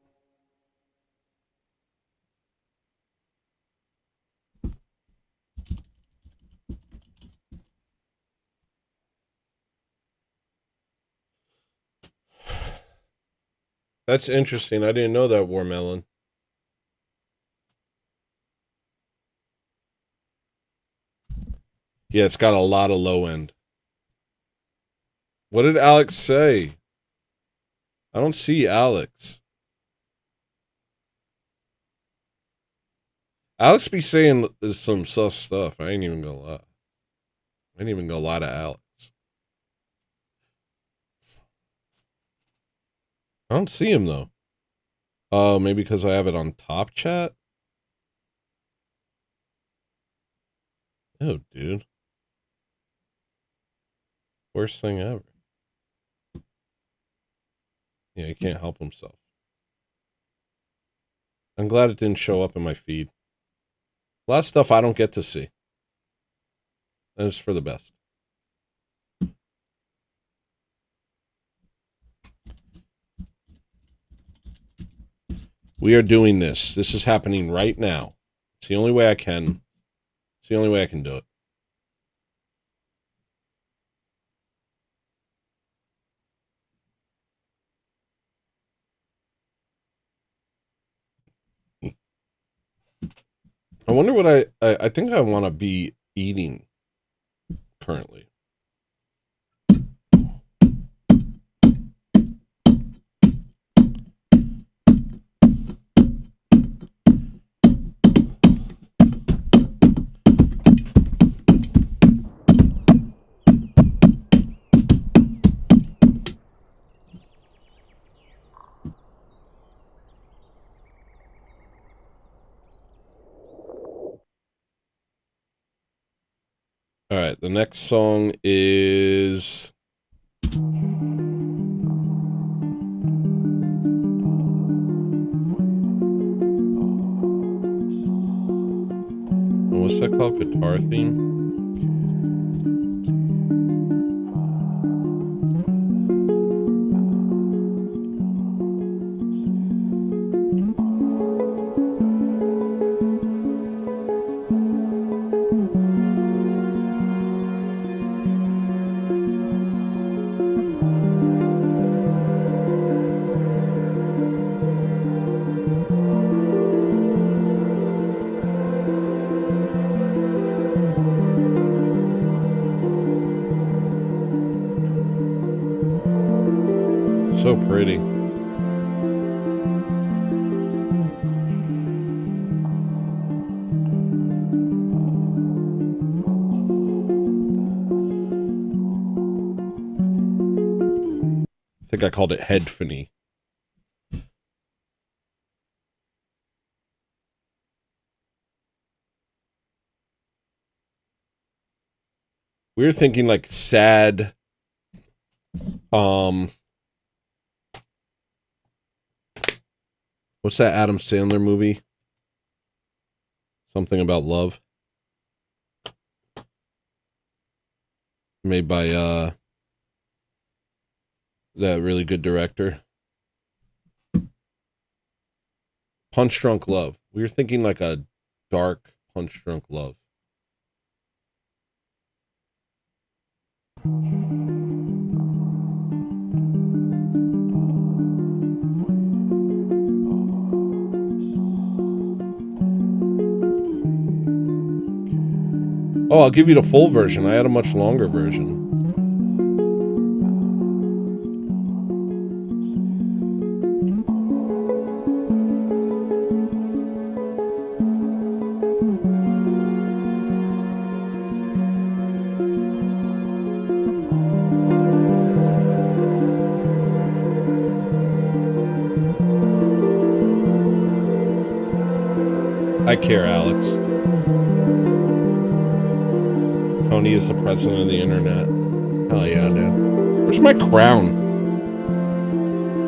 That's interesting. I didn't know that, Warmelon. Yeah, it's got a lot of low end. What did Alex say? I don't see Alex. Alex be saying some sus stuff. I ain't even gonna lie. I ain't even gonna lie to Alex. I don't see him though. Oh, maybe because I have it on top chat? Oh, dude. Worst thing ever. Yeah, he can't help himself. I'm glad it didn't show up in my feed. A lot of stuff I don't get to see. And it's for the best. We are doing this. This is happening right now. It's the only way I can. It's the only way I can do it. I wonder what I think I want to be eating currently. All right, the next song is what's that called? Guitar theme? So pretty. I think I called it headphony. We were thinking like sad, what's that Adam Sandler movie? Something about love. Made by that really good director. Punch Drunk Love. We were thinking like a dark Punch Drunk Love. Oh, I'll give you the full version. I had a much longer version. I care, Alex. Tony is the president of the internet. Hell yeah, dude. Where's my crown?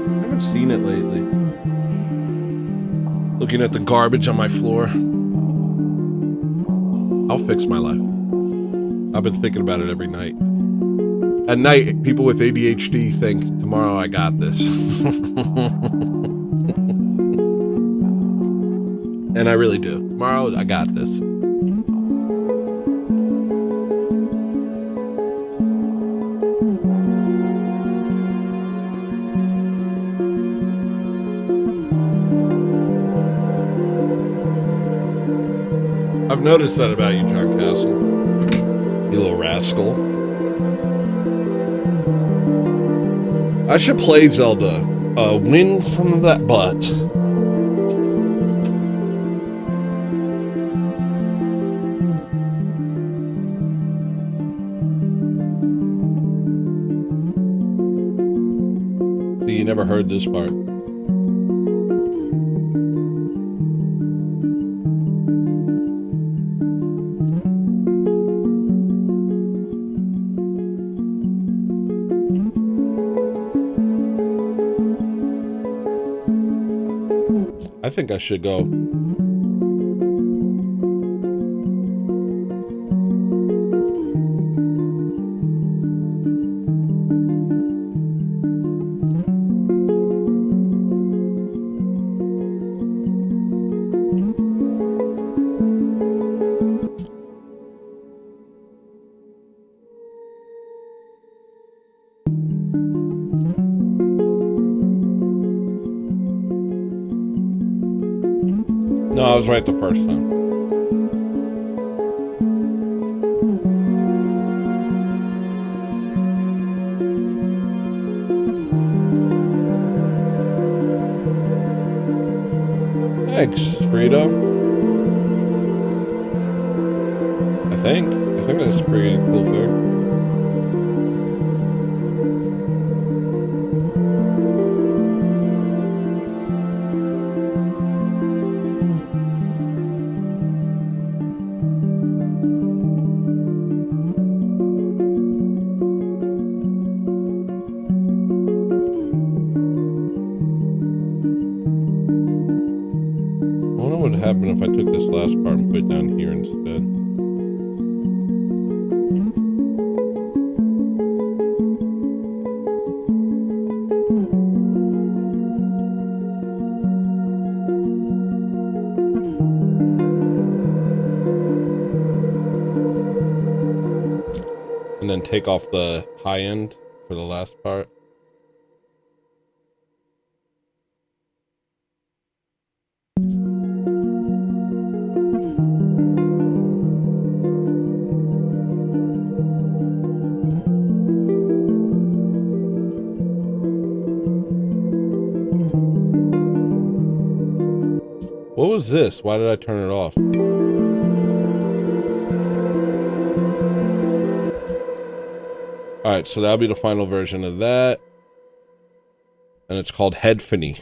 I haven't seen it lately. Looking at the garbage on my floor. I'll fix my life. I've been thinking about it every night. At night, people with ADHD think, tomorrow I got this. And I really do. Tomorrow, I got this. I've noticed that about you, John Castle. You little rascal. I should play Zelda. Wind from that butt. You never heard this part. I think I should go. No, I was right the first time. Thanks, Frito. I think that's a pretty cool thing. Happen if I took this last part and put it down here instead. And then take off the high end for the last part. What was this? Why did I turn it off? Alright, so that'll be the final version of that. And it's called Headphony.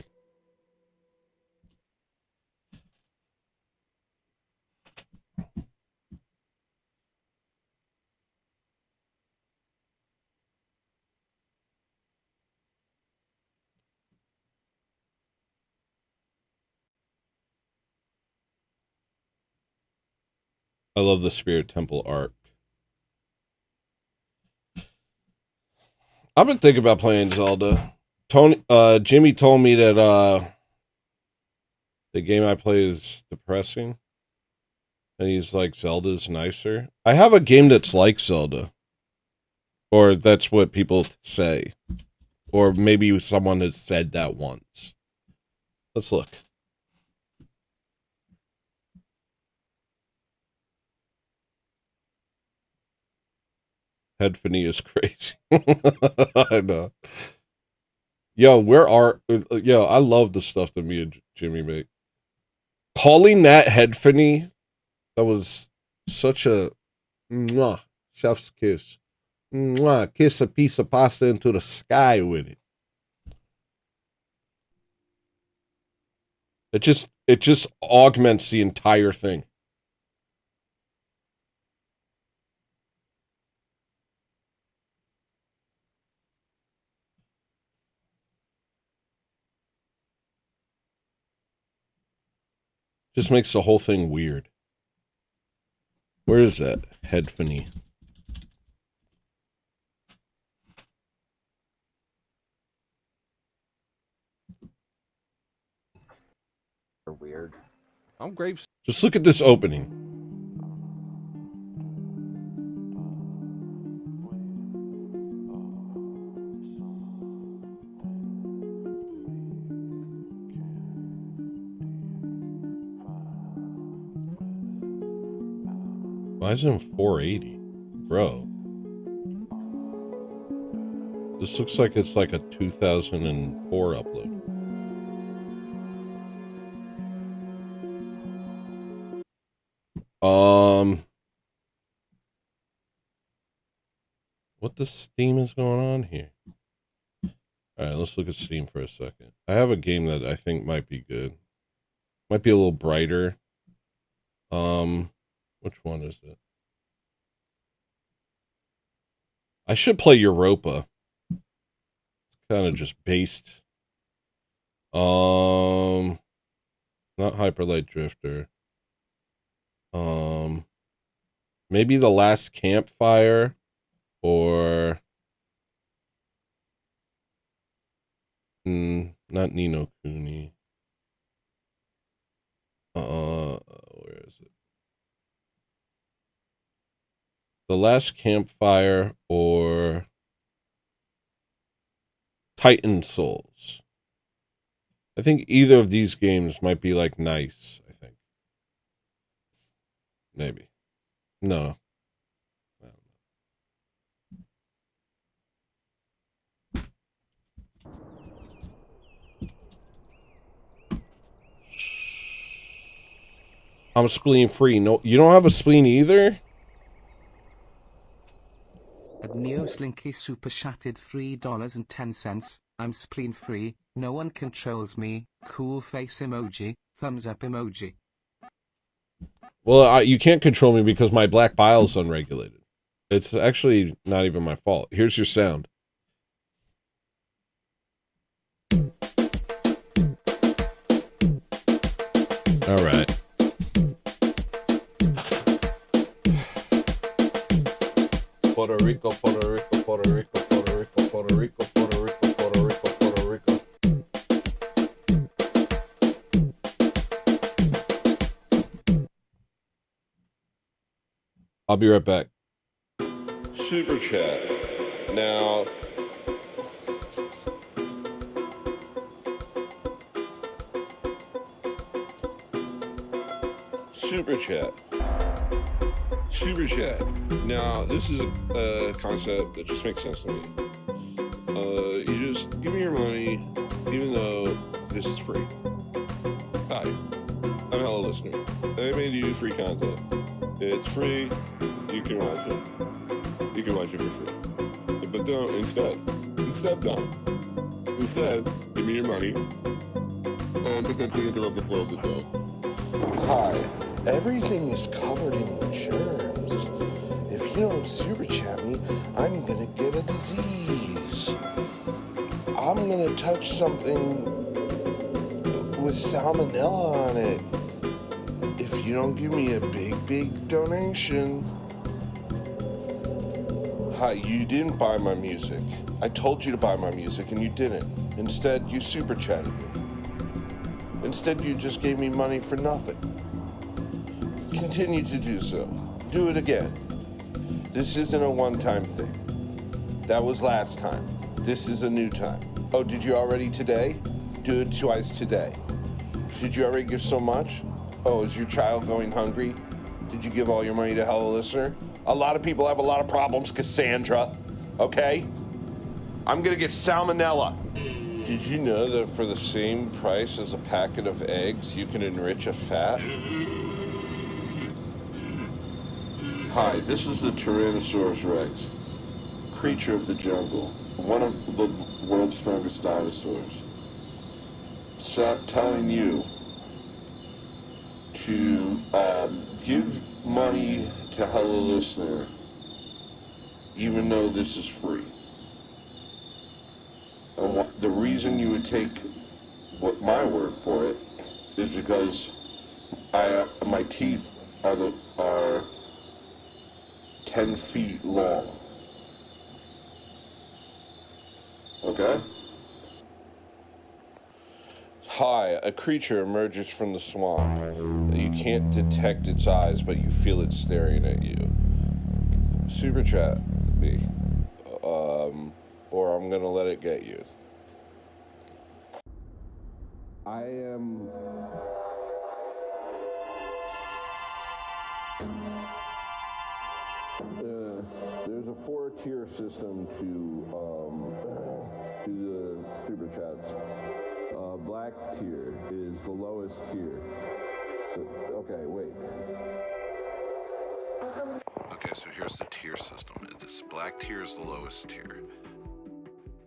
I love the Spirit Temple art. I've been thinking about playing Zelda. Jimmy told me that the game I play is depressing. And he's like, Zelda's nicer. I have a game that's like Zelda. Or that's what people say. Or maybe someone has said that once. Let's look. Headphony is crazy. I know. Yo, I love the stuff that me and Jimmy make. Calling that Headphony, that was such a mwah, chef's kiss. Mwah, kiss a piece of pasta into the sky with it. It just augments the entire thing. Just makes the whole thing weird. Where is that Headphony? Weird. I'm great. Just look at this opening. Why is it in 480? Bro. This looks like it's like a 2004 upload. What the Steam is going on here? Alright, let's look at Steam for a second. I have a game that I think might be good. Might be a little brighter. Which one is it? I should play Europa. It's kind of just based. Not Hyper Light Drifter. Maybe The Last Campfire or not Ni no Kuni. Where is it? The Last Campfire or Titan Souls. I think either of these games might be like nice, I think. Maybe. No. I'm spleen free. No, you don't have a spleen either? At Neo Slinky super chatted $3.10. I'm spleen free. No one controls me. Cool face emoji. Thumbs up emoji. Well, you can't control me because my black bile is unregulated. It's actually not even my fault. Here's your sound. All right. Puerto Rico, Puerto Rico, Puerto Rico, Puerto Rico, Puerto Rico, Puerto Rico, Puerto Rico, Puerto Rico. I'll be right back. Super chat. Now, super chat. Super chat. Now, this is a concept that just makes sense to me. You just give me your money, even though this is free. Hi, I'm Hello Listener. I made you free content. It's free. You can watch it. You can watch it for free. But don't, instead don't. Instead, give me your money and potentially interrupt the flow of the show. Hi, everything is covered in germs. If you don't super chat me, I'm gonna get a disease. I'm gonna touch something with salmonella on it. If you don't give me a big donation. Hi, you didn't buy my music. I told you to buy my music and you didn't. Instead, you super chatted me. Instead, you just gave me money for nothing. Continue to do so. Do it again. This isn't a one-time thing. That was last time. This is a new time. Oh, did you already today? Do it twice today. Did you already give so much? Oh, is your child going hungry? Did you give all your money to Hello Listener? A lot of people have a lot of problems, Cassandra. Okay? I'm gonna get salmonella. Did you know that for the same price as a packet of eggs, you can enrich a fat? Hi, this is the Tyrannosaurus Rex, creature of the jungle, one of the world's strongest dinosaurs. Telling you to give money to Hello Listener, even though this is free. And the reason you would take my word for it is because my teeth are 10 feet long. Okay? Hi, a creature emerges from the swamp. You can't detect its eyes, but you feel it staring at you. Super chat me. Or I'm gonna let it get you. I am... there's a 4-tier system to the super chats. Black tier is the lowest tier. Okay, wait. Okay, so here's the tier system. This black tier is the lowest tier.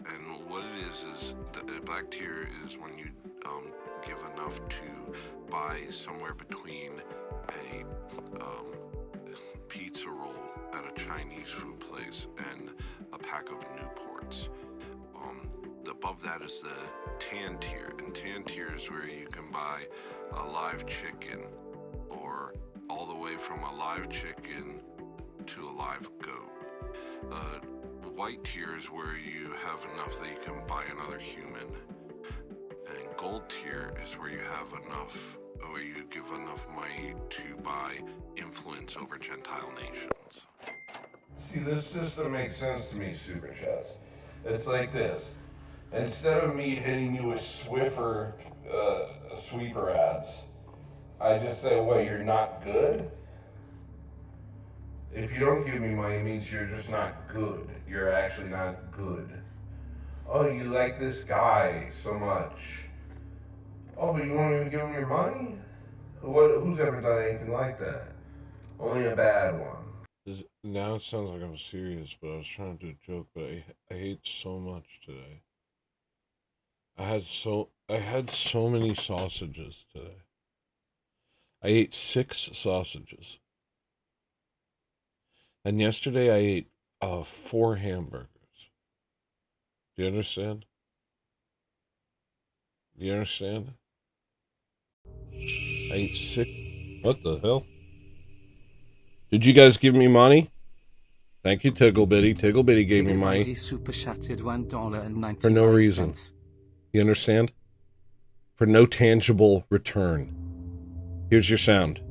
And what it is the black tier is when you give enough to buy somewhere between a pizza roll at a Chinese food place and a pack of Newports. Above that is the tan tier, and tan tier is where you can buy a live chicken, or all the way from a live chicken to a live goat. White tier is where you have enough that you can buy another human, and gold tier is where you have enough, where you give enough money to buy influence over Gentile nations. See, this system makes sense to me, Super Chats. It's like this. Instead of me hitting you with sweeper ads, I just say, well, you're not good? If you don't give me money, it means you're just not good. You're actually not good. Oh, you like this guy so much. Oh, but you won't even give him your money? Who's ever done anything like that? Only a bad one. Now it sounds like I'm serious, but I was trying to do a joke, but I ate so much today. I had so many sausages today. I ate 6 sausages. And yesterday I ate 4 hamburgers. Do you understand? Do you understand? I ate 6. What the hell? Did you guys give me money? Thank you, Tigglebitty. Tigglebitty gave me money. Super chatted $1.99. For no reason. You understand? For no tangible return. Here's your sound.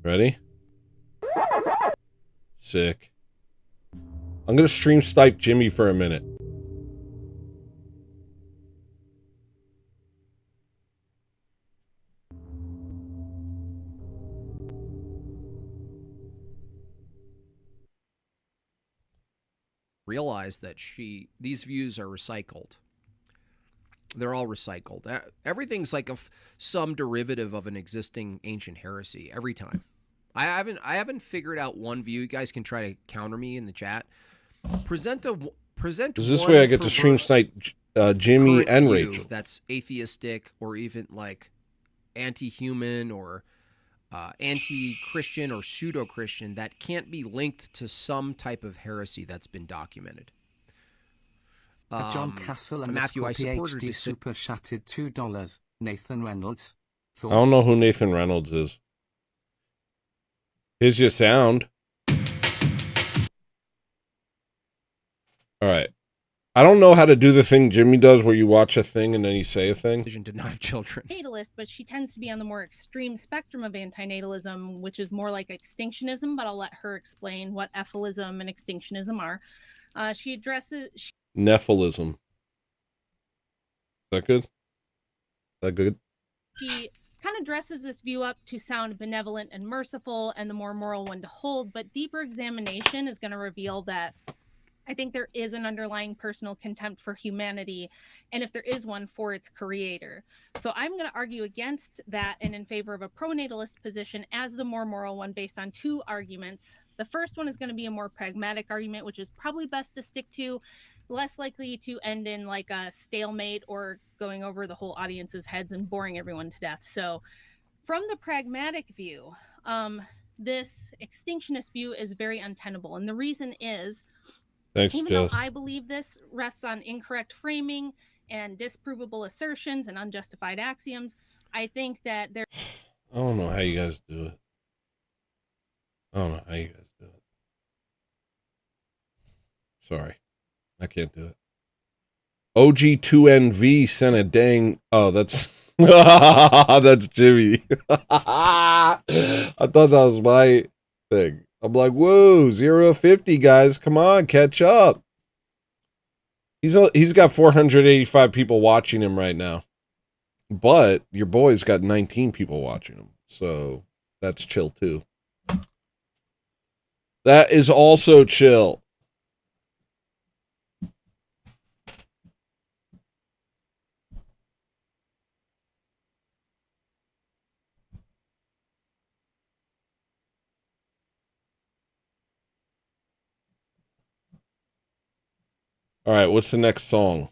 Ready? Sick. I'm gonna stream Stipe Jimmy for a minute. Realize that these views are recycled. They're all recycled. Everything's like some derivative of an existing ancient heresy every time. I haven't figured out one view. You guys can try to counter me in the chat. Present. Is this way I get to stream Snipe Jimmy and Rachel? That's atheistic or even like anti-human or anti-Christian or pseudo-Christian that can't be linked to some type of heresy that's been documented. John Castle and Matthew, I supported PhD super chatted $2. Nathan Reynolds. Thoughts? I don't know who Nathan Reynolds is. Here's your sound. All right. I don't know how to do the thing Jimmy does where you watch a thing and then you say a thing. Deny children. Natalist, but she tends to be on the more extreme spectrum of antinatalism, which is more like extinctionism, but I'll let her explain what ephilism and extinctionism are. She addresses... Nephilism. Is that good? Is that good? She kind of dresses this view up to sound benevolent and merciful and the more moral one to hold, but deeper examination is going to reveal that I think there is an underlying personal contempt for humanity, and if there is one, for its creator. So I'm going to argue against that and in favor of a pronatalist position as the more moral one based on two arguments. The first one is going to be a more pragmatic argument, which is probably best to stick to, less likely to end in like a stalemate or going over the whole audience's heads and boring everyone to death. So from the pragmatic view, this extinctionist view is very untenable. And the reason is, Thanks, even though Jess. I believe this rests on incorrect framing and disprovable assertions and unjustified axioms, I think that there... I don't know how you guys do it. I don't know how you guys do it. Sorry. I can't do it. OG2NV sent a dang... Oh, that's... that's Jimmy. I thought that was my thing. I'm like, whoa, 0 to 50, guys. Come on, catch up. He's got 485 people watching him right now. But your boy's got 19 people watching him. So that's chill too. That is also chill. All right, what's the next song?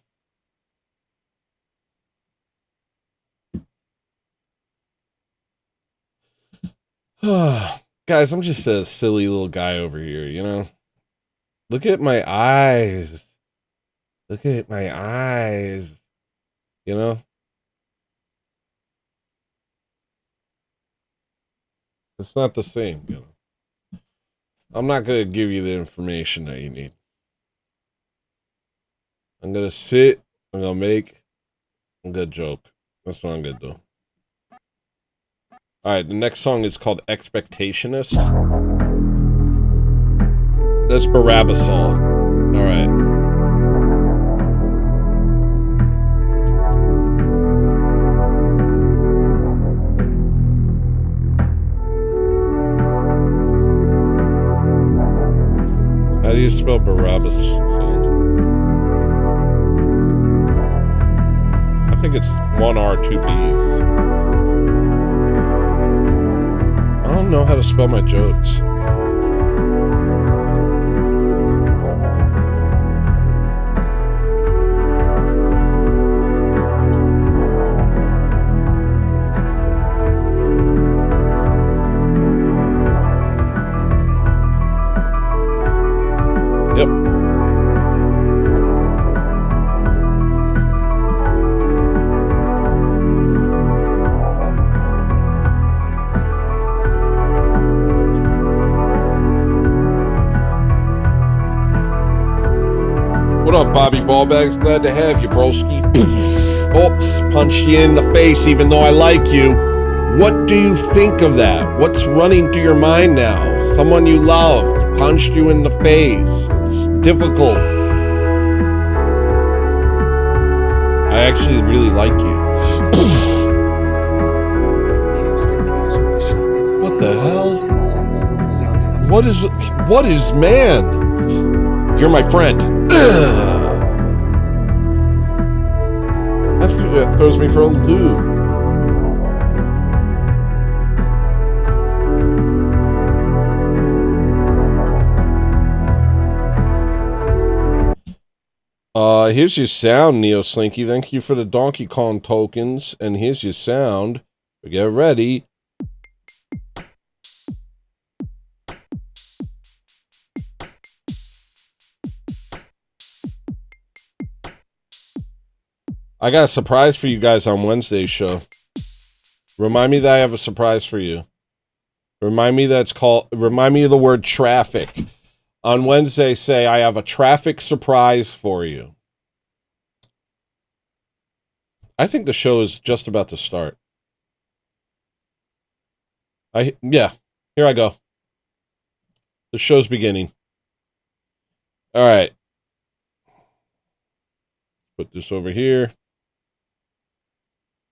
Guys, I'm just a silly little guy over here, you know? Look at my eyes. Look at my eyes. You know? It's not the same, you know? I'm not going to give you the information that you need. I'm going to sit. I'm going to make a good joke. That's what I'm going to do. All right, the next song is called Expectationist. That's Barabbasol. All right. How do you spell Barabbas? I think it's 1 R, 2 B's. I don't know how to spell my jokes. Yep. What up, Bobby Ballbags? Glad to have you, broski. Oops, punched you in the face even though I like you. What do you think of that? What's running through your mind now? Someone you loved punched you in the face. It's difficult. I actually really like you. What the hell? What is man? You're my friend. That throws me for a loop. Here's your sound, Neo Slinky. Thank you for the Donkey Kong tokens. And here's your sound. Get ready. I got a surprise for you guys on Wednesday's show. Remind me that I have a surprise for you. Remind me of the word traffic. On Wednesday, say, I have a traffic surprise for you. I think the show is just about to start. Yeah, here I go. The show's beginning. All right. Put this over here.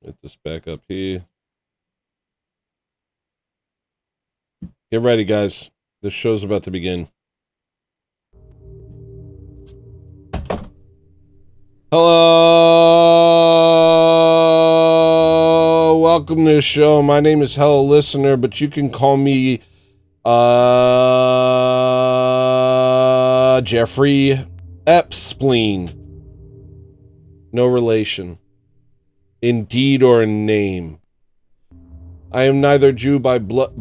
Get this back up here. Get ready, guys. This show's about to begin. Hello! Welcome to the show. My name is Hello Listener, but you can call me Jeffrey Epspleen. No relation. In deed or in name. I am neither Jew by blood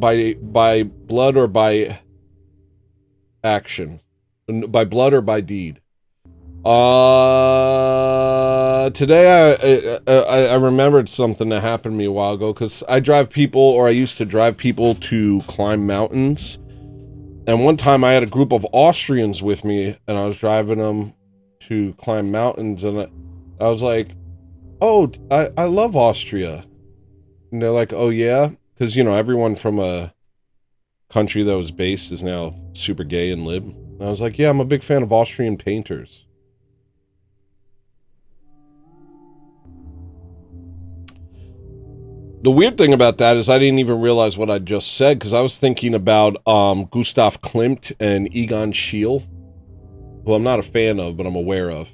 or by action. By blood or by deed. Today I remembered something that happened to me a while ago, because I used to drive people to climb mountains. And one time I had a group of Austrians with me, and I was driving them to climb mountains, and I was like, oh, I love Austria. And they're like, oh yeah? Because, you know, everyone from a country that was based is now super gay and lib. And I was like, yeah, I'm a big fan of Austrian painters. The weird thing about that is I didn't even realize what I just said, because I was thinking about Gustav Klimt and Egon Schiele, who I'm not a fan of, but I'm aware of.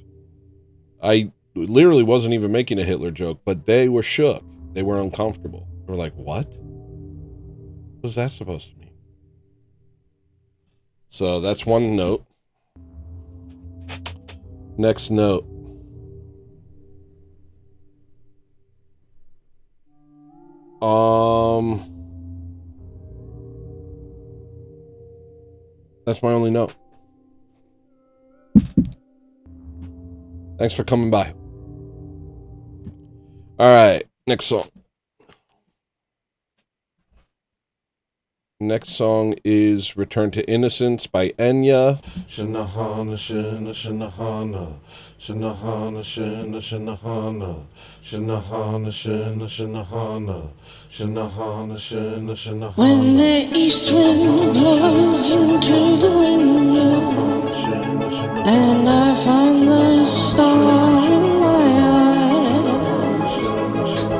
I literally wasn't even making a Hitler joke, but they were shook. They were uncomfortable. They were like, what? What was that supposed to mean? So that's one note. Next note. That's my only note. Thanks for coming by. All right, next song. Next song is Return to Innocence by Enya. Shanahana, shana, shanahana. Shanahana, shana, shanahana. Shanahana, shana, shanahana. Shanahana, shana, shanahana. When the east wind blows into the window, and I find the star in my eye,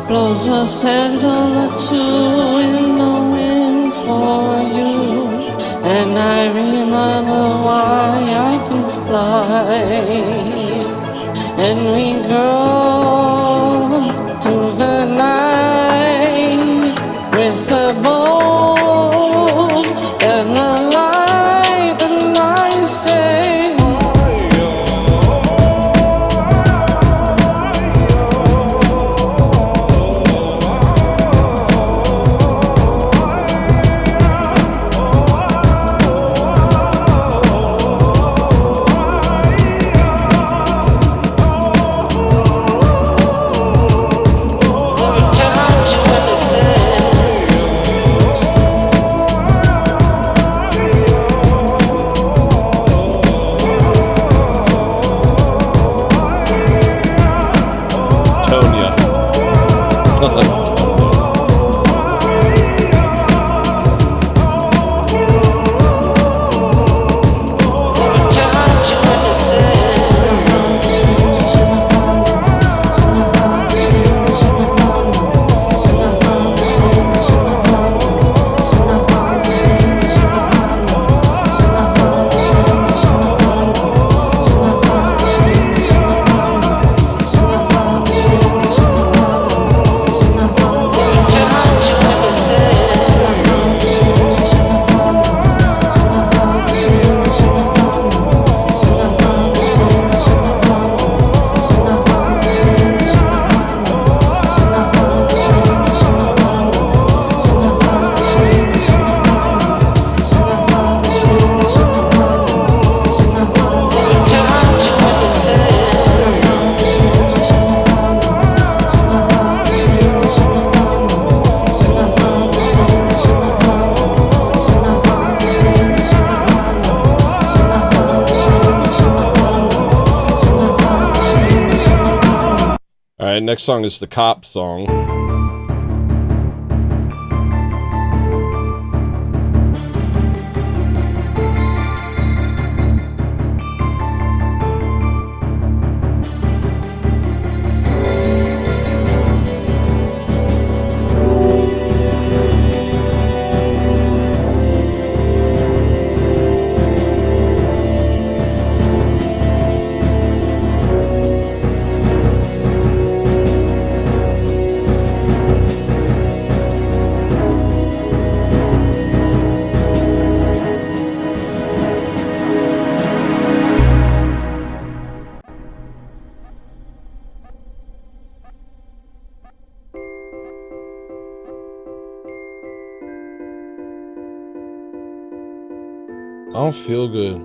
blows a sandal or two in the wind for you, and I remember why I can fly, and we go to the night with the bold and the light, and I say, Alright, next song is the Cop song. don't feel good.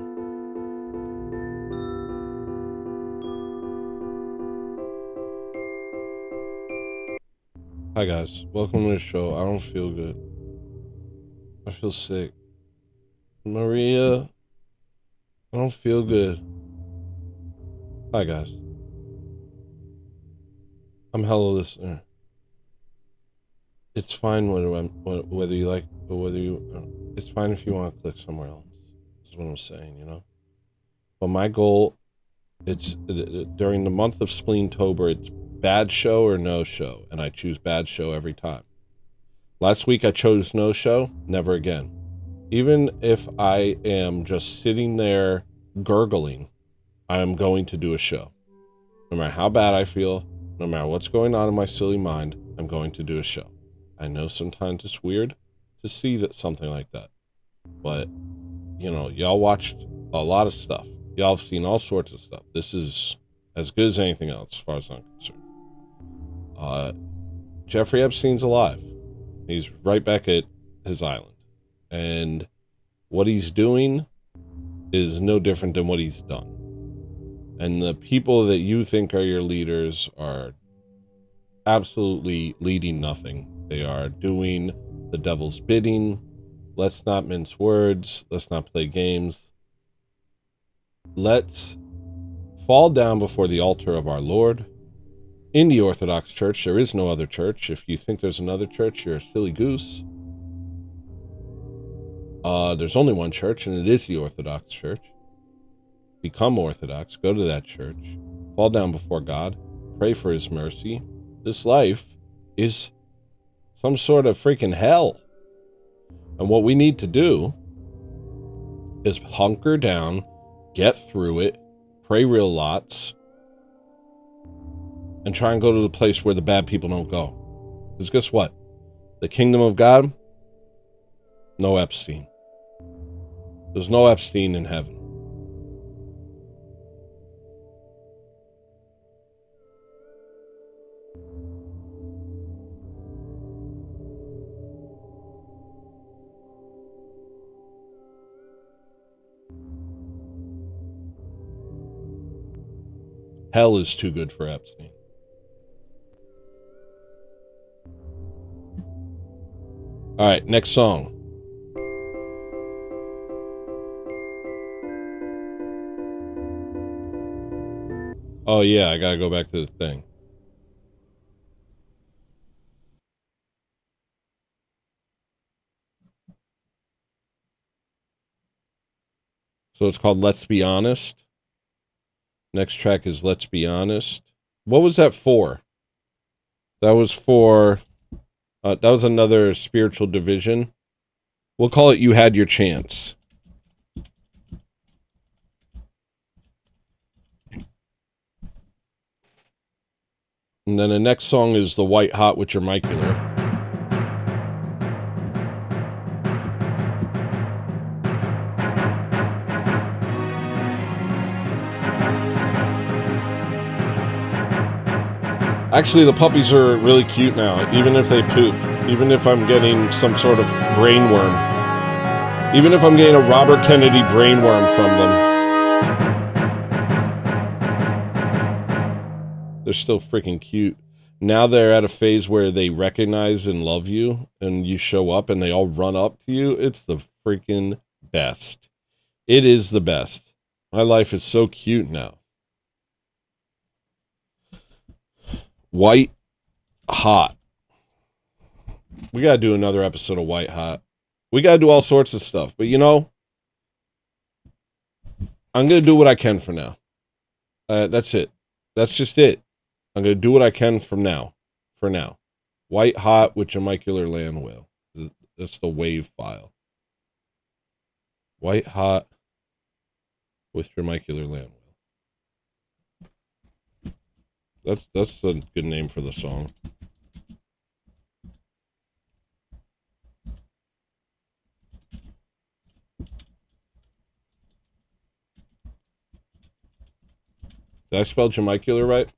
Hi guys, welcome to the show. I don't feel good. I feel sick. Maria, I don't feel good. Hi guys. I'm hello listener. It's fine whether you like or whether you. It's fine if you want to click somewhere else. Is what I'm saying, you know. But my goal, it's during the month of Spleentober. It's bad show or no show, and I choose bad show every time. Last week I chose no show. Never again. Even if I am just sitting there gurgling, I am going to do a show. No matter how bad I feel, no matter what's going on in my silly mind, I'm going to do a show. I know sometimes it's weird to see that something like that, but you know, y'all watched a lot of stuff. Y'all have seen all sorts of stuff. This is as good as anything else, as far as I'm concerned. Jeffrey Epstein's alive. He's right back at his island, and what he's doing is no different than what he's done. And the people that you think are your leaders are absolutely leading nothing. They are doing the devil's bidding. Let's not mince words. Let's not play games. Let's fall down before the altar of our Lord. In the Orthodox Church, there is no other church. If you think there's another church, you're a silly goose. There's only one church, and it is the Orthodox Church. Become Orthodox. Go to that church. Fall down before God. Pray for his mercy. This life is some sort of freaking hell. And what we need to do is hunker down, get through it, pray real lots, and try and go to the place where the bad people don't go. Because guess what? The kingdom of God, no Epstein. There's no Epstein in heaven. Hell is too good for Epstein. All right, next song. Oh yeah, I gotta go back to the thing. So it's called Let's Be Honest. Next track is Let's Be Honest. What was that for? That was for... that was another spiritual division. We'll call it You Had Your Chance. And then the next song is The White Hot with Your Micular. Actually, the puppies are really cute now, even if they poop. Even if I'm getting some sort of brainworm. Even if I'm getting a Robert Kennedy brainworm from them. They're still freaking cute. Now they're at a phase where they recognize and love you, and you show up and they all run up to you. It's the freaking best. It is the best. My life is so cute now. White Hot. We got to do another episode of White Hot. We got to do all sorts of stuff. But, you know, I'm going to do what I can for now. That's it. That's just it. I'm going to do what I can from now. For now. White Hot with Jamicular Land Whale. That's the wave file. White Hot with Jamicular Land Whale. That's a good name for the song. Did I spell Jamicular right?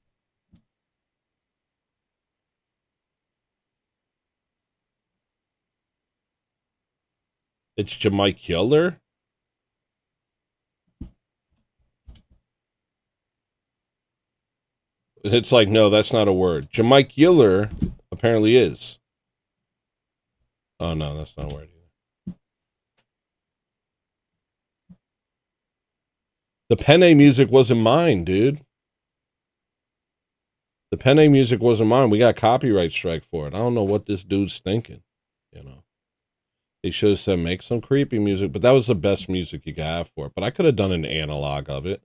It's Jamicular? It's like, no, that's not a word. Jamaicular apparently is. Oh, no, that's not a word either. The Penne music wasn't mine, dude. The Penne music wasn't mine. We got copyright strike for it. I don't know what this dude's thinking, you know. They should have said make some creepy music, but that was the best music you could have for it. But I could have done an analog of it.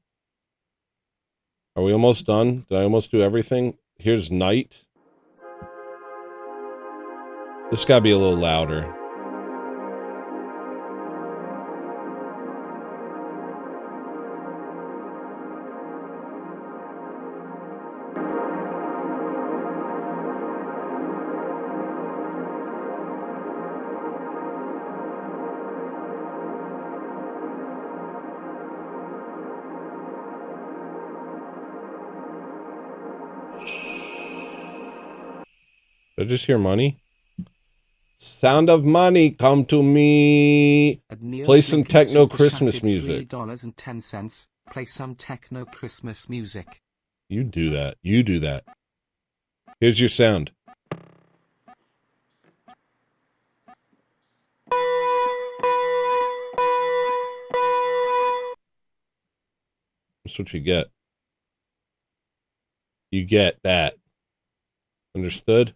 Are we almost done? Did I almost do everything? Here's Night. This gotta be a little louder. Did I just hear money? Sound of money, come to me. Play some techno Christmas music. $3.10. Play some techno Christmas music. You do that. You do that. Here's your sound. That's what you get. You get that. Understood?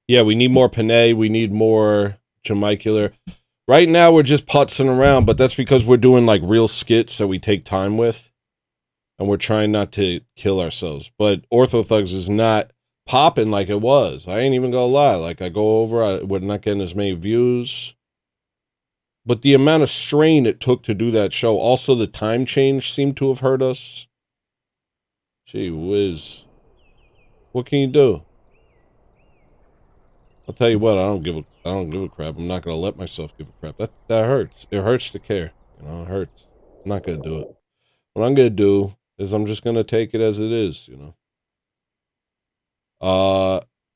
Yeah, we need more Panay. We need more Jamaicular. Right now, we're just putzing around, but that's because we're doing like real skits that we take time with. And we're trying not to kill ourselves. But Orthothugs is not popping like it was. I ain't even gonna lie. Like, I go over, we're not getting as many views. But the amount of strain it took to do that show, also the time change seemed to have hurt us. Gee whiz. What can you do? I'll tell you what, I don't give a crap. I'm not gonna let myself give a crap. That hurts. It hurts to care. You know, it hurts. I'm not gonna do it. What I'm gonna do is I'm just gonna take it as it is, you know.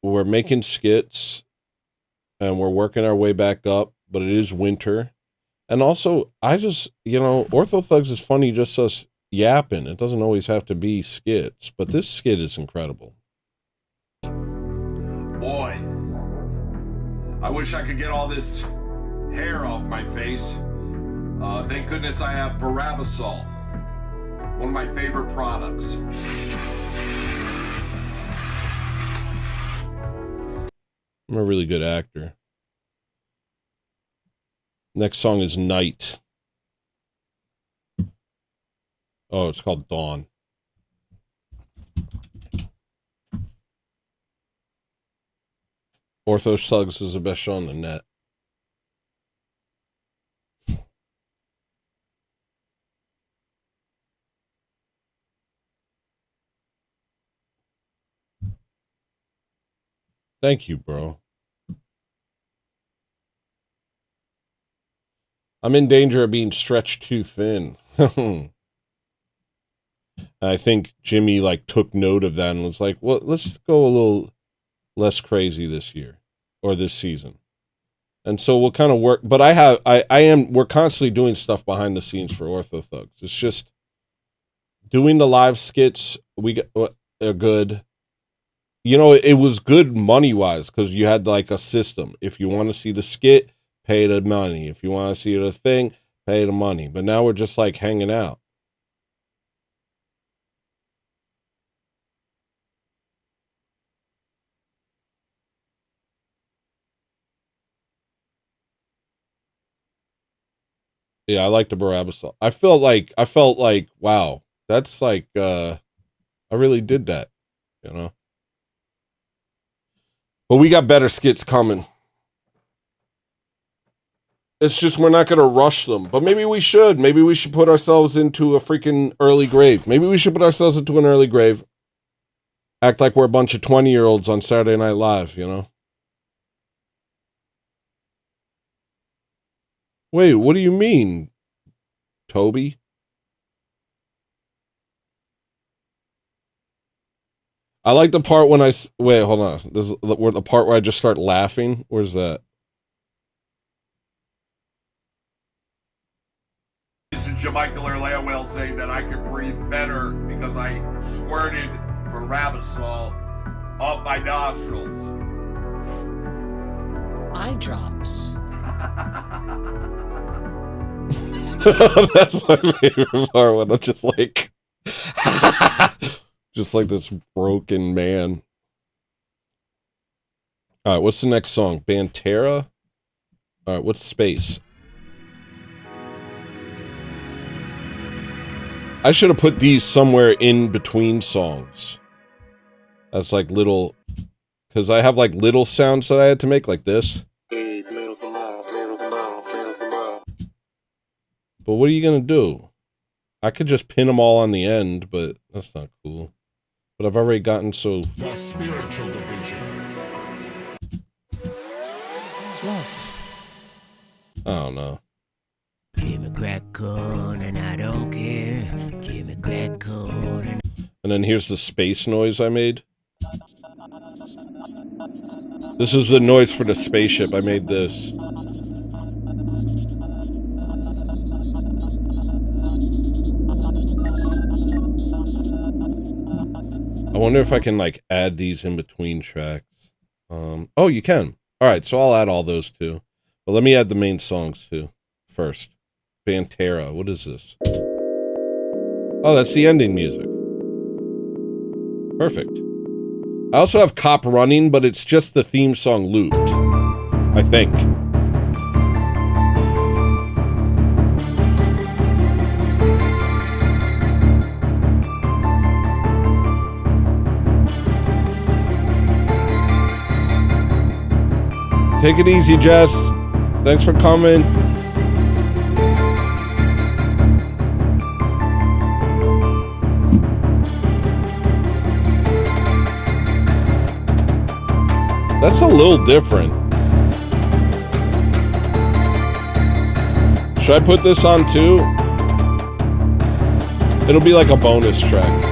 We're making skits and we're working our way back up, but it is winter. And also, I just, you know, Orthothugs is funny, just us yapping. It doesn't always have to be skits, but this skit is incredible. Boy, I wish I could get all this hair off my face. Thank goodness I have Barabasol, one of my favorite products. I'm a really good actor. Next song is Night. Oh, it's called Dawn. Orthothugs is the best show on the net. Thank you, bro. I'm in danger of being stretched too thin. I think Jimmy like took note of that and was like, well, let's go a little less crazy this year or this season. And so we'll kind of work, but we're constantly doing stuff behind the scenes for Orthothugs. It's just doing the live skits. Are good. You know, it was good money-wise because you had like a system. If you want to see the skit, pay the money. If you want to see the thing, pay the money. But now we're just like hanging out. Yeah, I like the Barabasol. I felt like, wow, that's like, I really did that, you know? But we got better skits coming. It's just we're not going to rush them. But maybe we should. Maybe we should put ourselves into a freaking early grave. Maybe we should put ourselves into an early grave. Act like we're a bunch of 20-year-olds on Saturday Night Live, you know? Wait, what do you mean, Toby? I like the part when wait, hold on. This is the part where I just start laughing. Where's that? This is Jamaica Lair Whale saying that I can breathe better because I squirted Parabasol up my nostrils. Eye drops. That's my favorite part when I'm just like, just like this broken man. All right, what's the next song? Bantera? All right, what's Space? I should have put these somewhere in between songs. That's like little, because I have like little sounds that I had to make, like this. But what are you going to do? I could just pin them all on the end, but that's not cool. But I've already gotten so... The spiritual division. I don't know. Give me crack corn and I don't care. Give me crack corn And then here's the space noise I made. This is the noise for the spaceship. I made this. I wonder if I can like add these in between tracks. Oh, you can. All right, so I'll add all those too. But let me add the main songs too first. Bantera. What is this? Oh, that's the ending music. Perfect. I also have Cop running, but it's just the theme song looped, I think. Take it easy, Jess. Thanks for coming. That's a little different. Should I put this on too? It'll be like a bonus track.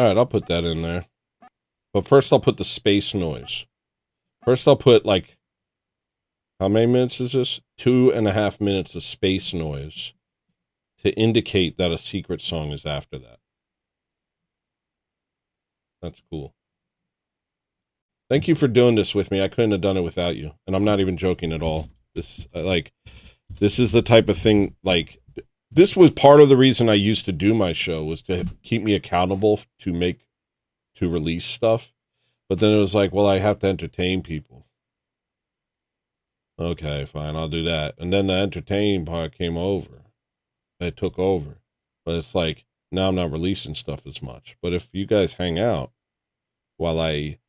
Alright, I'll put that in there. But first I'll put the space noise. First I'll put like, how many minutes is this? 2.5 minutes of space noise to indicate that a secret song is after that. That's cool. Thank you for doing this with me. I couldn't have done it without you. And I'm not even joking at all. This is the type of thing, like, this was part of the reason I used to do my show, was to keep me accountable to release stuff. But then it was like, well, I have to entertain people. Okay, fine, I'll do that. And then the entertaining part came over. It took over. But it's like, now I'm not releasing stuff as much. But if you guys hang out while I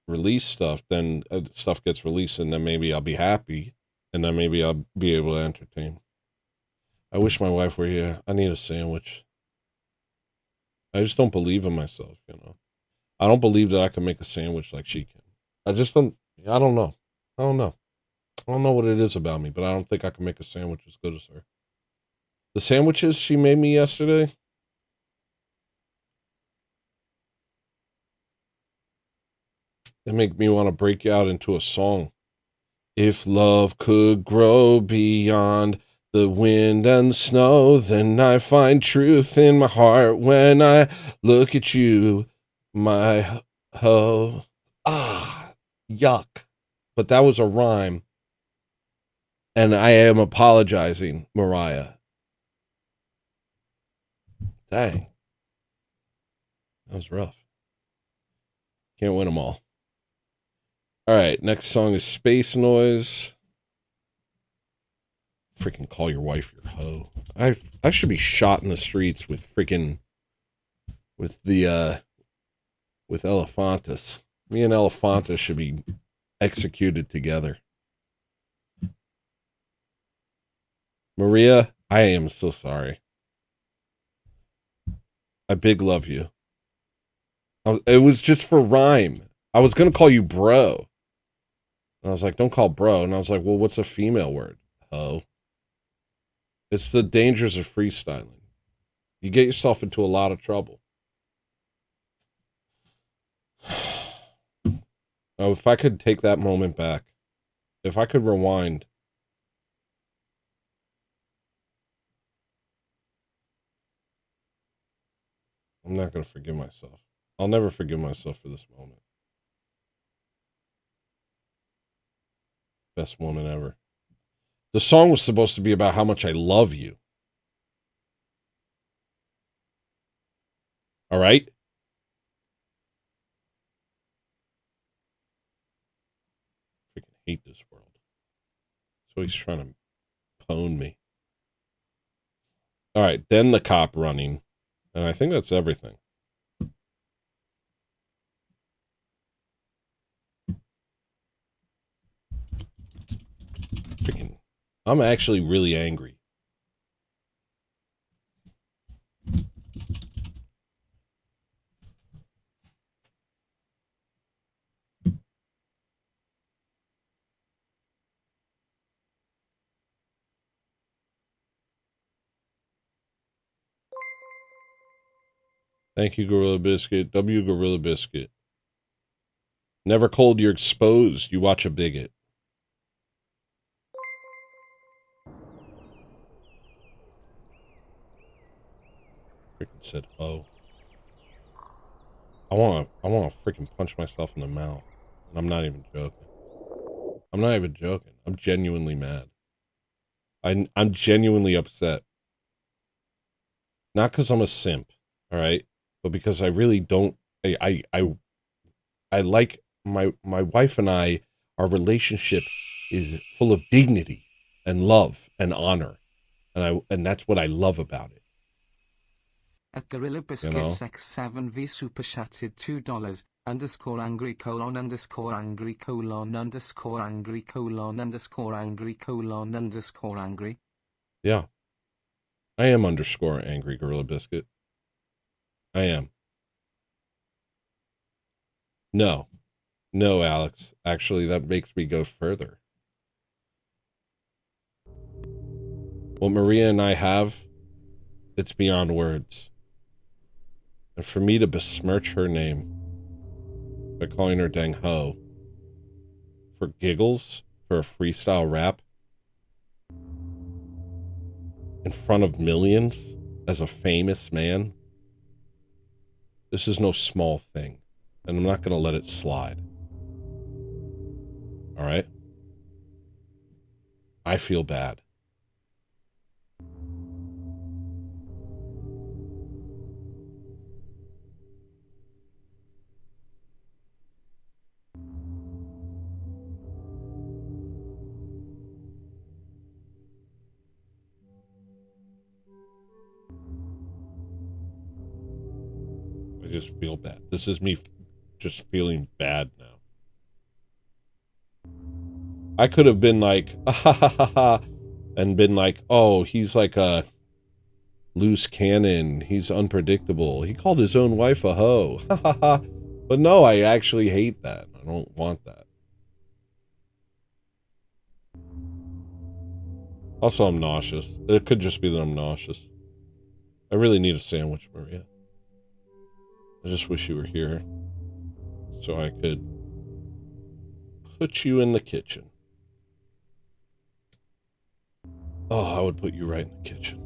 release stuff, then stuff gets released, and then maybe I'll be happy, and then maybe I'll be able to entertain. I wish my wife were here. I need a sandwich. I just don't believe in myself, you know. I don't believe that I can make a sandwich like she can. I don't know. I don't know what it is about me, but I don't think I can make a sandwich as good as her. The sandwiches she made me yesterday, they make me want to break out into a song. If love could grow beyond the wind and snow, then I find truth in my heart when I look at you, my hoe. Yuck. But that was a rhyme. And I am apologizing, Mariah. Dang. That was rough. Can't win them all. All right, next song is Space Noise. Freaking call your wife your hoe. I should be shot in the streets with freaking with Elephantis. Me and Elephantis should be executed together. Maria, I am so sorry. I big love you. It was just for rhyme. I was going to call you bro. And I was like, don't call bro. And I was like, well, what's a female word? Ho. It's the dangers of freestyling. You get yourself into a lot of trouble. Oh, if I could take that moment back. If I could rewind. I'm not going to forgive myself. I'll never forgive myself for this moment. Best moment ever. The song was supposed to be about how much I love you. All right? Freaking hate this world. So he's trying to pwn me. All right, then the cop running. And I think that's everything. Freaking, I'm actually really angry. Thank you, Gorilla Biscuit. W. Gorilla Biscuit. Never cold, you're exposed. You watch a bigot. Freaking said, oh. I wanna freaking punch myself in the mouth. And I'm not even joking. I'm not even joking. I'm genuinely mad. I'm genuinely upset. Not because I'm a simp, all right? But because I really don't, I like my wife and I, our relationship is full of dignity and love and honor. And that's what I love about it. At Gorilla Biscuits X7V super chatted $2 underscore angry colon underscore angry colon underscore angry colon underscore angry colon underscore angry. Yeah. I am underscore angry Gorilla Biscuit. I am. No, Alex. Actually, that makes me go further. What Maria and I have, it's beyond words. And for me to besmirch her name by calling her dang hoe for giggles, for a freestyle rap, in front of millions as a famous man, this is no small thing. And I'm not going to let it slide. All right? I feel bad. I just feel bad. This is me just feeling bad now. I could have been like, ah, ha, ha, ha, ha, and been like, oh, he's like a loose cannon. He's unpredictable. He called his own wife a hoe. Ha, ha, ha. But no, I actually hate that. I don't want that. Also, I'm nauseous. It could just be that I'm nauseous. I really need a sandwich, Maria. I just wish you were here so I could put you in the kitchen. Oh, I would put you right in the kitchen.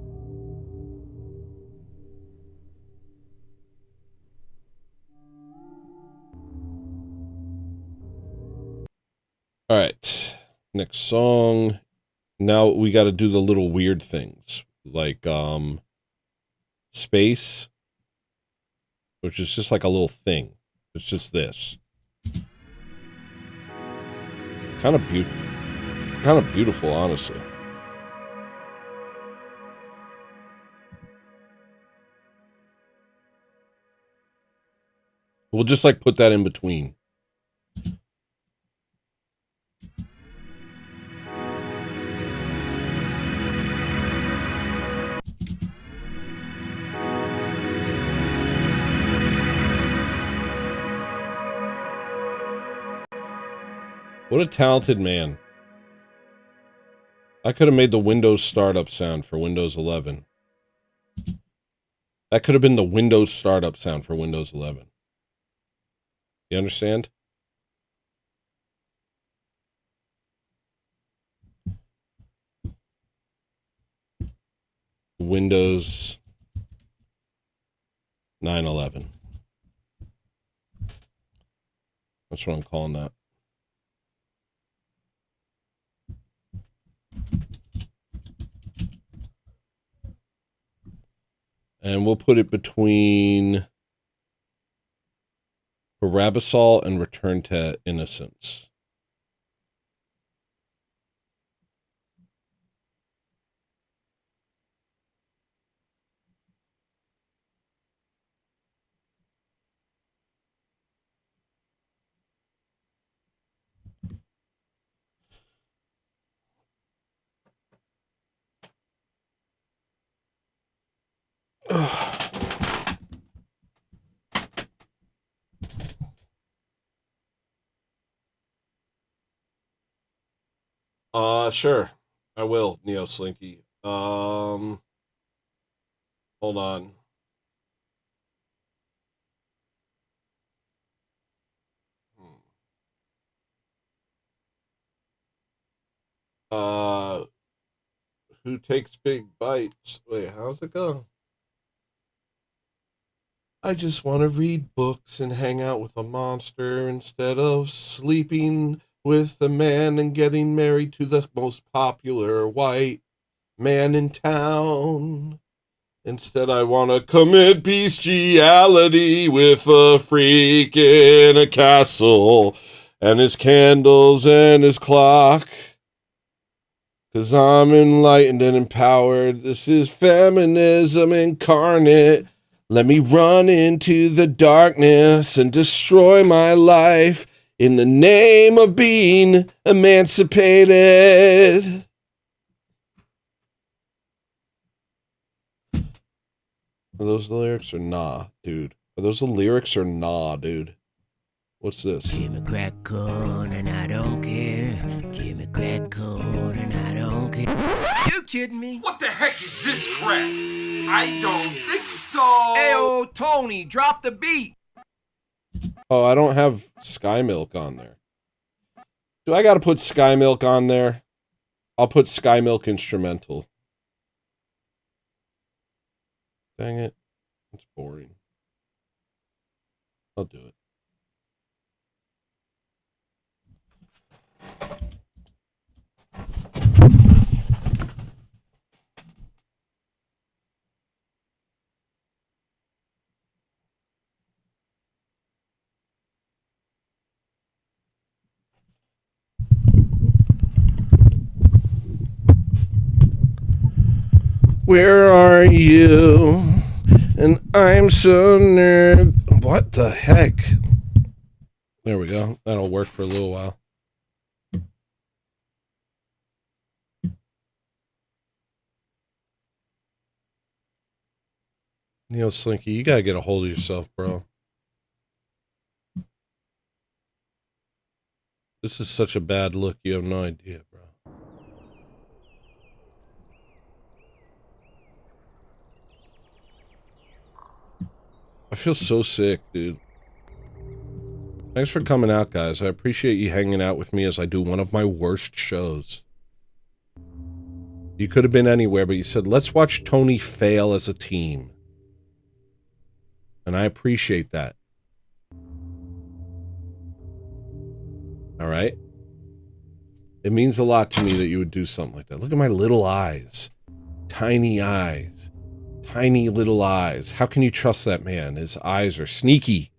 All right. Next song. Now we got to do the little weird things like space, which is just like a little thing. It's just this. Kind of beautiful, honestly. We'll just like put that in between. What a talented man. I could have made the Windows startup sound for Windows 11. That could have been the Windows startup sound for Windows 11. You understand? Windows 9/11. That's what I'm calling that. And we'll put it between Parabasol and Return to Innocence. Sure. I will, Neo Slinky. Hold on. Who takes big bites? Wait, how's it go? I just want to read books and hang out with a monster instead of sleeping with a man and getting married to the most popular white man in town. Instead, I want to commit bestiality with a freak in a castle and his candles and his clock. 'Cause I'm enlightened and empowered. This is feminism incarnate. Let me run into the darkness and destroy my life in the name of being emancipated. Are those the lyrics or nah, dude? Are those the lyrics or nah, dude? What's this? Give me crack corn and I don't care. Give me crack corn and I don't care. You kidding me? What the heck is this crap? I don't think so. Ayo, Tony, drop the beat. Oh, I don't have Sky Milk on there. Do I gotta put Sky Milk on there? I'll put Sky Milk instrumental. Dang it. It's boring. I'll do it. Where are you? And I'm so nervous. What the heck? There we go. That'll work for a little while. Neo Slinky, you gotta get a hold of yourself, bro. This is such a bad look, you have no idea, bro. I feel so sick, dude. Thanks for coming out, guys. I appreciate you hanging out with me as I do one of my worst shows. You could have been anywhere, but you said, let's watch Tony fail as a team. And I appreciate that. All right? It means a lot to me that you would do something like that. Look at my little eyes. Tiny eyes. Tiny little eyes. How can you trust that man? His eyes are sneaky.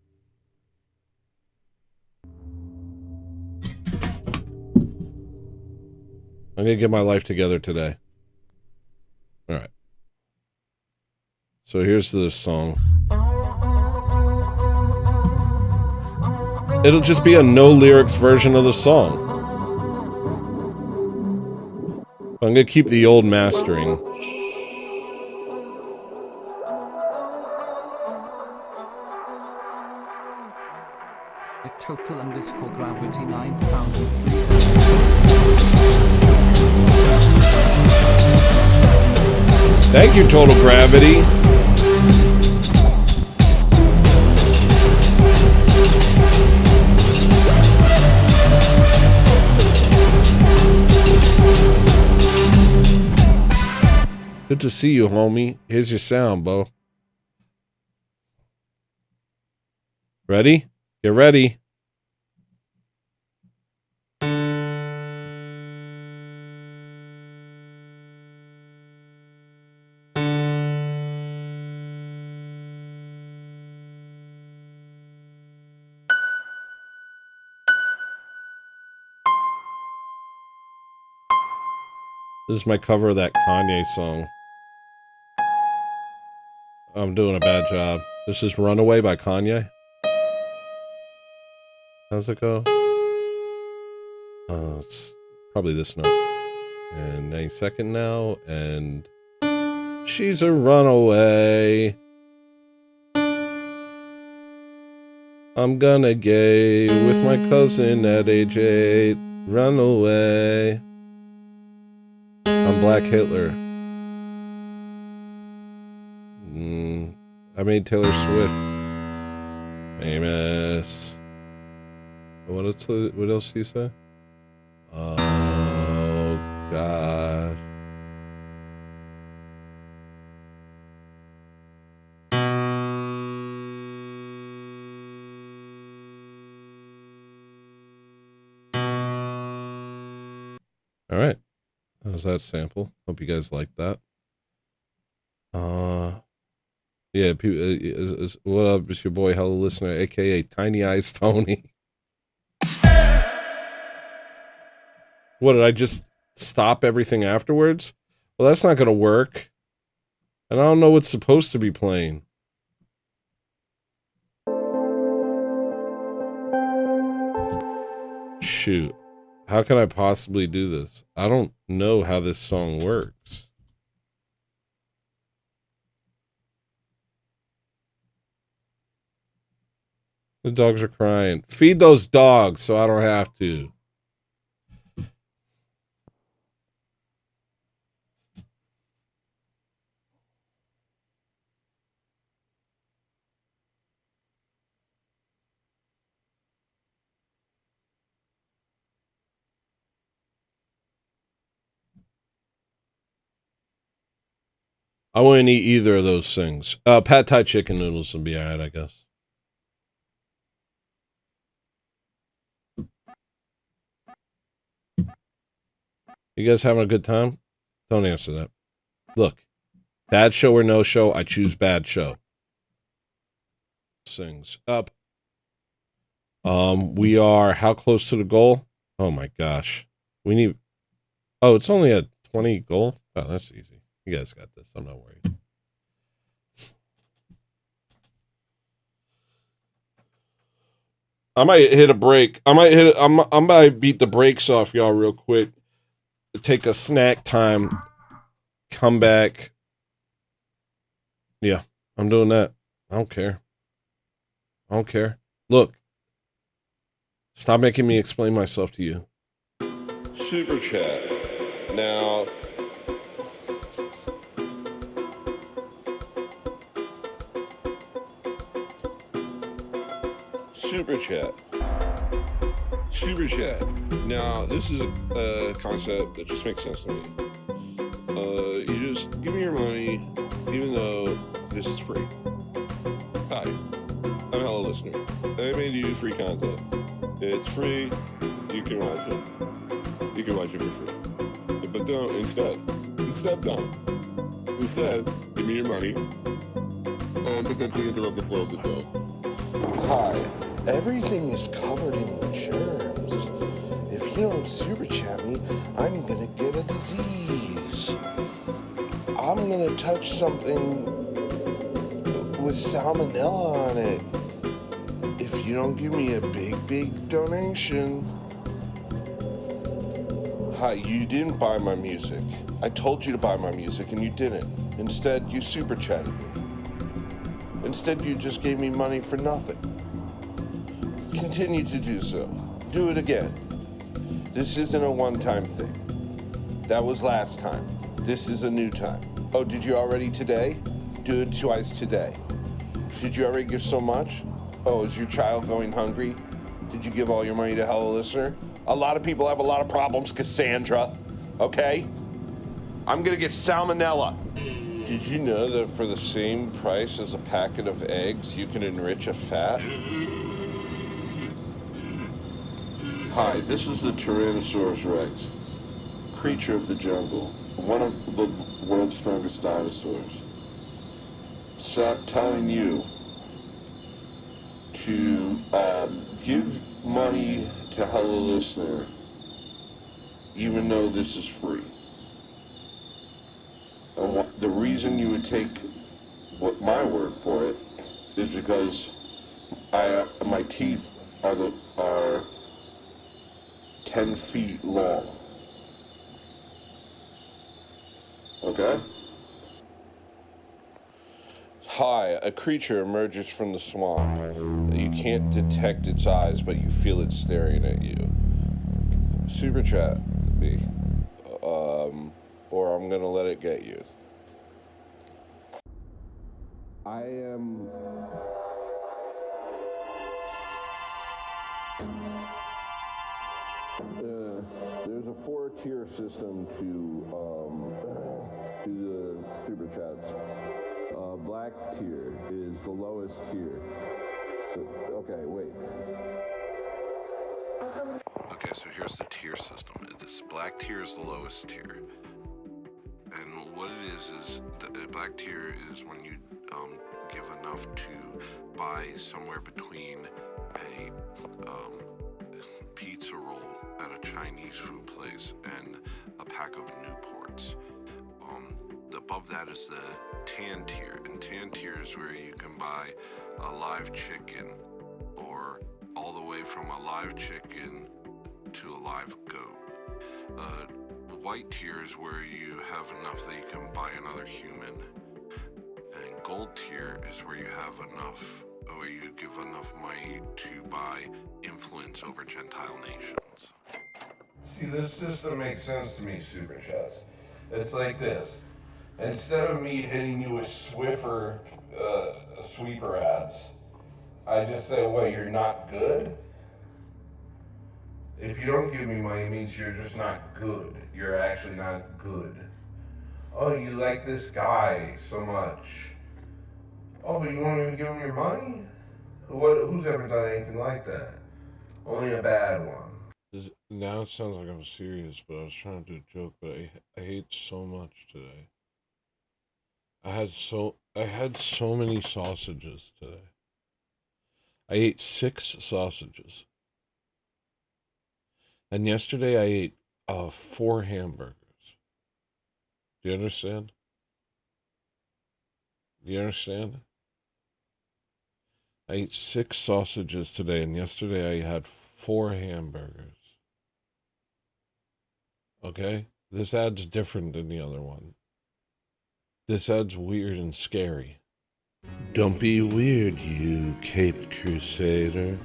I'm going to get my life together today. All right. So here's the song. It'll just be a no lyrics version of the song. I'm going to keep the old mastering. A total underscore gravity 9000. Thank you, Total Gravity. Good to see you, homie. Here's your sound, Bo. Ready? Get ready. This is my cover of that Kanye song. I'm doing a bad job. This is Runaway by Kanye. How's it go? It's probably this note. And 92nd now, and she's a runaway. I'm gonna gay with my cousin at age 8. Runaway. I'm Black Hitler. I made Taylor Swift famous. What else do you say? Oh, gosh. All right. That was that sample. Hope you guys liked that. Yeah, what up? It's your boy, Hello Listener, aka Tiny Eyes Tony. What, did I just stop everything afterwards? Well, that's not gonna work. And I don't know what's supposed to be playing. Shoot. How can I possibly do this? I don't know how this song works. The dogs are crying. Feed those dogs so I don't have to. I wouldn't eat either of those things. Pad Thai chicken noodles would be alright, I guess. You guys having a good time? Don't answer that. Look, bad show or no show, I choose bad show. Sings up. We are how close to the goal? Oh my gosh. We need. Oh, it's only a 20 goal? Oh, that's easy. You guys got this. I'm not worried. I might hit a break. I might beat the brakes off y'all real quick. Take a snack time. Come back. Yeah, I'm doing that. I don't care. I don't care. Look. Stop making me explain myself to you. Super chat. Now. Super chat. Super chat. Now, this is a concept that just makes sense to me. You just give me your money, even though this is free. Hi, I'm Hello Listener. I made you free content. It's free. You can watch it. You can watch it for free. But don't, instead don't. Instead, give me your money and potentially interrupt the flow of the show. Hi, everything is covered in germs. If you don't super chat me, I'm gonna get a disease. I'm gonna touch something with salmonella on it. If you don't give me a big donation. Hi, you didn't buy my music. I told you to buy my music and you didn't. Instead, you super chatted me. Instead, you just gave me money for nothing. Continue to do so. Do it again. This isn't a one-time thing. That was last time. This is a new time. Oh, did you already today? Do it twice today. Did you already give so much? Oh, is your child going hungry? Did you give all your money to Hello Listener? A lot of people have a lot of problems, Cassandra. Okay? I'm gonna get salmonella. Did you know that for the same price as a packet of eggs, you can enrich a fat? Hi, this is the Tyrannosaurus Rex, creature of the jungle, one of the world's strongest dinosaurs. Telling you to give money to Hello Listener, even though this is free. And the reason you would take my word for it is because my teeth are 10 feet long. Okay? Hi, a creature emerges from the swamp. You can't detect its eyes, but you feel it staring at you. Super chat me. Or I'm gonna let it get you. I am... there's a 4-tier system to the super chats. Black tier is the lowest tier. Okay, wait. Okay, so here's the tier system. This black tier is the lowest tier. And what it is the black tier is when you give enough to buy somewhere between a pizza roll at a Chinese food place and a pack of Newports. Above that is the tan tier, and tan tier is where you can buy a live chicken, or all the way from a live chicken to a live goat. The white tier is where you have enough that you can buy another human, and gold tier is where you have enough, where you give enough money to buy influence over Gentile nations. See, this system makes sense to me, Super Chats. It's like this. Instead of me hitting you with Swiffer, sweeper ads, I just say, what, you're not good? If you don't give me money, it means you're just not good. You're actually not good. Oh, you like this guy so much. Oh, but you won't even give him your money? Who's ever done anything like that? Only a bad one. Now it sounds like I'm serious, but I was trying to do a joke, but I hate so much today. I had so many sausages today. I ate 6 sausages. And yesterday I ate 4 hamburgers. Do you understand? Do you understand? I ate 6 sausages today, and yesterday I had 4 hamburgers. Okay? This ad's different than the other one. This ad's weird and scary. Don't be weird, you Caped Crusader,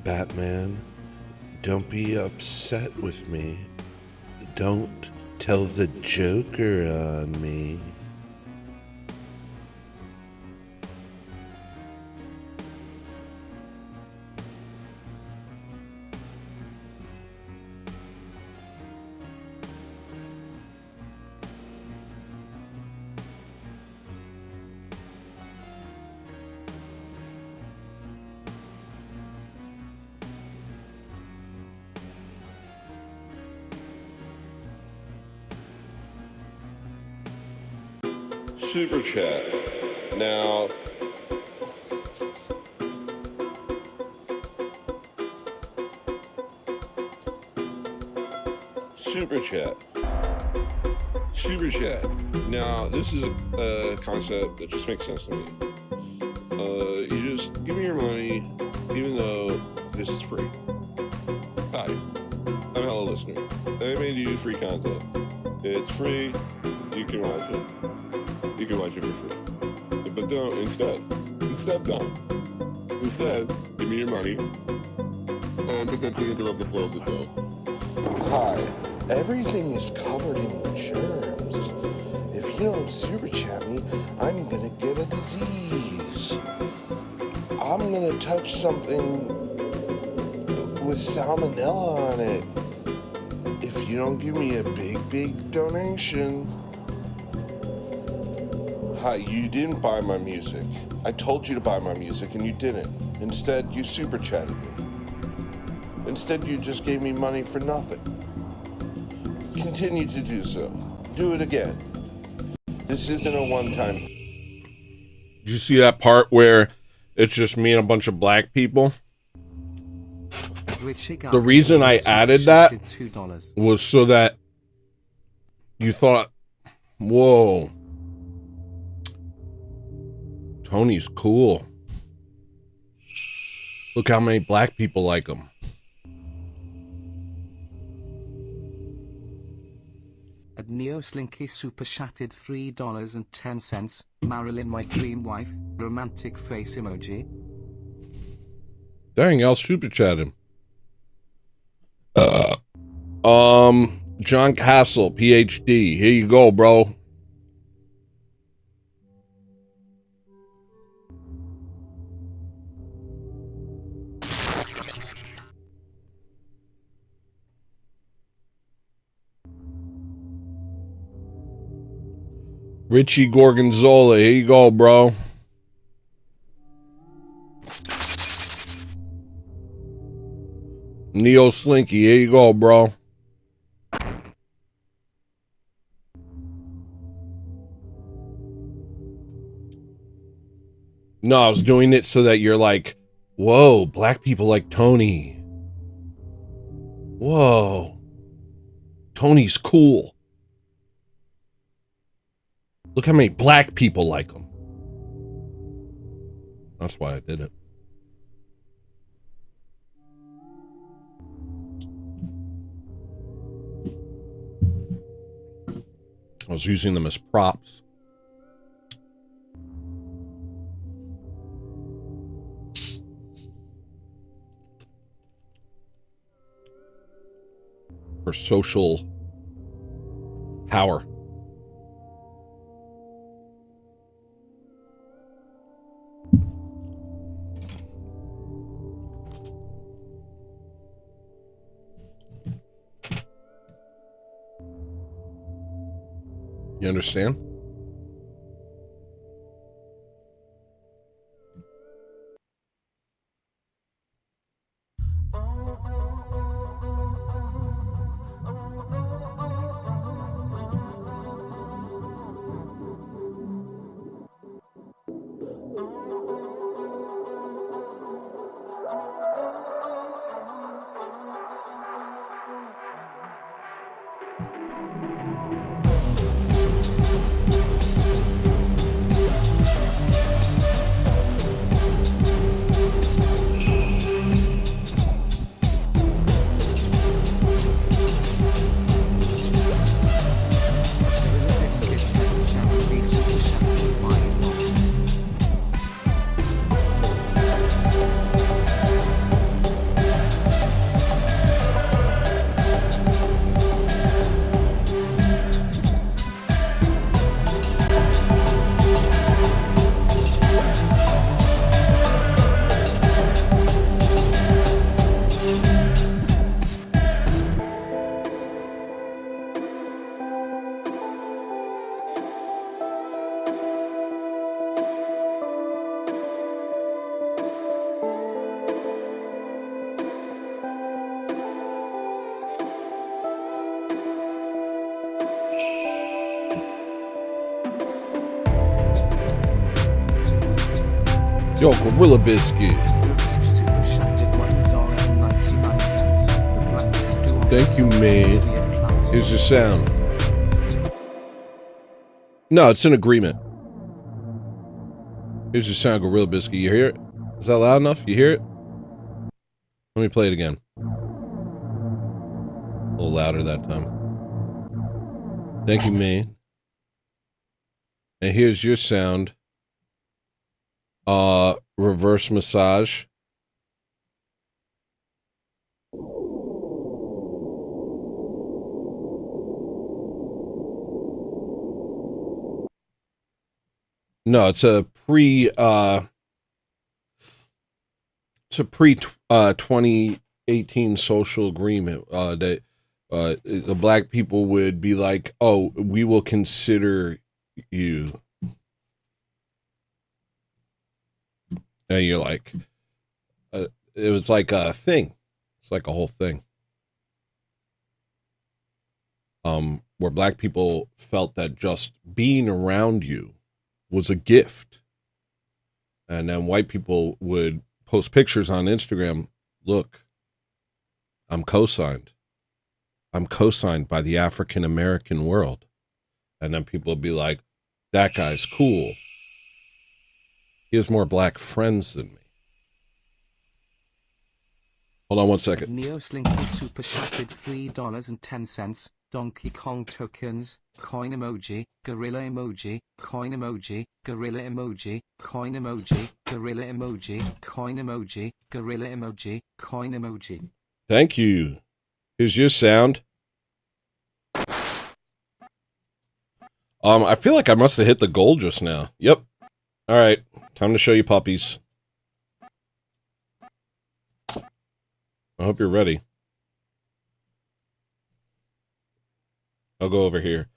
Batman. Don't be upset with me. Don't tell the Joker on me. super chat. Now, super chat. Super chat. Now, this is a concept that just makes sense to me. You just give me your money, even though this is free. Hi, I'm Hello Listener. I made you free content. It's free. You can watch it. You can watch it for free. But don't, instead don't. Instead, give me your money and potentially interrupt the flow of the show. Hi, everything is covered in germs. If you don't super chat me, I'm gonna get a disease. I'm gonna touch something with salmonella on it. If you don't give me a big donation. Hi, you didn't buy my music. I told you to buy my music and you didn't. Instead, you super chatted me. Instead, you just gave me money for nothing. Continue to do so. Do it again. This isn't a one-time. Did you see that part where it's just me and a bunch of black people? The reason I added that was so that you thought, whoa, Tony's cool. Look how many black people like him. At Neo Slinky super chatted $3.10. Marilyn, my dream wife. Romantic face emoji. Dang, I'll super chat him. John Castle, PhD. Here you go, bro. Richie Gorgonzola, here you go, bro. Neo Slinky, here you go, bro. No, I was doing it so that you're like, whoa, black people like Tony. Whoa. Tony's cool. Look how many black people like him. That's why I did it. I was using them as props. For social power. You understand? Yo, Gorilla Biscuit. Super Shattered $1.99. The Black Storm. Thank you, man. Here's your sound. No, it's an agreement. Here's your sound, Gorilla Biscuit. You hear it? Is that loud enough? You hear it? Let me play it again. A little louder that time. Thank you, man. And here's your sound. Reverse massage. No, it's a pre 2018 social agreement that the black people would be like, "Oh, we will consider you." And you're like, it was like a thing. It's like a whole thing. Where black people felt that just being around you was a gift. And then white people would post pictures on Instagram. Look, I'm co-signed. I'm co-signed by the African American world. And then people would be like, that guy's cool. He has more black friends than me. Hold on one second. Neo Slinky Super Shattered $3.10. Donkey Kong tokens, coin emoji, gorilla emoji, coin emoji, gorilla emoji, coin emoji, gorilla emoji, coin emoji, gorilla emoji, coin emoji. Thank you. Here's your sound. I feel like I must have hit the goal just now. Yep. All right. Time to show you puppies. I hope you're ready. I'll go over here.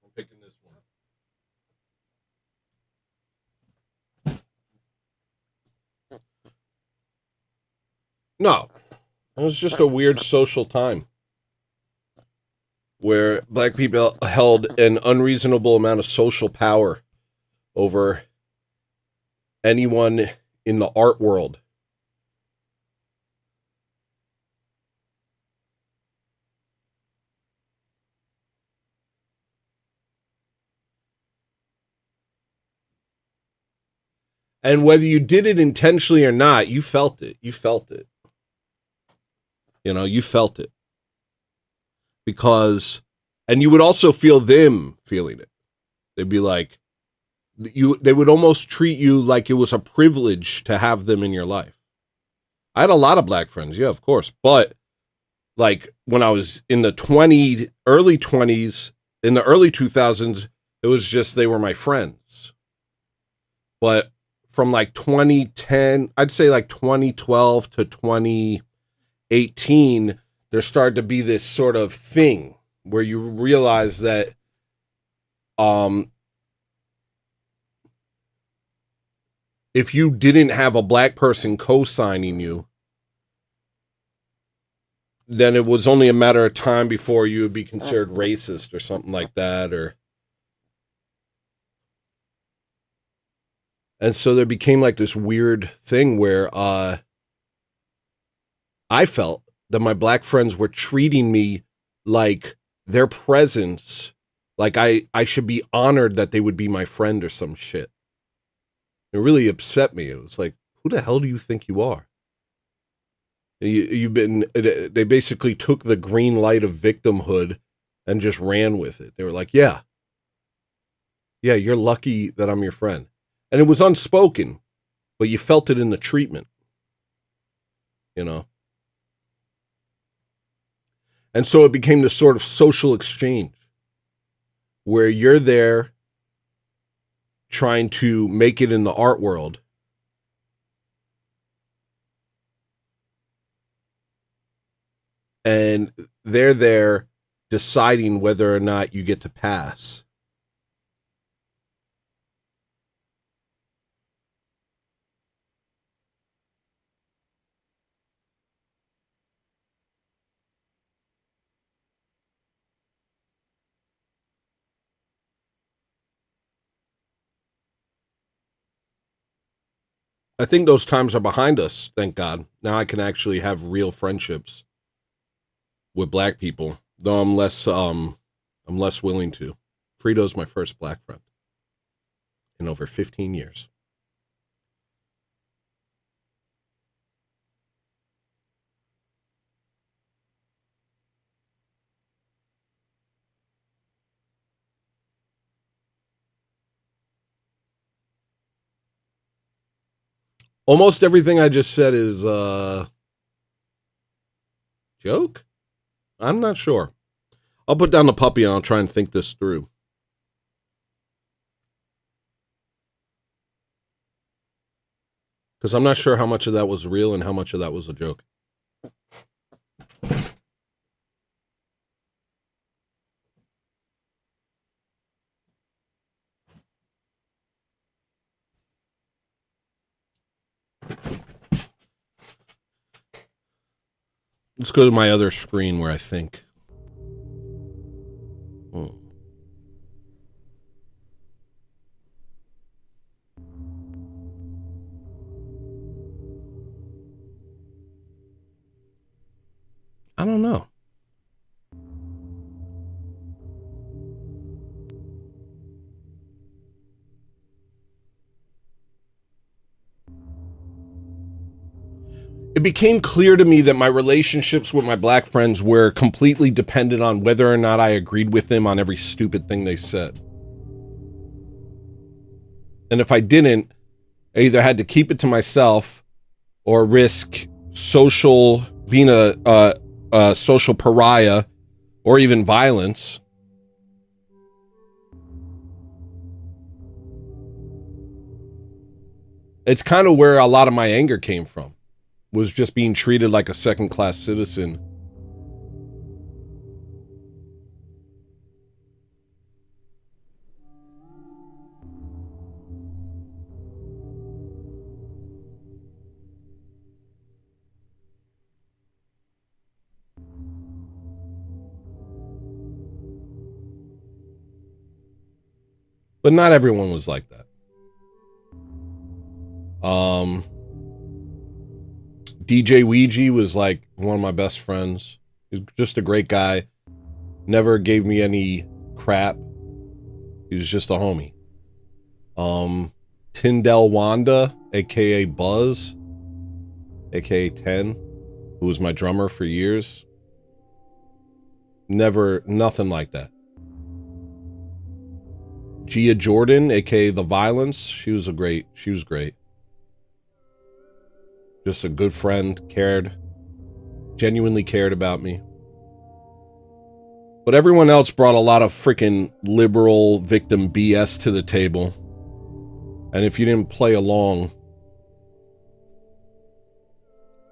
I'm picking this one. No, it was just a weird social time where black people held an unreasonable amount of social power over anyone in the art world. And whether you did it intentionally or not, you felt it. You felt it. You know, you felt it. Because, and you would also feel them feeling it. They'd be like, they would almost treat you like it was a privilege to have them in your life. I had a lot of black friends, yeah, of course. But like when I was in the early 20s, in the early 2000s, it was just, they were my friends. But from like 2010, I'd say like 2012 to 2018, there started to be this sort of thing where you realize that if you didn't have a black person co-signing you, then it was only a matter of time before you would be considered racist or something like that. And so there became like this weird thing where I felt that my black friends were treating me like their presence, like I should be honored that they would be my friend or some shit. It really upset me. It was like, who the hell do you think you are? They basically took the green light of victimhood and just ran with it. They were like, yeah, you're lucky that I'm your friend. And it was unspoken, but you felt it in the treatment, you know? And so it became this sort of social exchange where you're there trying to make it in the art world. And they're there deciding whether or not you get to pass. I think those times are behind us, thank God. Now I can actually have real friendships with black people, though I'm less willing to. Frito's my first black friend in over 15 years. Almost everything I just said is joke? I'm not sure. I'll put down the puppy and I'll try and think this through. Because I'm not sure how much of that was real and how much of that was a joke. Let's go to my other screen where I think. I don't know. It became clear to me that my relationships with my black friends were completely dependent on whether or not I agreed with them on every stupid thing they said. And if I didn't, I either had to keep it to myself or risk being a social pariah or even violence. It's kind of where a lot of my anger came from. Was just being treated like a second-class citizen. But not everyone was like that. DJ Ouija was like one of my best friends. He was just a great guy. Never gave me any crap. He was just a homie. Tyndell Wanda, aka Buzz, aka 10, who was my drummer for years. Nothing like that. Gia Jordan, aka The Violence, she was great. Just a good friend, genuinely cared about me. But everyone else brought a lot of freaking liberal victim BS to the table. And if you didn't play along,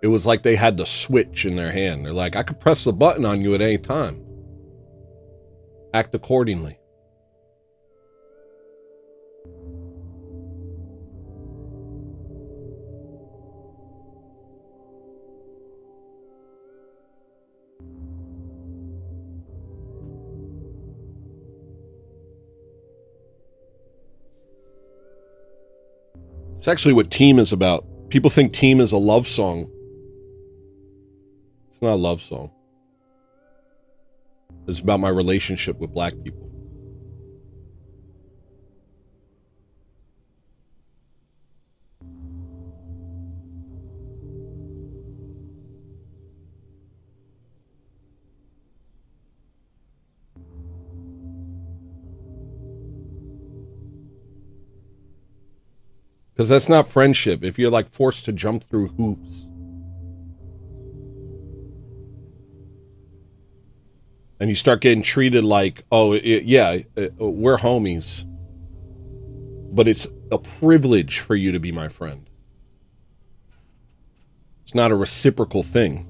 it was like they had the switch in their hand. They're like, I could press the button on you at any time. Act accordingly. It's actually what Team is about. People think Team is a love song. It's not a love song. It's about my relationship with black people. Because that's not friendship if you're like forced to jump through hoops. and you start getting treated like, oh, we're homies, but it's a privilege for you to be my friend. It's not a reciprocal thing.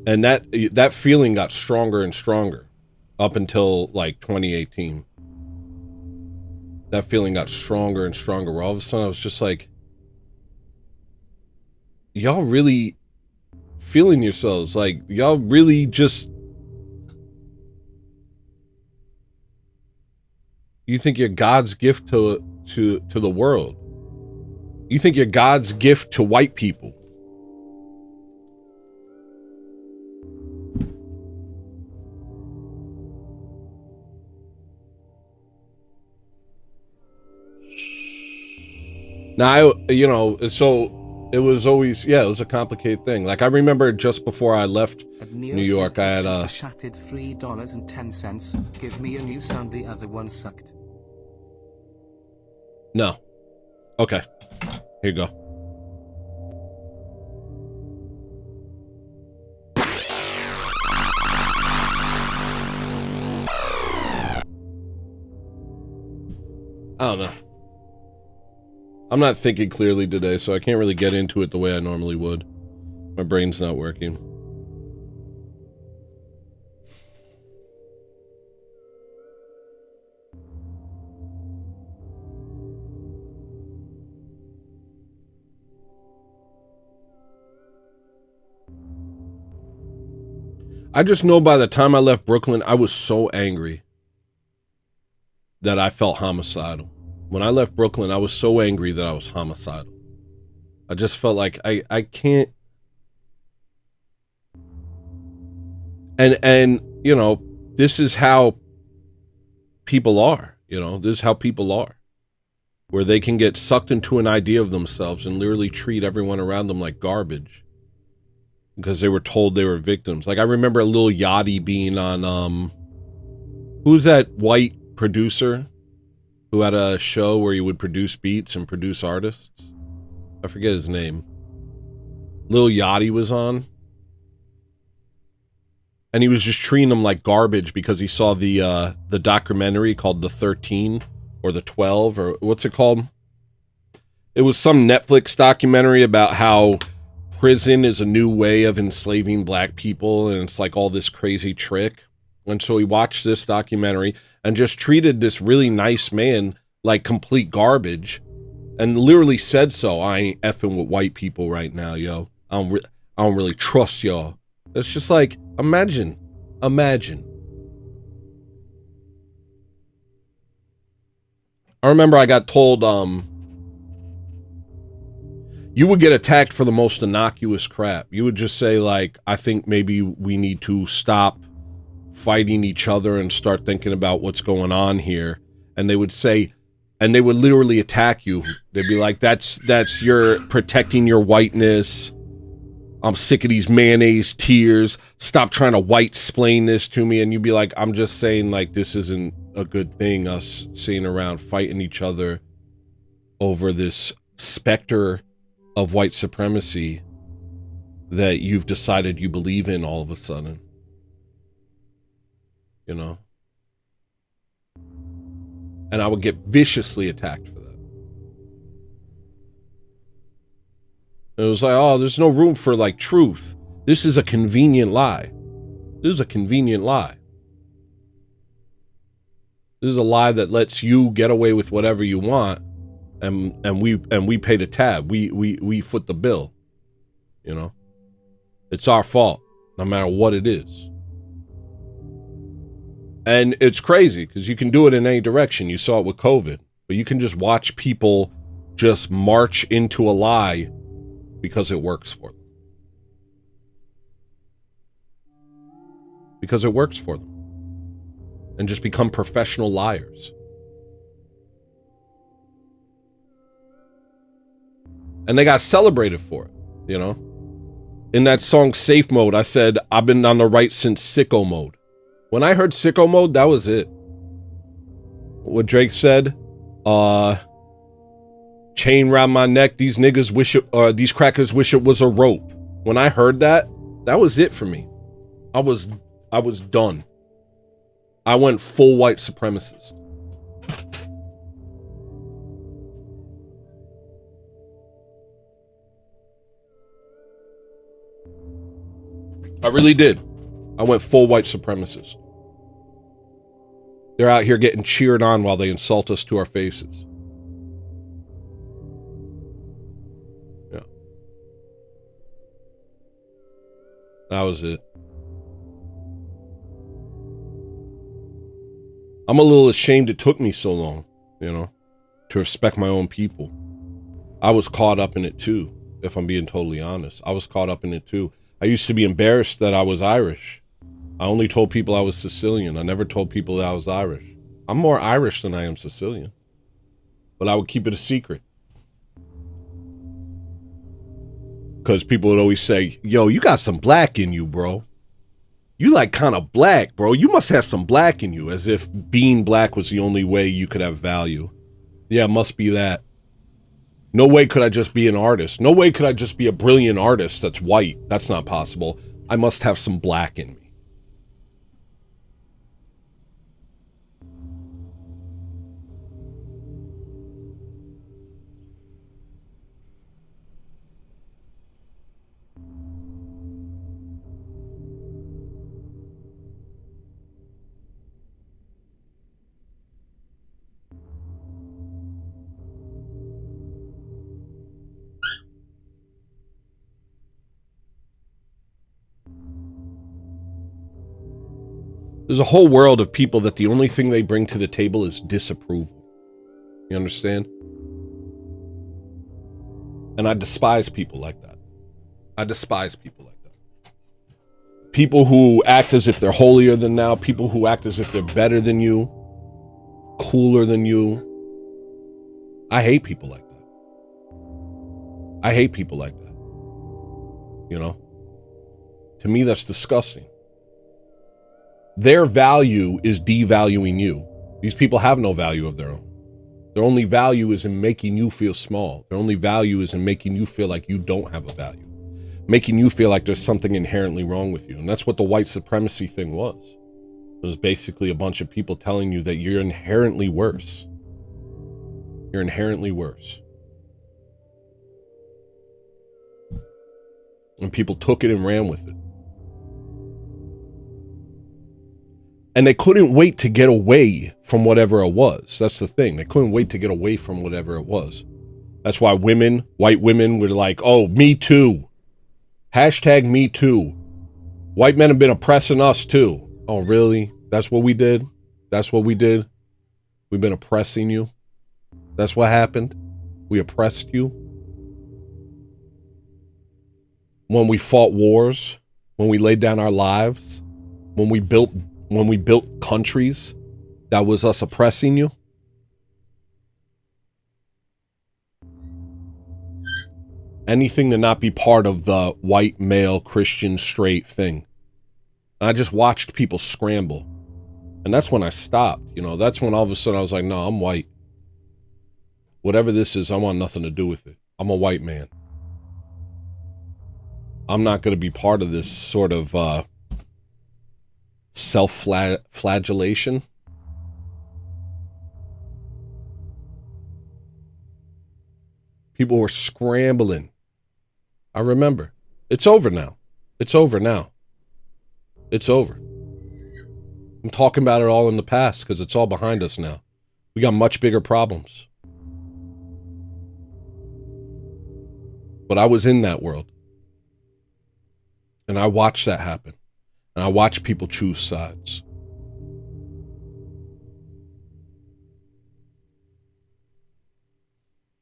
And that feeling got stronger and stronger up until like 2018. That feeling got stronger and stronger, where all of a sudden I was just like, y'all really feeling yourselves, like y'all really just, you think you're God's gift to the world. You think you're God's gift to white people. Now, so it was always, it was a complicated thing. Like, I remember just before I left New York, I had shattered $3.10. Give me a new sound, the other one sucked. No. Okay. Here you go. I don't know. I'm not thinking clearly today, so I can't really get into it the way I normally would. My brain's not working. I just know by the time I left Brooklyn, I was so angry that I felt homicidal. When I left Brooklyn, I was so angry that I was homicidal. I just felt like I can't. And this is how people are, this is how people are, where they can get sucked into an idea of themselves and literally treat everyone around them like garbage because they were told they were victims. Like, I remember Lil Yachty being on, who's that white producer who had a show where he would produce beats and produce artists? I forget his name. Lil Yachty was on. And he was just treating them like garbage because he saw the documentary called The 13 or The 12, or what's it called? It was some Netflix documentary about how prison is a new way of enslaving black people, and it's like all this crazy trick. And so he watched this documentary and just treated this really nice man like complete garbage, and literally said so. I ain't effing with white people right now, yo. I don't really trust y'all. It's just like, imagine. I remember I got told, you would get attacked for the most innocuous crap. You would just say, like, I think maybe we need to stop fighting each other and start thinking about what's going on here. And they would say, and they would literally attack you. They'd be like, that's your protecting your whiteness. I'm sick of these mayonnaise tears. Stop trying to white-splain this to me. And you'd be like, I'm just saying, like, this isn't a good thing, us sitting around fighting each other over this specter of white supremacy that you've decided you believe in all of a sudden. And I would get viciously attacked for that. It was like, oh, there's no room for, like, truth. This is a convenient lie. This is a convenient lie. This is a lie that lets you get away with whatever you want, and we pay the tab. We foot the bill. It's our fault, no matter what it is. And it's crazy because you can do it in any direction. You saw it with COVID, but you can just watch people just march into a lie because it works for them. Because it works for them. And just become professional liars. And they got celebrated for it, In that song Safe Mode, I said, I've been on the right since Sicko Mode. When I heard Sicko Mode, that was it. What Drake said, chain around my neck, these niggas wish it, these crackers wish it was a rope. When I heard that, that was it for me. I was done. I went full white supremacist. I really did. I went full white supremacist. They're out here getting cheered on while they insult us to our faces. Yeah. That was it. I'm a little ashamed it took me so long, to respect my own people. I was caught up in it too, if I'm being totally honest. I was caught up in it too. I used to be embarrassed that I was Irish. I only told people I was Sicilian. I never told people that I was Irish. I'm more Irish than I am Sicilian. But I would keep it a secret. Because people would always say, yo, you got some black in you, bro. You like kind of black, bro. You must have some black in you, as if being black was the only way you could have value. Yeah, it must be that. No way could I just be an artist. No way could I just be a brilliant artist that's white. That's not possible. I must have some black in me. There's a whole world of people that the only thing they bring to the table is disapproval. You understand? And I despise people like that. I despise people like that. People who act as if they're holier than thou, people who act as if they're better than you, cooler than you. I hate people like that. I hate people like that. To me, that's disgusting. Their value is devaluing you. These people have no value of their own. Their only value is in making you feel small. Their only value is in making you feel like you don't have a value. Making you feel like there's something inherently wrong with you. And that's what the white supremacy thing was. It was basically a bunch of people telling you that you're inherently worse. You're inherently worse. And people took it and ran with it. And they couldn't wait to get away from whatever it was. That's the thing. They couldn't wait to get away from whatever it was. That's why white women were like, oh, me too. Hashtag me too. White men have been oppressing us too. Oh, really? That's what we did? That's what we did? We've been oppressing you? That's what happened? We oppressed you? When we fought wars? When we laid down our lives? When we built countries, that was us oppressing you? Anything to not be part of the white, male, Christian, straight thing. And I just watched people scramble. And that's when I stopped. That's when all of a sudden I was like, no, I'm white. Whatever this is, I want nothing to do with it. I'm a white man. I'm not going to be part of this sort of self-flagellation. People were scrambling. I remember. It's over now. It's over now. It's over. I'm talking about it all in the past because it's all behind us now. We got much bigger problems. But I was in that world. And I watched that happen. And I watched people choose sides.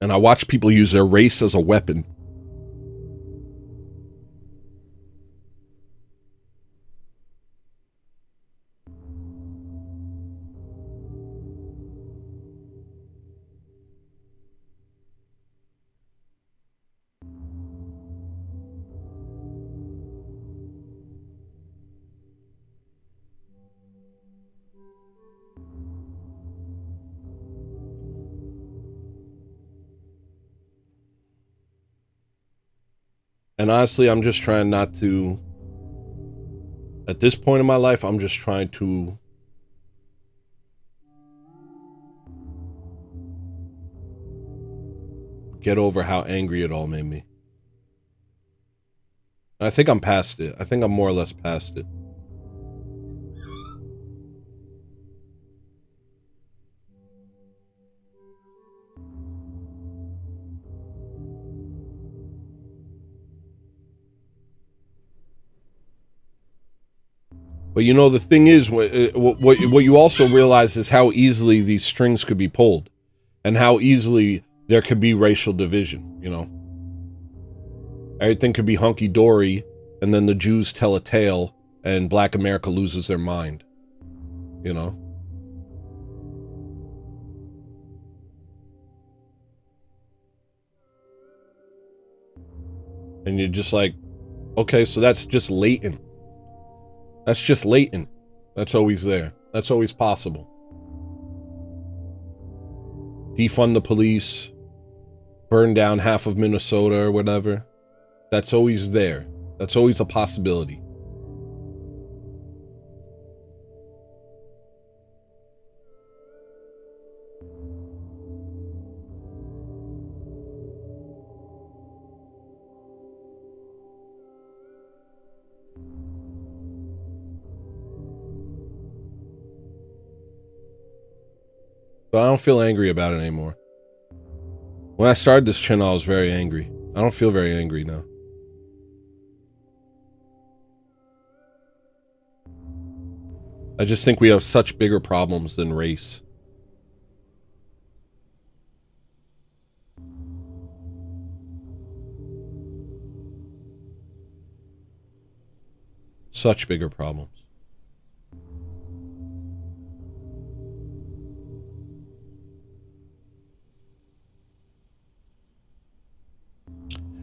And I watched people use their race as a weapon. And honestly, I'm just trying not to At this point in my life, I'm just trying to get over how angry it all made me. I think I'm past it. I think I'm more or less past it. But you know, the thing is, what you also realize is how easily these strings could be pulled, and how easily there could be racial division, you know? Everything could be hunky-dory, and then the Jews tell a tale, and Black America loses their mind, you know? And you're just like, okay, so that's just latent. That's just latent. That's always there. That's always possible. Defund the police, burn down half of Minnesota or whatever. That's always there. That's always a possibility. But I don't feel angry about it anymore. When I started this channel, I was very angry. I don't feel very angry now. I just think we have such bigger problems than race. Such bigger problems.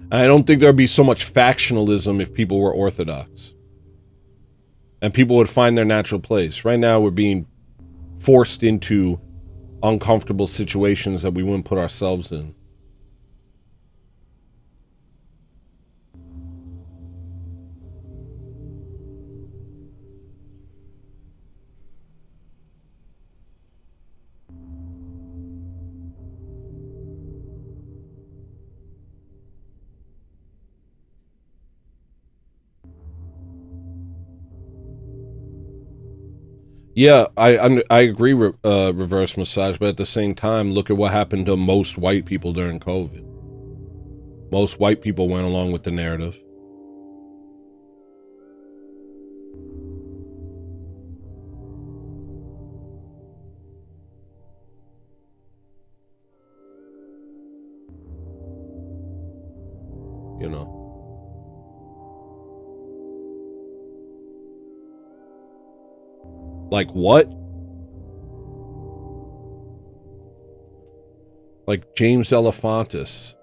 I don't think there'd be so much factionalism if people were orthodox. And people would find their natural place. Right now, we're being forced into uncomfortable situations that we wouldn't put ourselves in. Yeah, I agree with reverse massage, but at the same time, look at what happened to most white people during COVID. Most white people went along with the narrative. You know. Like what? Like James Elefantis.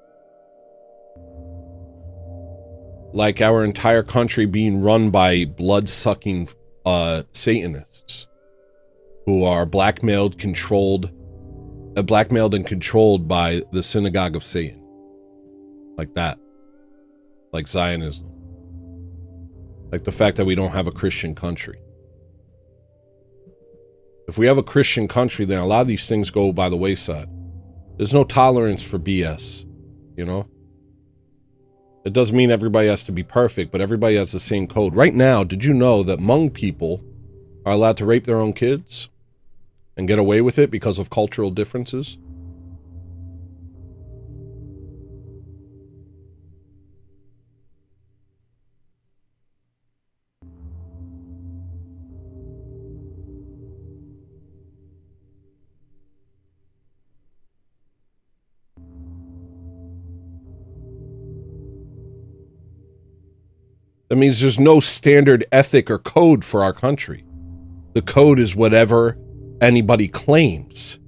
Like our entire country being run by blood-sucking Satanists who are blackmailed and controlled by the synagogue of Satan. Like that. Like Zionism. Like the fact that we don't have a Christian country. If we have a Christian country, then a lot of these things go by the wayside. There's no tolerance for BS, you know? It doesn't mean everybody has to be perfect, but everybody has the same code. Right now, did you know that Hmong people are allowed to rape their own kids and get away with it because of cultural differences? That means there's no standard ethic or code for our country. The code is whatever anybody claims.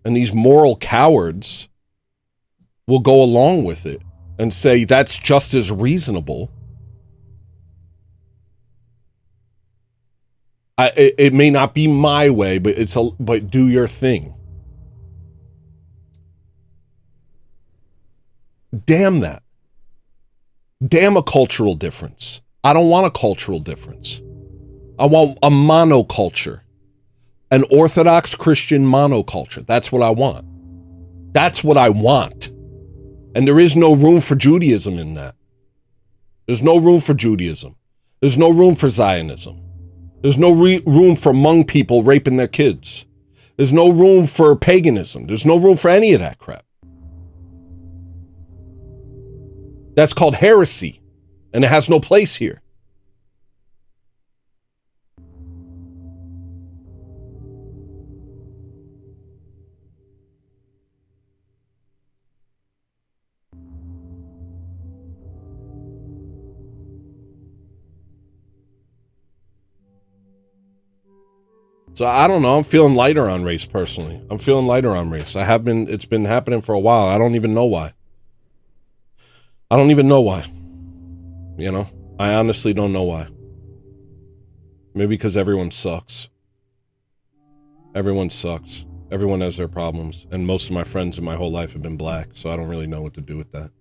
And these moral cowards will go along with it and say that's just as reasonable. It may not be my way, but but do your thing. Damn that. Damn a cultural difference. I don't want a cultural difference. I want a monoculture. An Orthodox Christian monoculture. That's what I want. That's what I want. And there is no room for Judaism in that. There's no room for Judaism. There's no room for Zionism. There's no room for Hmong people raping their kids. There's no room for paganism. There's no room for any of that crap. That's called heresy, and it has no place here. So I don't know. I'm feeling lighter on race personally. I'm feeling lighter on race. I have been. It's been happening for a while. I don't even know why. I don't even know why. You know, I honestly don't know why. Maybe because everyone sucks. Everyone sucks. Everyone has their problems. And most of my friends in my whole life have been black, so I don't really know what to do with that.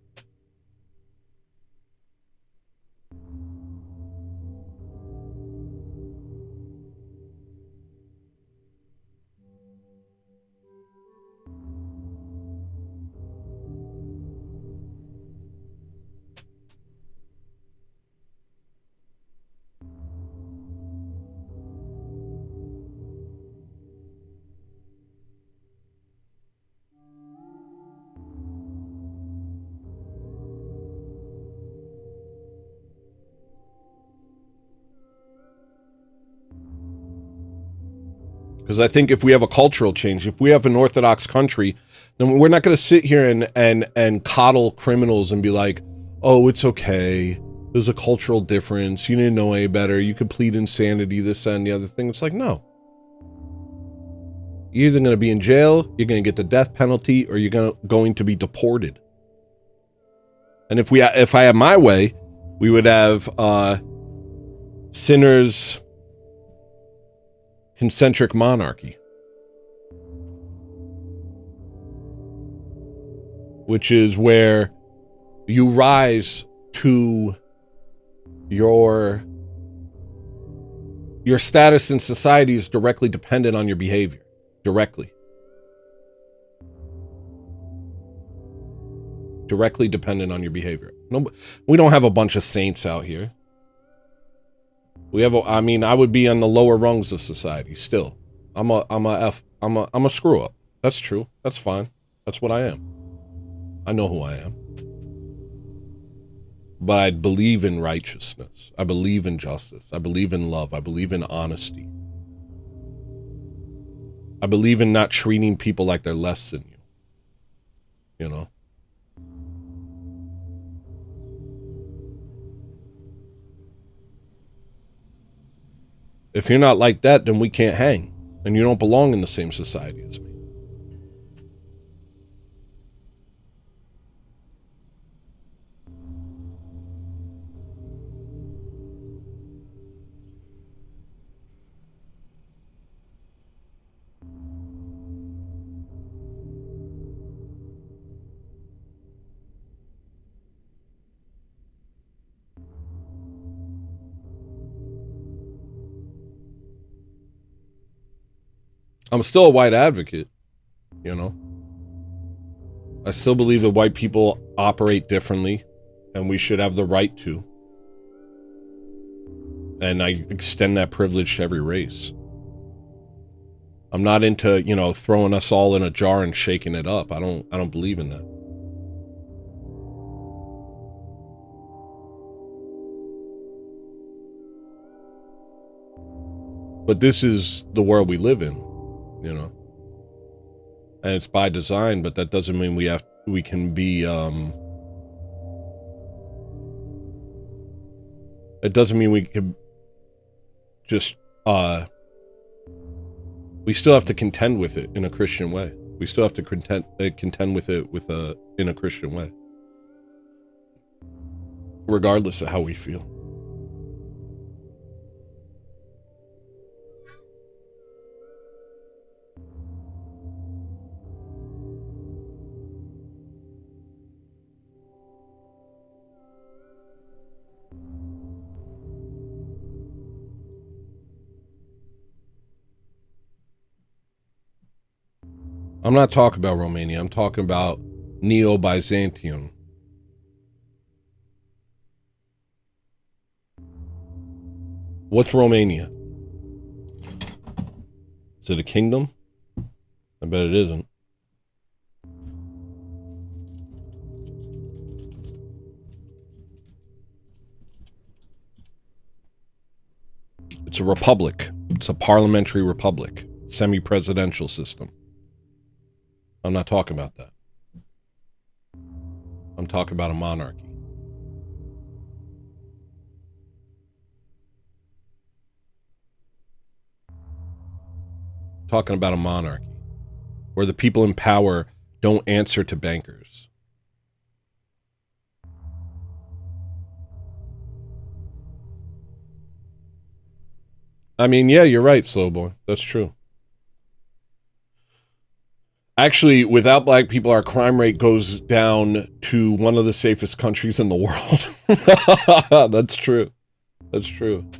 Because I think if we have a cultural change, if we have an Orthodox country, then we're not going to sit here and coddle criminals and be like, oh, it's okay. There's a cultural difference. You didn't know any better. You could plead insanity, this, that, and the other thing. It's like, no. You're either going to be in jail, you're going to get the death penalty, or you're going to be deported. And if I had my way, we would have sinners concentric monarchy, which is where you rise to your status in society is directly dependent on your behavior. Directly dependent on your behavior. No, we don't have a bunch of saints out here. We have I would be on the lower rungs of society still. I'm a screw up. That's true. That's fine. That's what I am. I know who I am. But I believe in righteousness. I believe in justice. I believe in love. I believe in honesty. I believe in not treating people like they're less than you. You know? If you're not like that, then we can't hang. And you don't belong in the same society as me. I'm still a white advocate, you know? I still believe that white people operate differently and we should have the right to. And I extend that privilege to every race. I'm not into, you know, throwing us all in a jar and shaking it up. I don't believe in that. But this is the world we live in, you know? And it's by design, but that doesn't mean we can be, it doesn't mean we can just, we still have to contend with it in a Christian way. We still have to contend with it in a Christian way. Regardless of how we feel. I'm not talking about Romania. I'm talking about Neo-Byzantium. What's Romania? Is it a kingdom? I bet it isn't. It's a republic. It's a parliamentary republic. Semi-presidential system. I'm not talking about that. I'm talking about a monarchy. Talking about a monarchy where the people in power don't answer to bankers. I mean, yeah, you're right, Slow Boy. That's true. Actually, without black people, our crime rate goes down to one of the safest countries in the world. That's true. That's true.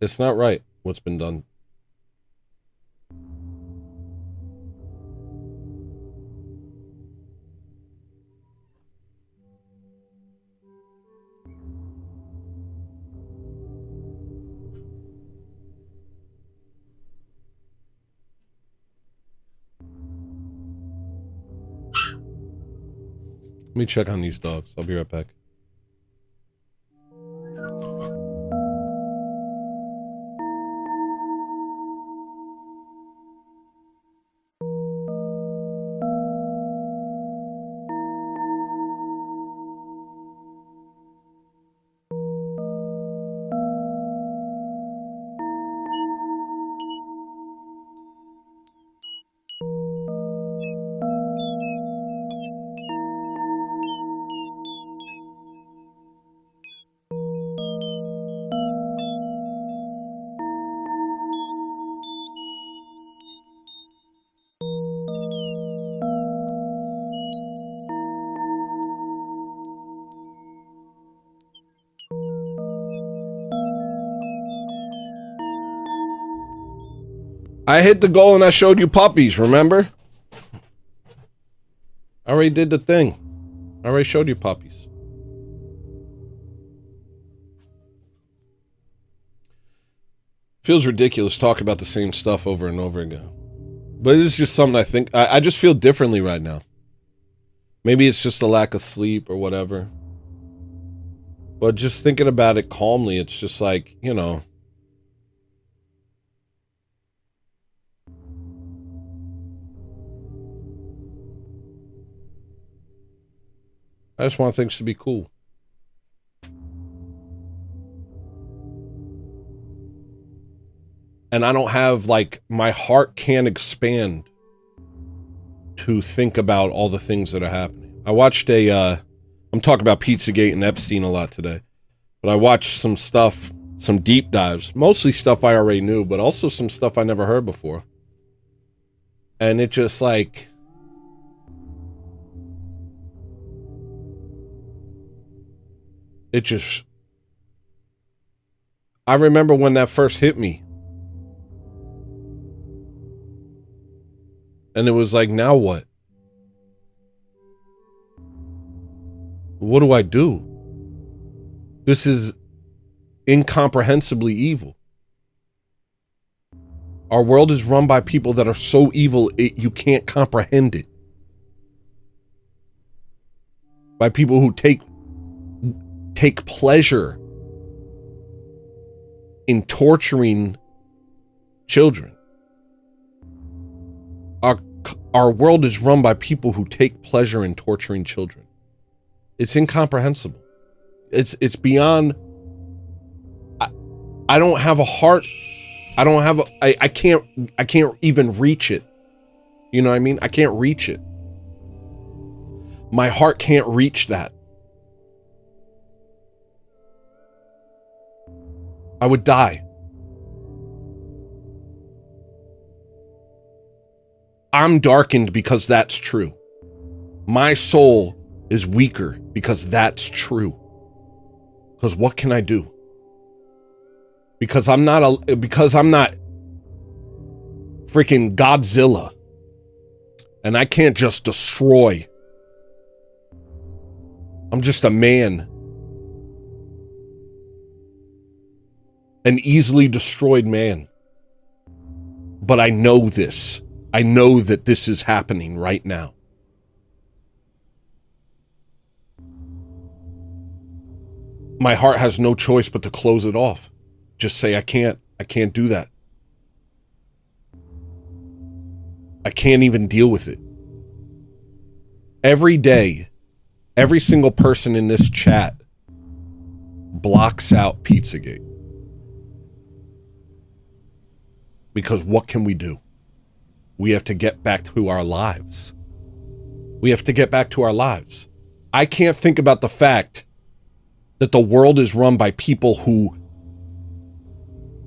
It's not right what's been done. Let me check on these dogs. I'll be right back. I hit the goal and I showed you puppies, remember? I already did the thing. I already showed you puppies. Feels ridiculous talking about the same stuff over and over again. But it is just something I think, I just feel differently right now. Maybe it's just a lack of sleep or whatever. But just thinking about it calmly, it's just like, you know. I just want things to be cool. And I don't have, like, my heart can't expand to think about all the things that are happening. I watched I'm talking about Pizzagate and Epstein a lot today. But I watched some stuff, some deep dives. Mostly stuff I already knew, but also some stuff I never heard before. And it just, like... It just... I remember when that first hit me. And it was like, now what? What do I do? This is incomprehensibly evil. Our world is run by people that are so evil, you can't comprehend it. By people who take pleasure in torturing children. Our world is run by people who take pleasure in torturing children. It's incomprehensible. It's beyond. I don't have a heart. I don't have I can't even reach it. You know what I mean? I can't reach it. My heart can't reach that. I would die. I'm darkened because that's true. My soul is weaker because that's true. Because what can I do? Because I'm not freaking Godzilla. And I can't just destroy. I'm just a man. An easily destroyed man. But I know this. I know that this is happening right now. My heart has no choice but to close it off. Just say, I can't do that. I can't even deal with it. Every day, every single person in this chat blocks out Pizzagate. Because what can we do? We have to get back to our lives. We have to get back to our lives. I can't think about the fact that the world is run by people who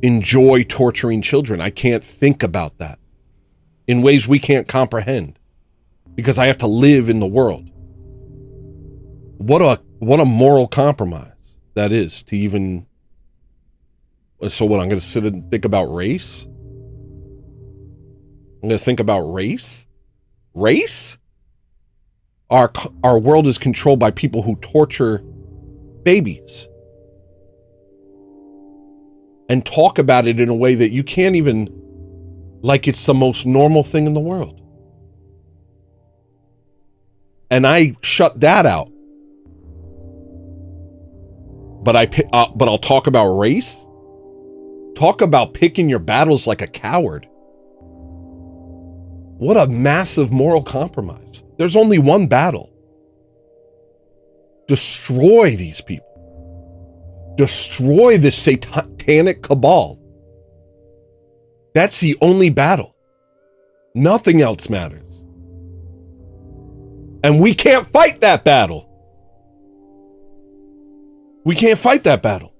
enjoy torturing children. I can't think about that in ways we can't comprehend because I have to live in the world. What a moral compromise that is to even... So what, I'm going to sit and think about race? I'm going to think about race? Race? Our world is controlled by people who torture babies and talk about it in a way that you can't even, like it's the most normal thing in the world. And I shut that out. But I'll talk about race? Talk about picking your battles like a coward. What a massive moral compromise. There's only one battle. Destroy these people. Destroy this satanic cabal. That's the only battle. Nothing else matters. And we can't fight that battle. We can't fight that battle.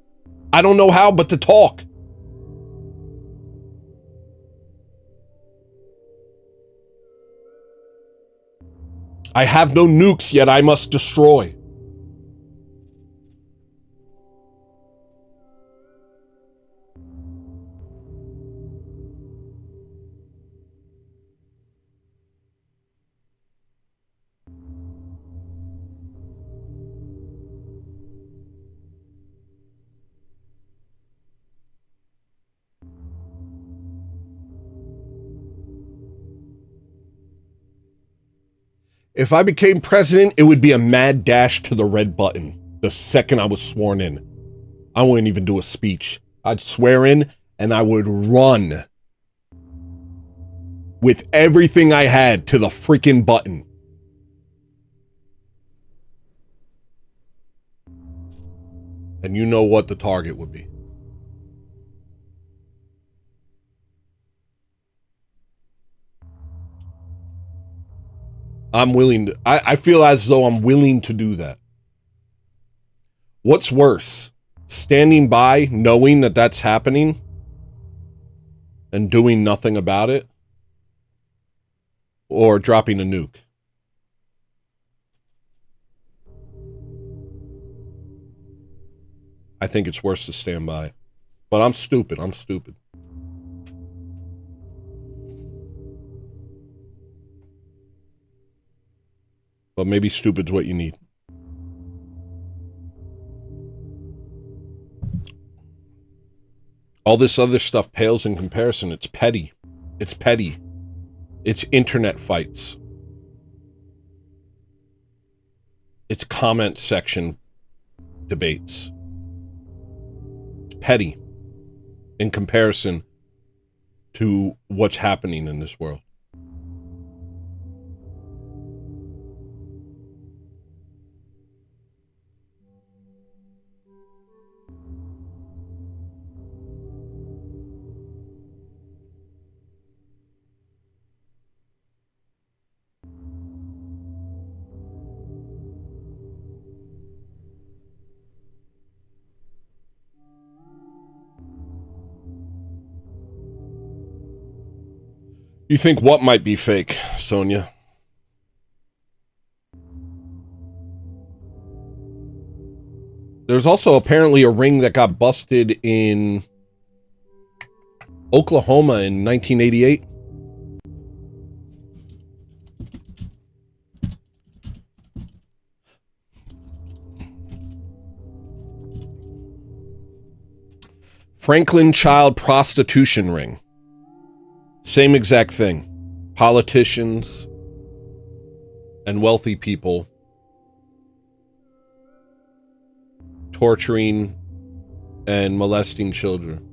I don't know how but to talk. I have no nukes, yet I must destroy. If I became president, it would be a mad dash to the red button the second I was sworn in. I wouldn't even do a speech. I'd swear in and I would run with everything I had to the freaking button. And you know what the target would be. I'm willing to, I feel as though I'm willing to do that. What's worse? Standing by, knowing that that's happening and doing nothing about it? Or dropping a nuke? I think it's worse to stand by. But I'm stupid. I'm stupid. But maybe stupid's what you need. All this other stuff pales in comparison. It's petty. It's petty. It's internet fights. It's comment section debates. It's petty in comparison to what's happening in this world. You think what might be fake, Sonia? There's also apparently a ring that got busted in Oklahoma in 1988. Franklin child prostitution ring. Same exact thing. Politicians and wealthy people torturing and molesting children.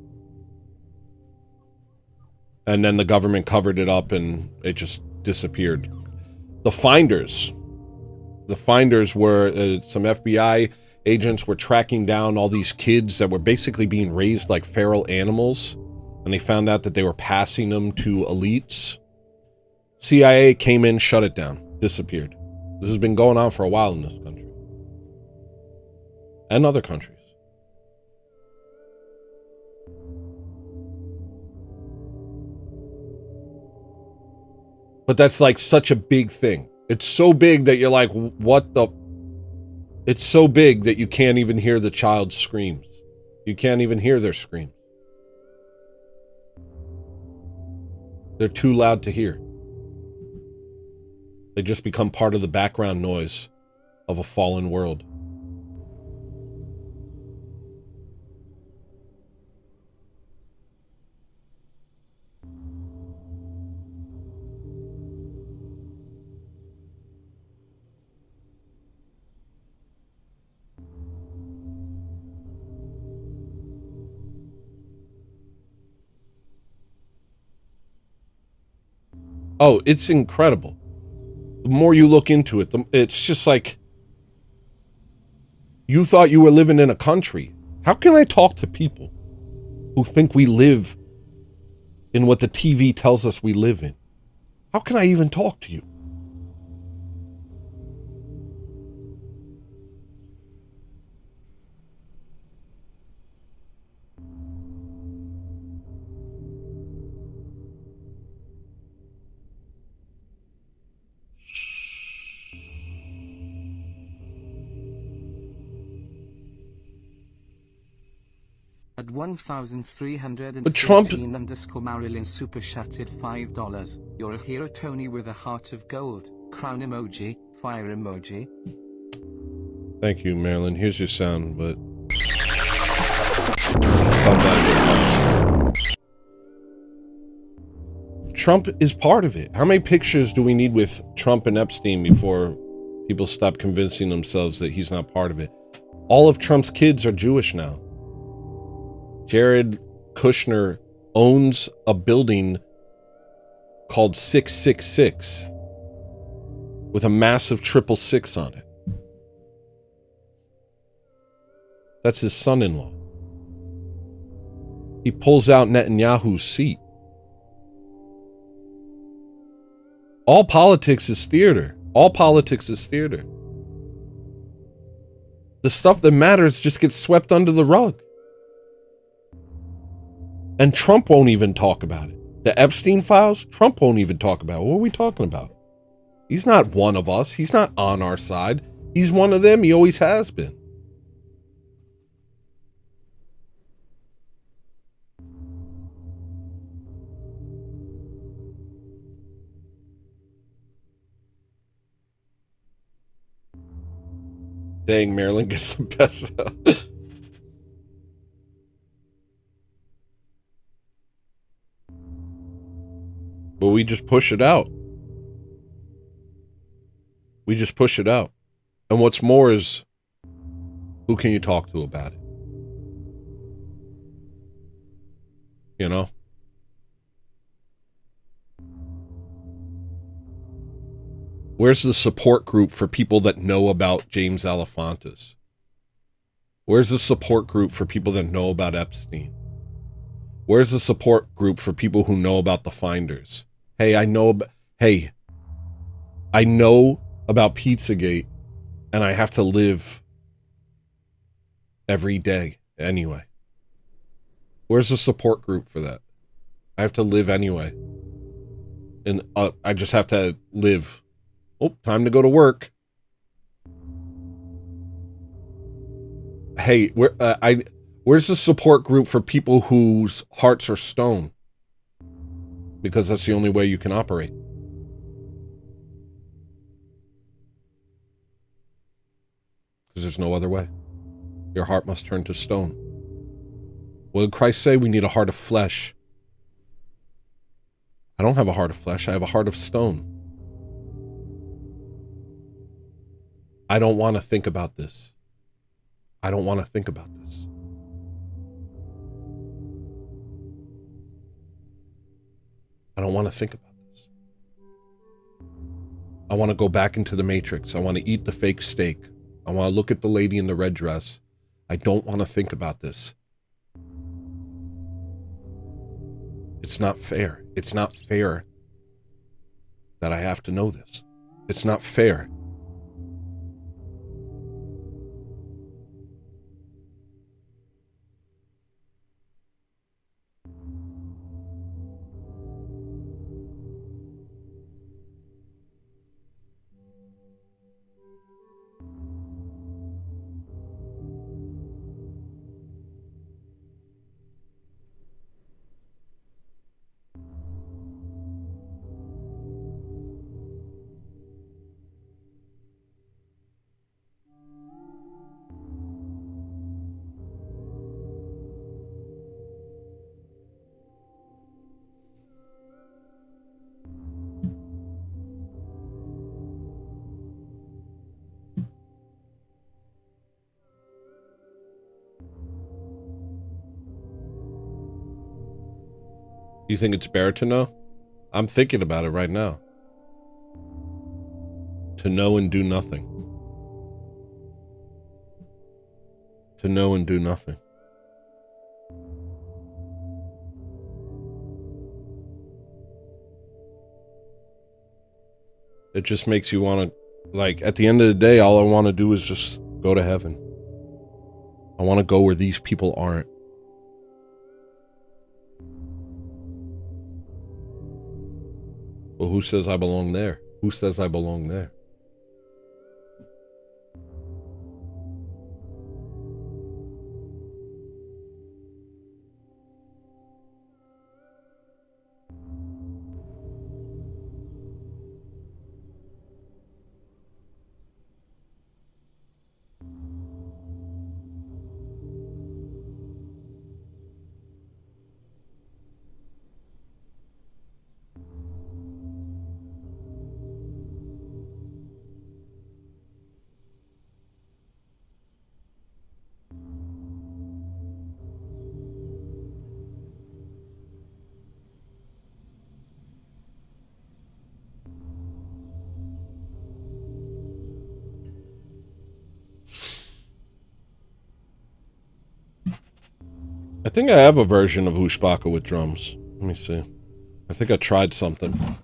And then the government covered it up and it just disappeared. The finders were some FBI agents were tracking down all these kids that were basically being raised like feral animals, and they found out that they were passing them to elites. CIA came in, shut it down, disappeared. This has been going on for a while in this country. And other countries. But that's like such a big thing. It's so big that you're like, what the... It's so big that you can't even hear the child's screams. You can't even hear their screams. They're too loud to hear. They just become part of the background noise of a fallen world. Oh, it's incredible. The more you look into it, it's just like, you thought you were living in a country. How can I talk to people who think we live in what the TV tells us we live in? How can I even talk to you? At 1,313 But Trump- _ Marilyn super chatted $5. You're a hero, Tony, with a heart of gold. Crown emoji, fire emoji. Thank you, Marilyn. Here's your sound, but... Trump is part of it. How many pictures do we need with Trump and Epstein before people stop convincing themselves that he's not part of it? All of Trump's kids are Jewish now. Jared Kushner owns a building called 666 with a massive 666 on it. That's his son-in-law. He pulls out Netanyahu's seat. All politics is theater. All politics is theater. The stuff that matters just gets swept under the rug. And Trump won't even talk about it. The Epstein files, Trump won't even talk about it. What are we talking about? He's not one of us. He's not on our side. He's one of them. He always has been. Dang, Maryland gets the best. But we just push it out. We just push it out. And what's more is, who can you talk to about it? You know? Where's the support group for people that know about James Alefantis? Where's the support group for people that know about Epstein? Where's the support group for people who know about the finders? Hey, I know about Pizzagate, and I have to live every day anyway. Where's the support group for that? I have to live anyway. And I just have to live. Oh, time to go to work. Hey, where's the support group for people whose hearts are stone? Because that's the only way you can operate. Because there's no other way. Your heart must turn to stone. What did Christ say? We need a heart of flesh. I don't have a heart of flesh. I have a heart of stone. I don't want to think about this. I don't want to think about this. I don't want to think about this. I want to go back into the Matrix. I want to eat the fake steak. I want to look at the lady in the red dress. I don't want to think about this. It's not fair. It's not fair that I have to know this. It's not fair. You think it's better to know? I'm thinking about it right now. To know and do nothing. To know and do nothing. It just makes you want to, like, at the end of the day, all I want to do is just go to heaven. I want to go where these people aren't. Well, who says I belong there? Who says I belong there? I think I have a version of Ushbaka with drums. Let me see. I think I tried something.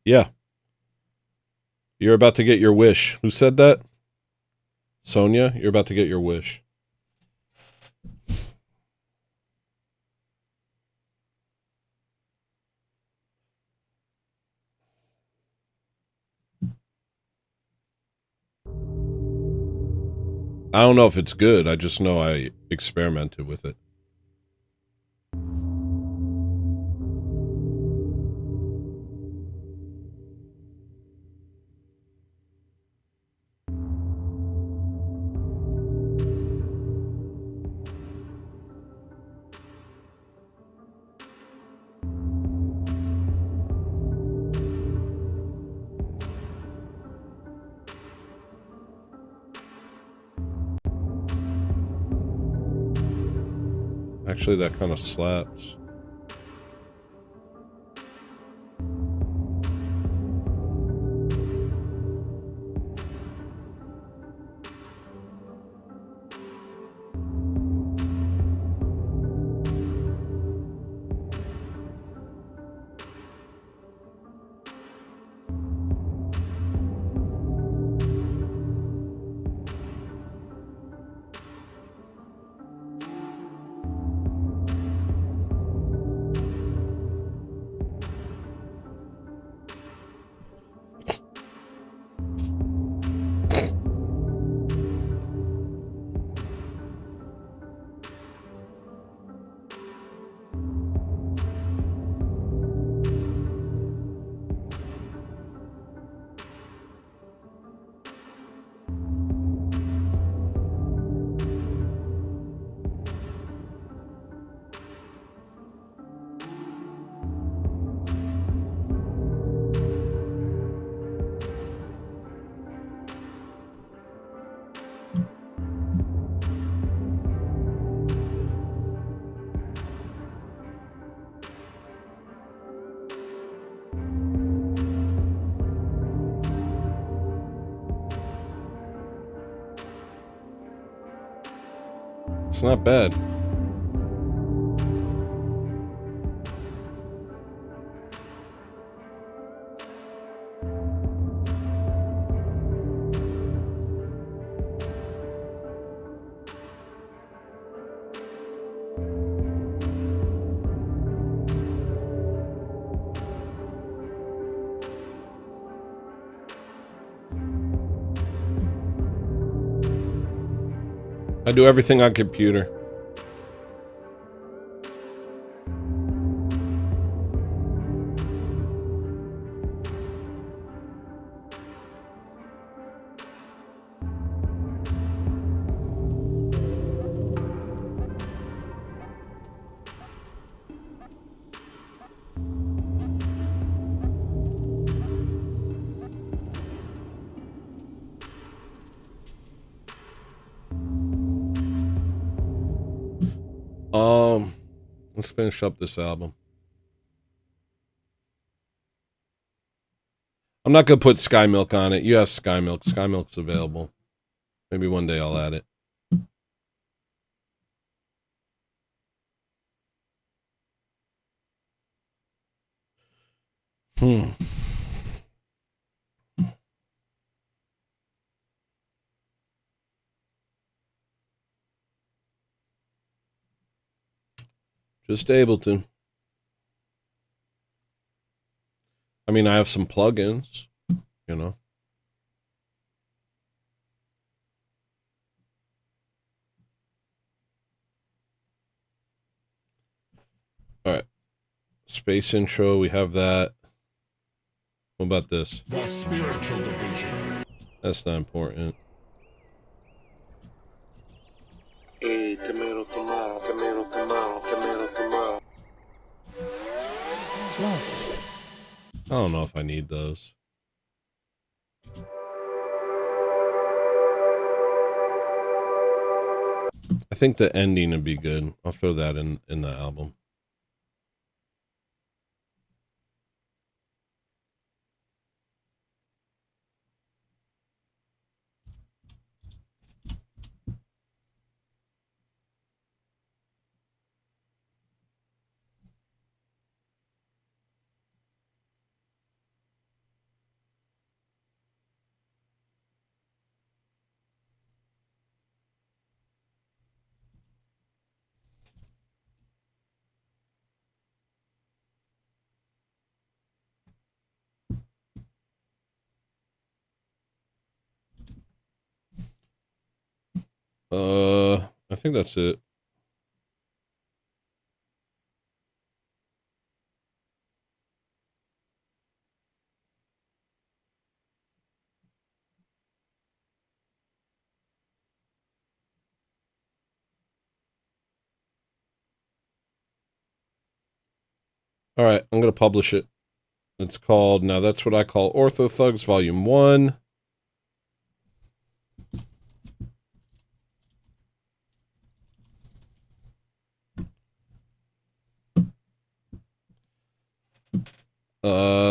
Yeah. You're about to get your wish. Who said that? Sonia, you're about to get your wish. I don't know if it's good. I just know I experimented with it. Actually, that kind of slaps. It's not bad. I do everything on computer. Let's finish up this album. I'm not gonna put Sky Milk on it. You have Sky Milk. Sky Milk's available. Maybe one day I'll add it. Just Ableton. I mean, I have some plugins, you know. All right. Space intro, we have that. What about this? The spiritual division. That's not important. Hey, tomato, tomato, tomato, tomato, tomato, tomato. I don't know if I need those. I think the ending would be good. I'll throw that in the album. I think that's it. All right, I'm going to publish it. It's called, now that's what I call Ortho Thugs Volume 1.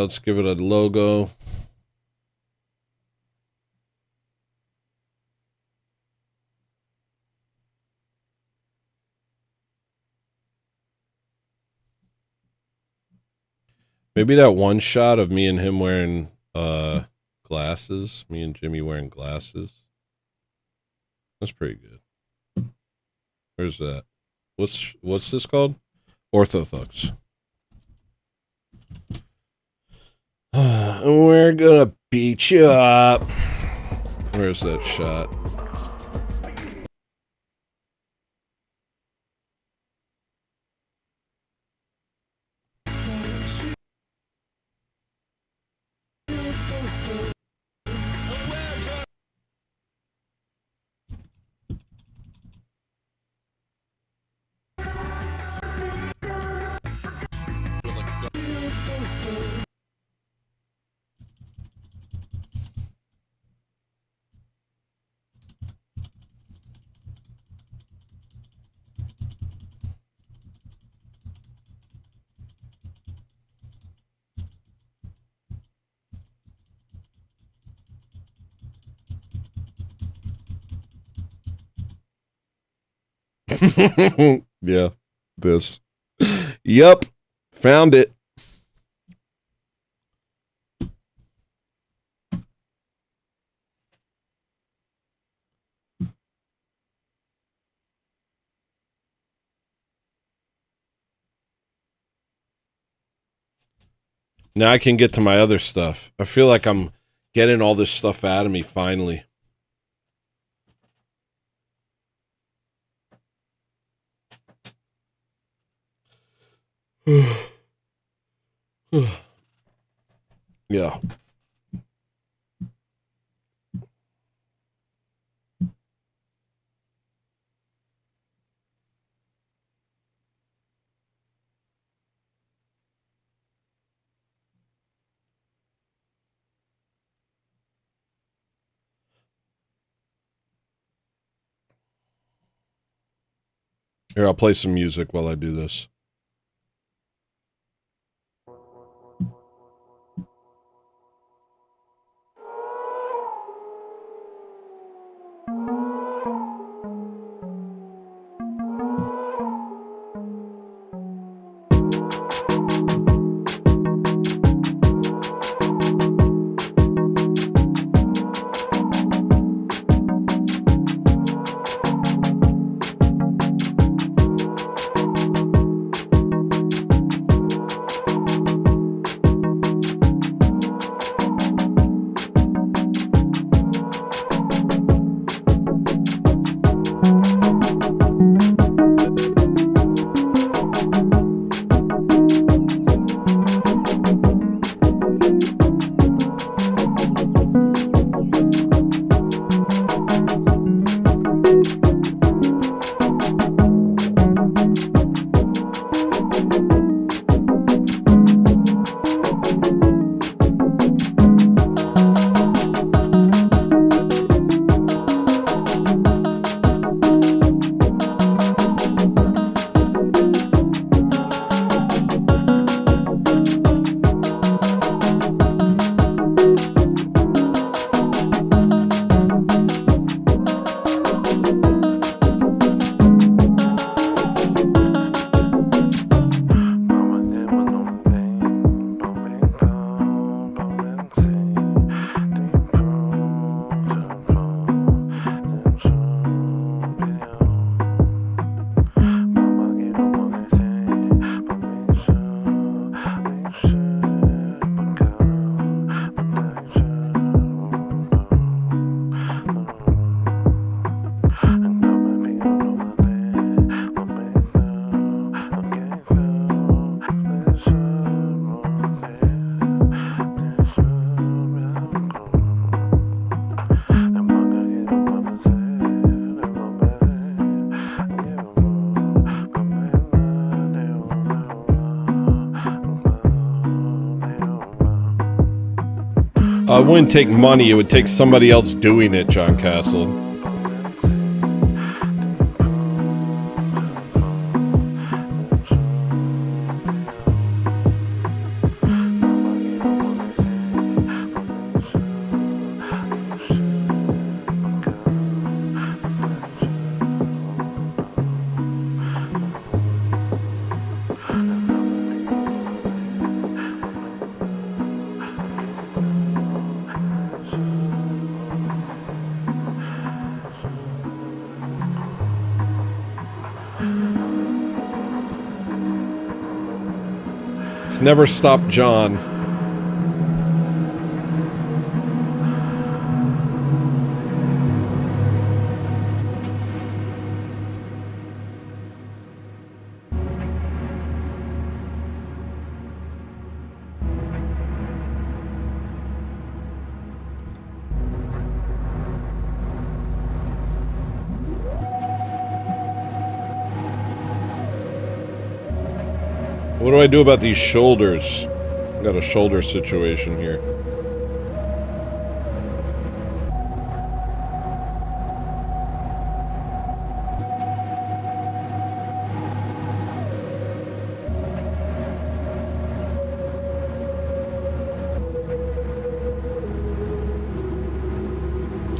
Let's give it a logo. Maybe that one shot of me and him wearing glasses. Me and Jimmy wearing glasses. That's pretty good. Where's that? What's this called? Ortho Thugs. We're gonna beat you up. Where's that shot? Yeah, this. Yup, found it. Now I can get to my other stuff. I feel like I'm getting all this stuff out of me finally. Yeah. Here, I'll play some music while I do this. It wouldn't take money, it would take somebody else doing it, John Castle. Never Stop John. What do I do about these shoulders? I got a shoulder situation here.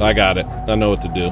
I got it. I know what to do.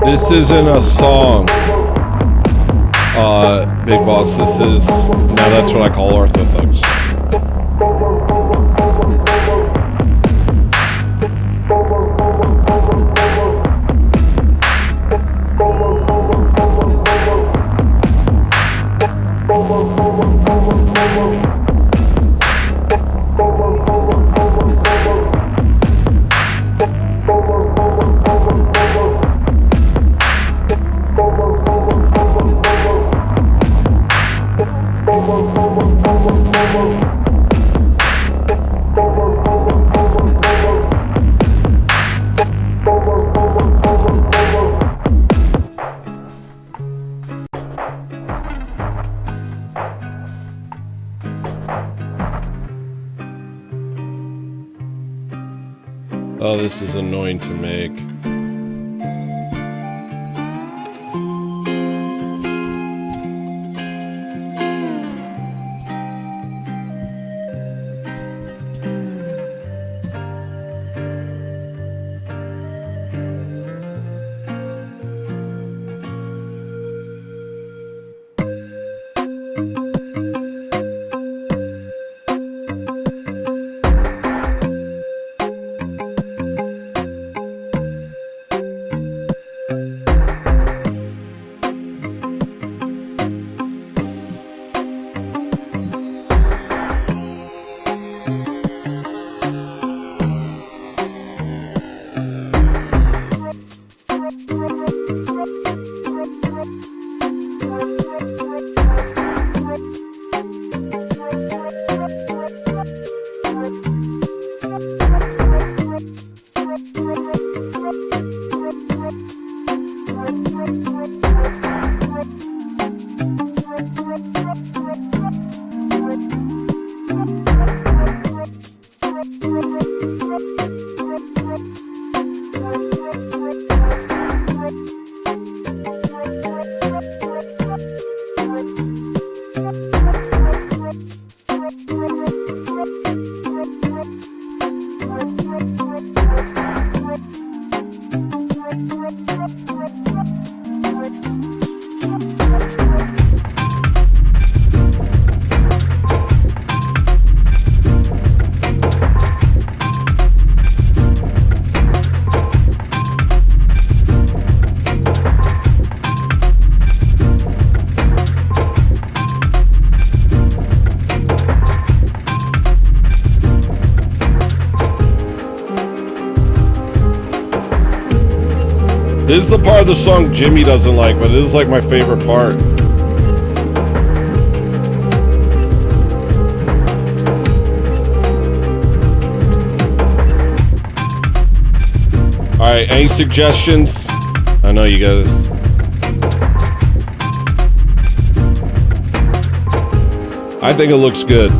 This isn't a song, Big Boss. This is, now that's what I call Orthothugs. Oh, this is annoying to make. This is the part of the song Jimmy doesn't like, but it is like my favorite part. Alright, any suggestions? I know you guys. I think it looks good.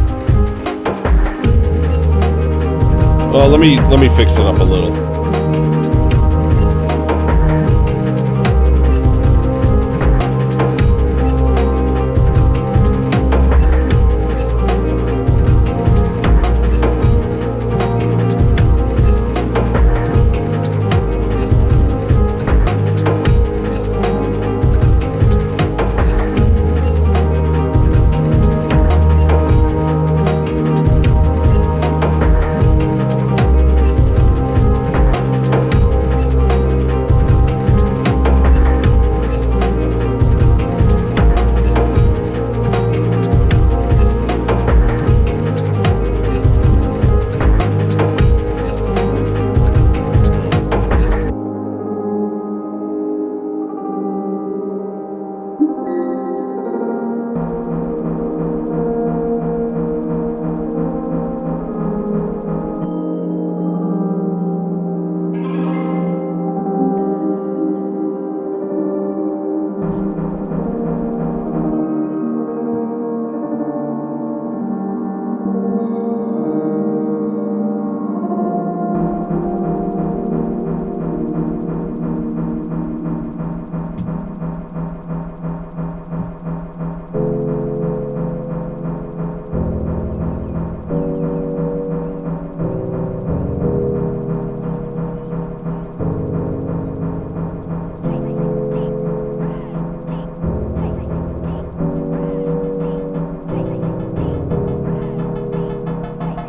Well, let me fix it up a little.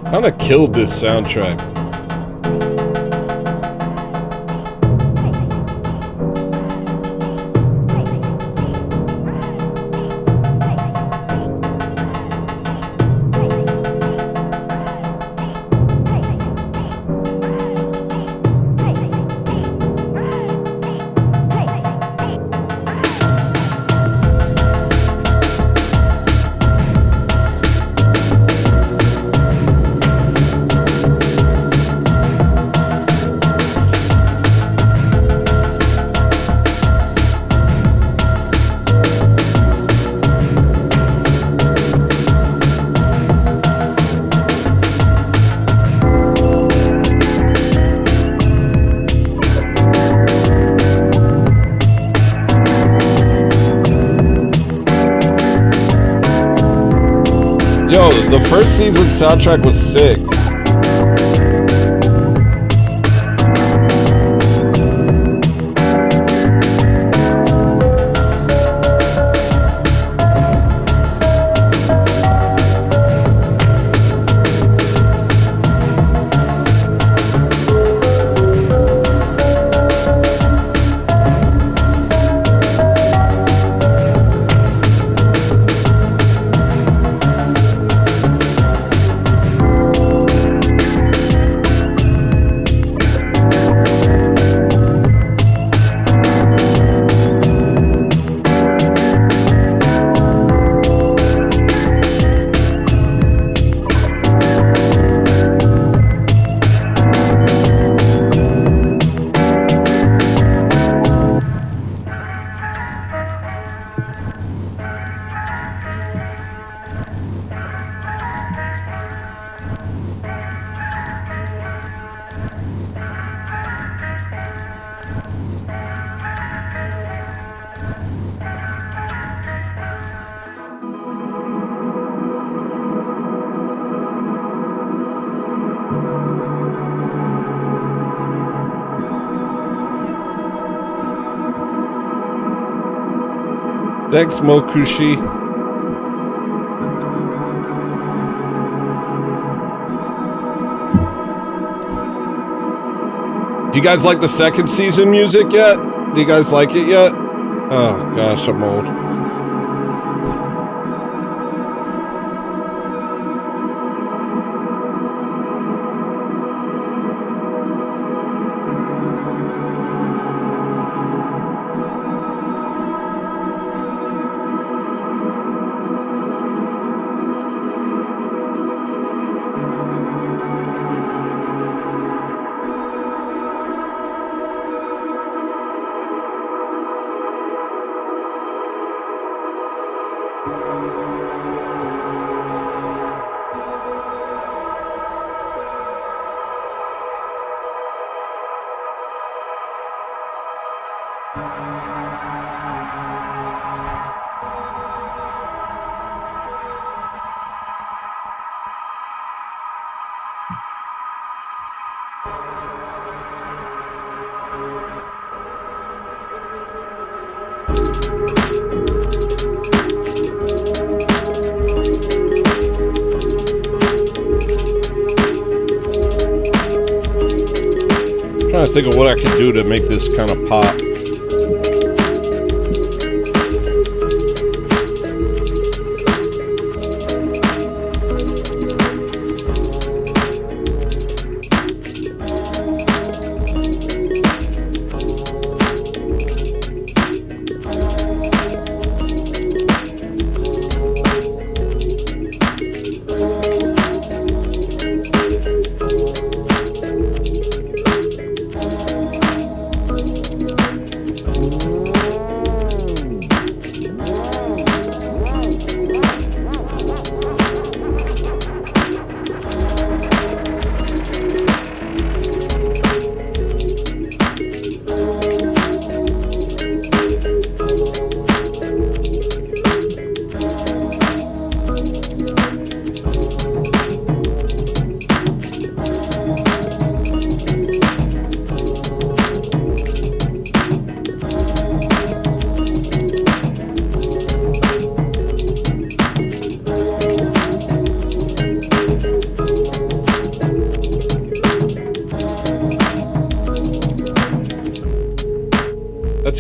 Kind of killed this soundtrack. Yo, the first season soundtrack was sick. Thanks, Mokushi. Do you guys like the second season music yet? Do you guys like it yet? Oh gosh, I'm old. Trying to think of what I can do to make this kind of pop.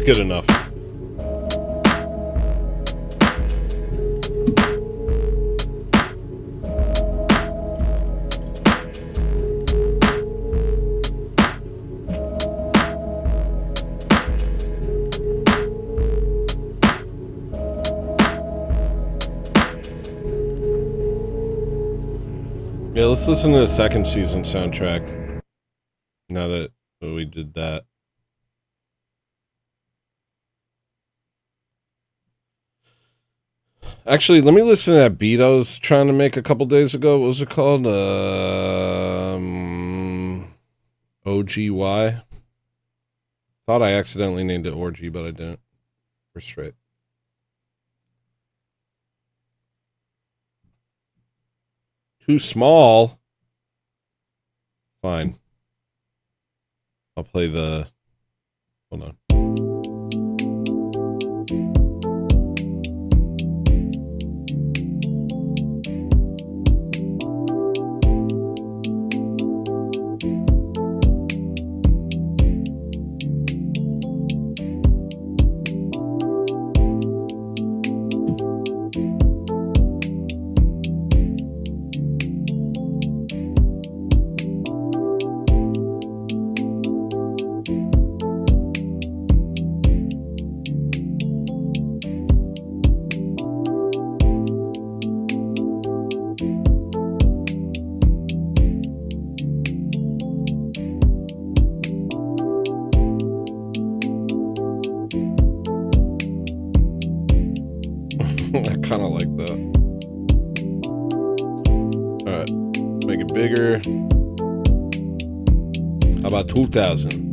good enough. Yeah, let's listen to the second season soundtrack. Now that we did that. Actually, let me listen to that beat I was trying to make a couple days ago. What was it called? OGY. Thought I accidentally named it Orgy, but I didn't. We're straight. Too small. Fine. I'll play the... Hold on. I kind of like that. Alright. Make it bigger. How about 2,000?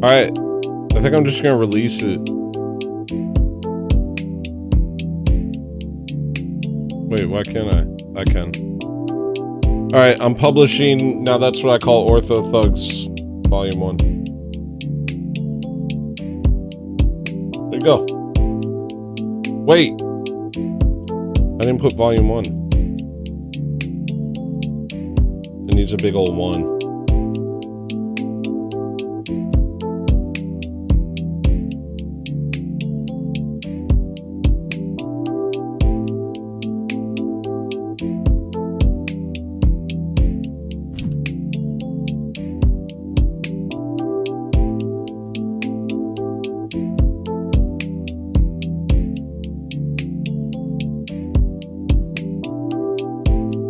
Alright, I think I'm just gonna release it. Wait, why can't I? I can. Alright, I'm publishing, now that's what I call Ortho Thugs, Volume 1. There you go. Wait! I didn't put Volume 1. It needs a big old 1.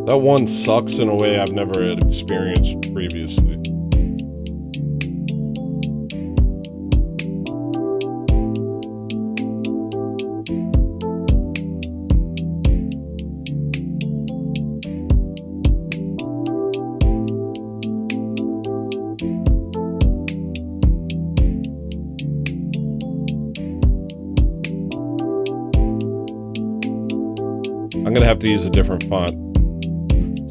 That one sucks in a way I've never had experienced previously. I'm gonna have to use a different font.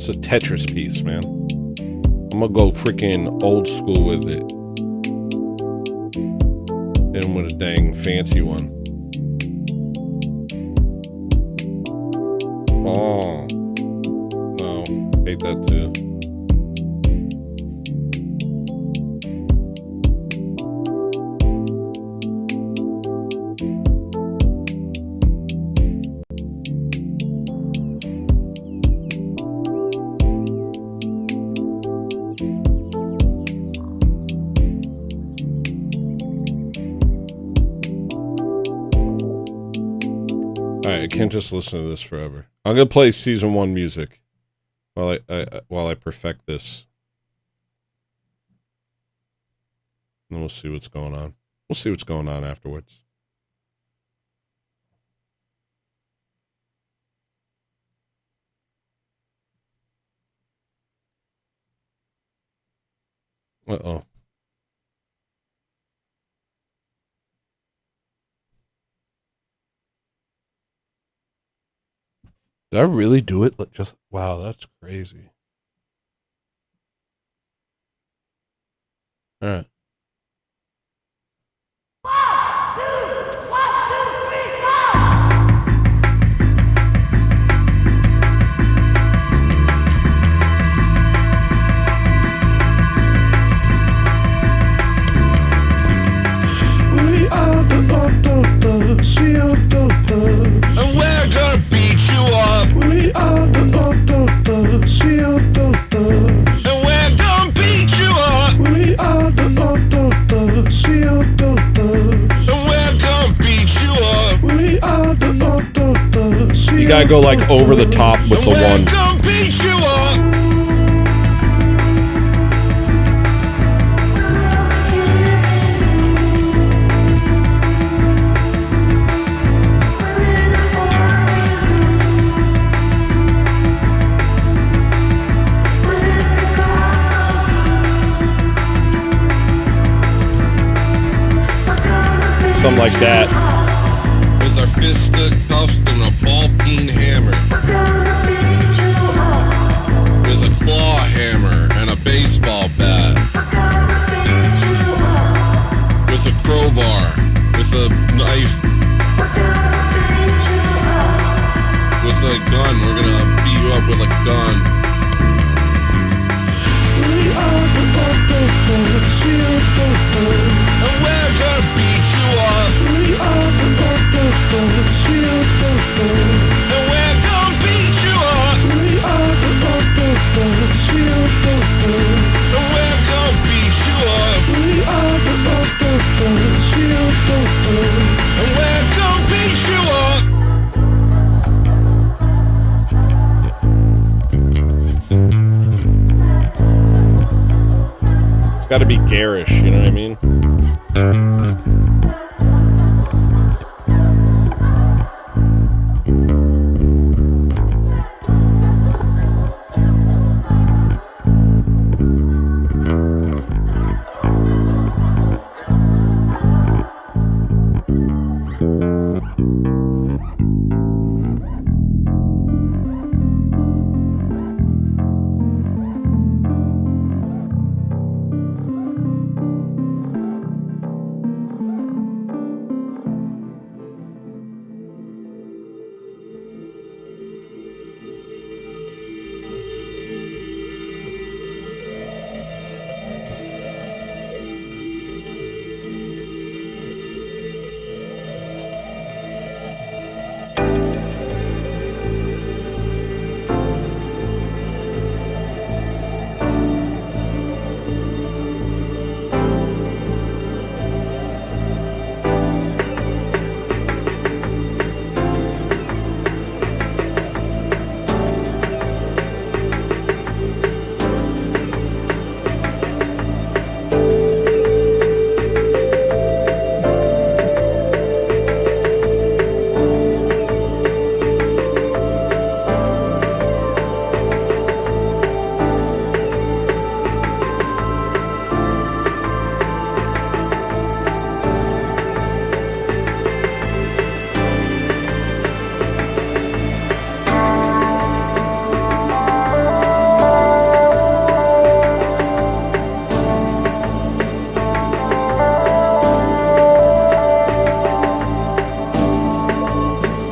It's a Tetris piece, man. I'm gonna go freaking old school with it. And with a dang fancy one. Oh. No. Hate that too. Alright, I can't just listen to this forever. I'm gonna play season 1 music while I perfect this. And we'll see what's going on. We'll see what's going on afterwards. Uh-oh. Did I really do it? Just wow, that's crazy. All right. We are the COWs. And we're gonna beat you up. We are the COWs. And we're gonna beat you up. We are the COWs. And we're gonna beat you up. We are the COWs. You gotta go like over the top with the one. We're gonna beat you up. Something like that. With our fisticuffs and a ball peen hammer. With a claw hammer and a baseball bat. With a crowbar. With a knife. With a gun. We're gonna beat you up with a gun. We are the COWs. And we're gonna beat you up. We are the COWs. And we're gonna beat you up. We are the COWs. And we're gonna beat you up. We are the COWs. And we're gonna beat you up. It's got to be garish, you know what I mean?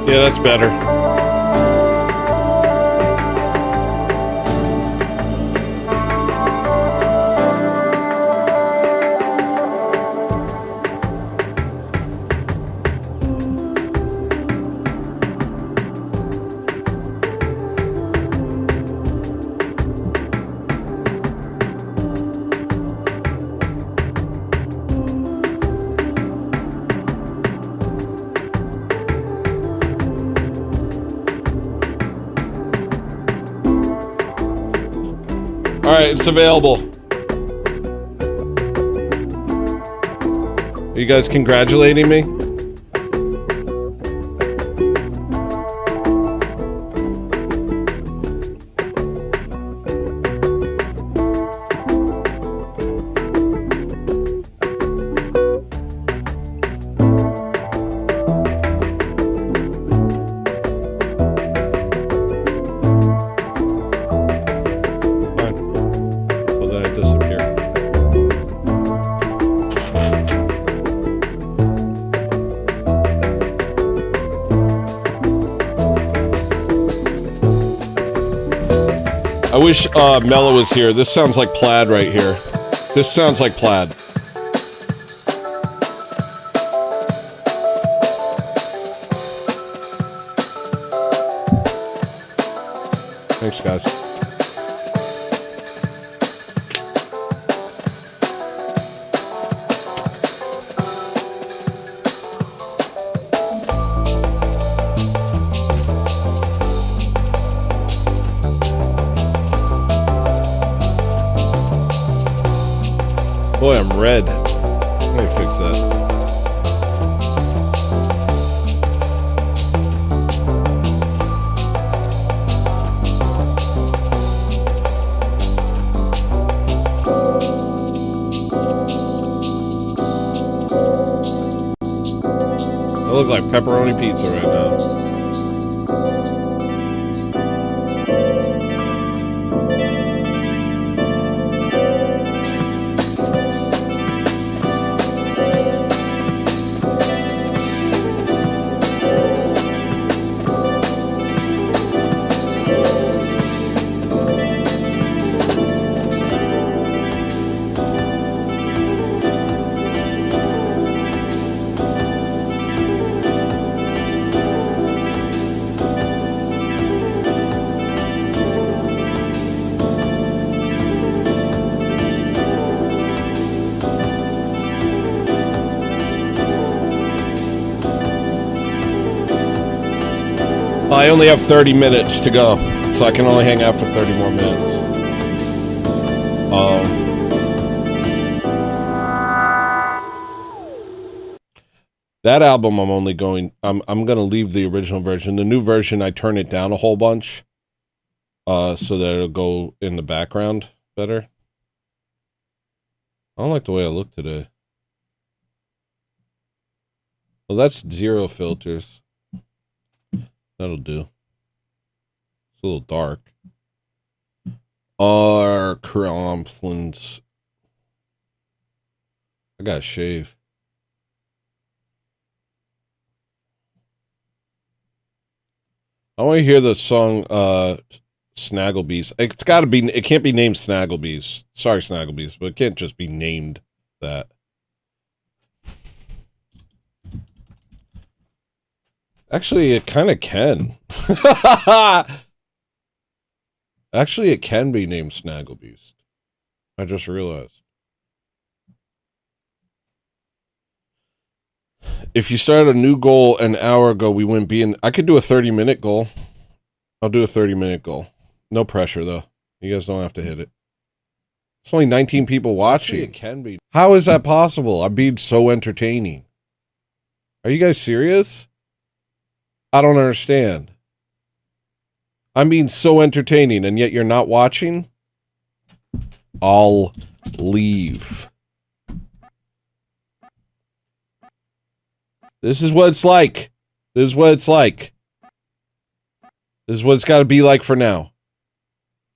Yeah, that's better. All right, it's available. Are you guys congratulating me? I wish Mello was here. This sounds like Plaid right here. This sounds like Plaid. Thanks, guys. Boy, I'm red. Let me fix that. I look like pepperoni pizza right now. I only have 30 minutes to go, so I can only hang out for 30 more minutes. That album I'm gonna leave the original version. The new version I turn it down a whole bunch, so that it'll go in the background better. I don't like the way I look today. Well, that's 0 filters. That'll do. It's a little dark. Cromflins. I gotta shave. I want to hear the song Snagglebees. It's gotta be, it can't be named Snagglebees. Sorry, Snagglebees, but it can't just be named that. Actually, it kind of can. Actually, it can be named Snagglebeast. I just realized. If you start a new goal an hour ago, we wouldn't be in. I could do a 30-minute goal. I'll do a 30-minute goal. No pressure, though. You guys don't have to hit it. There's only 19 people watching. Actually, it can be. How is that possible? I'm being so entertaining. Are you guys serious? I don't understand. I'm being so entertaining, and yet you're not watching? I'll leave. This is what it's like. This is what it's like. This is what it's got to be like for now.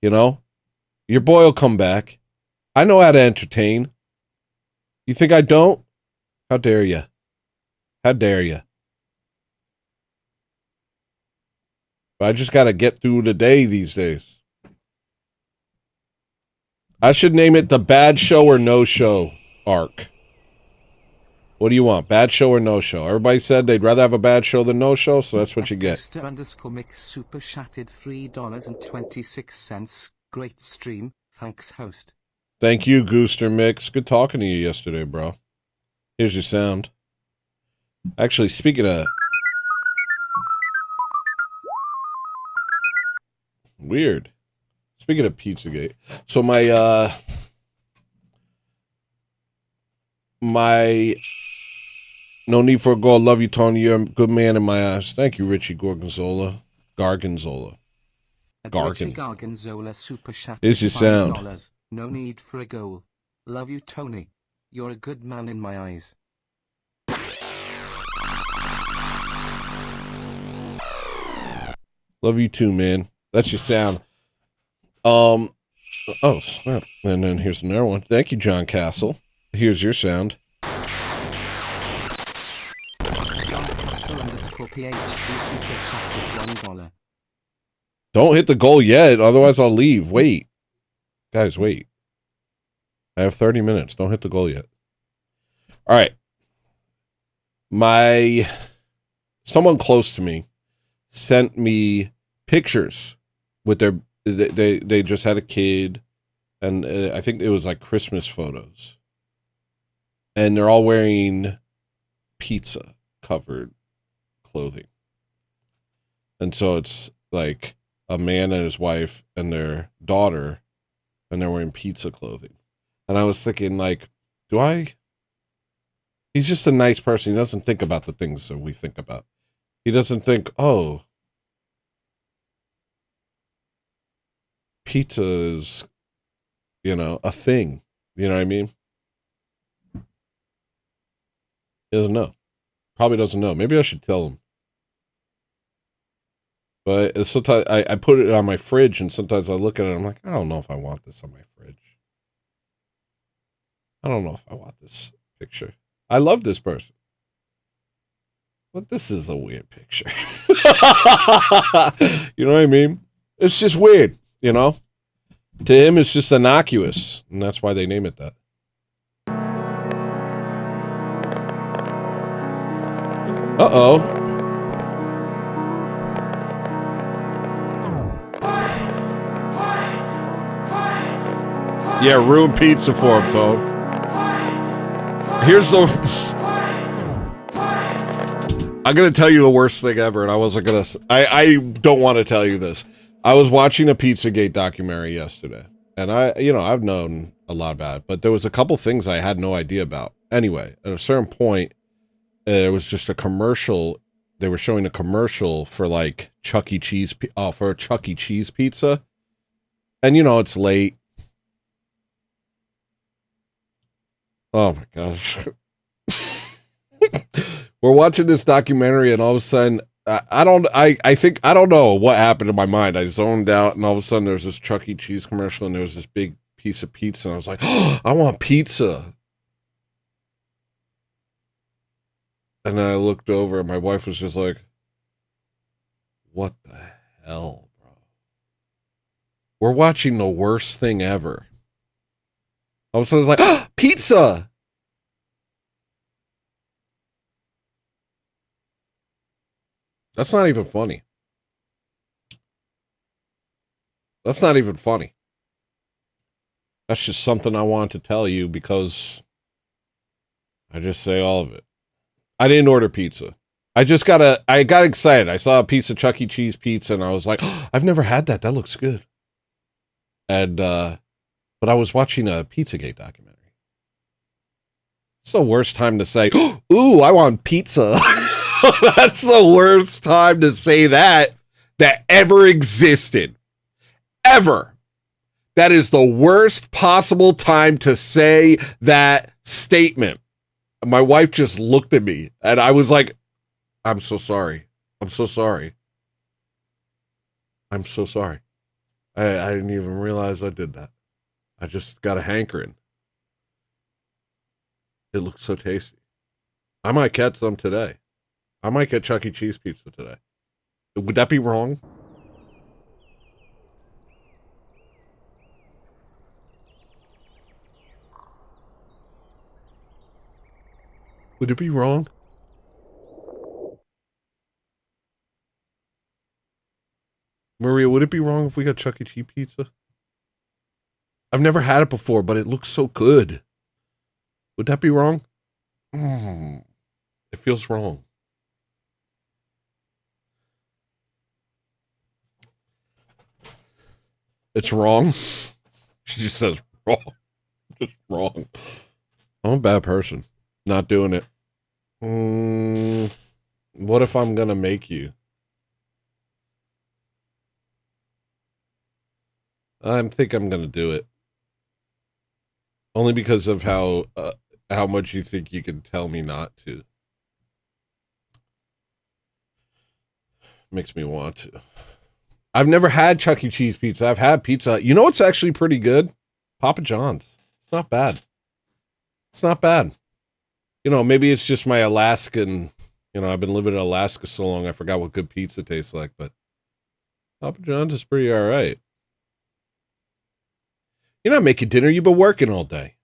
You know? Your boy will come back. I know how to entertain. You think I don't? How dare you? How dare you? I just got to get through the day these days. I should name it the Bad Show or No Show arc. What do you want? Bad show or no show? Everybody said they'd rather have a bad show than no show, so that's what you get. Mix super chatted $3.26. Great stream. Thanks, host. Thank you, Gooster Mix. Good talking to you yesterday, bro. Here's your sound. Actually, speaking of... Weird. Speaking of Pizzagate. So my no need for a goal. Love you, Tony. You're a good man in my eyes. Thank you, Richie Gargonzola. Richie Gargonzola super chat. Here's your sound. No need for a goal. Love you, Tony. You're a good man in my eyes. Love you too, man. That's your sound. Oh, snap. And then here's another one. Thank you, John Castle. Here's your sound. John Castle _PhD super chat with $1. Don't hit the goal yet, otherwise I'll leave. Wait. Guys, wait. I have 30 minutes. Don't hit the goal yet. All right. Someone close to me sent me pictures with they just had a kid, and I think it was like Christmas photos. And they're all wearing pizza covered clothing. And so it's like a man and his wife and their daughter, and they're wearing pizza clothing. And I was thinking, like, he's just a nice person. He doesn't think about the things that we think about. He doesn't think, oh, pizza is, a thing. You know what I mean? He doesn't know. Probably doesn't know. Maybe I should tell him. But sometimes I put it on my fridge, and sometimes I look at it and I'm like, I don't know if I want this on my fridge. I don't know if I want this picture. I love this person. But this is a weird picture. You know what I mean? It's just weird, To him, it's just innocuous. And that's why they name it that. Uh-oh. Yeah, ruined pizza for him, Toad. Here's I'm going to tell you the worst thing ever, and I wasn't going to... I don't want to tell you this. I was watching a Pizzagate documentary yesterday, and I've known a lot about it, but there was a couple things I had no idea about. Anyway, at a certain point, there was just a commercial. They were showing a commercial for, like, Chuck E. Cheese... for a Chuck E. Cheese pizza. And, it's late. Oh my gosh. We're watching this documentary, and all of a sudden, I don't know what happened in my mind. I zoned out, and all of a sudden there's this Chuck E. Cheese commercial, and there was this big piece of pizza, and I was like, oh, I want pizza. And then I looked over, and my wife was just like, what the hell, bro? We're watching the worst thing ever. All of a sudden, it's like, oh, pizza! That's not even funny. That's not even funny. That's just something I wanted to tell you because I just say all of it. I didn't order pizza. I got excited. I saw a piece of Chuck E. Cheese pizza, and I was like, oh, I've never had that. That looks good. And, but I was watching a Pizzagate documentary. It's the worst time to say, ooh, I want pizza. That's the worst time to say that ever existed. Ever. That is the worst possible time to say that statement. My wife just looked at me, and I was like, I'm so sorry. I'm so sorry. I'm so sorry. I didn't even realize I did that. I just got a hankering. It looks so tasty. I might get some today. I might get Chuck E. Cheese pizza today. Would that be wrong? Would it be wrong? Maria, would it be wrong if we got Chuck E. Cheese pizza? I've never had it before, but it looks so good. Would that be wrong? It feels wrong. It's wrong. She just says wrong. Just wrong. I'm a bad person. Not doing it. What if I'm gonna make you? I think I'm gonna do it. Only because of how much you think you can tell me not to. Makes me want to. I've never had Chuck E. Cheese pizza. I've had Pizza. You know what's actually pretty good? Papa John's. It's not bad. It's not bad. Maybe it's just my Alaskan, I've been living in Alaska so long I forgot what good pizza tastes like, but Papa John's is pretty all right. You're not making dinner. You've been working all day.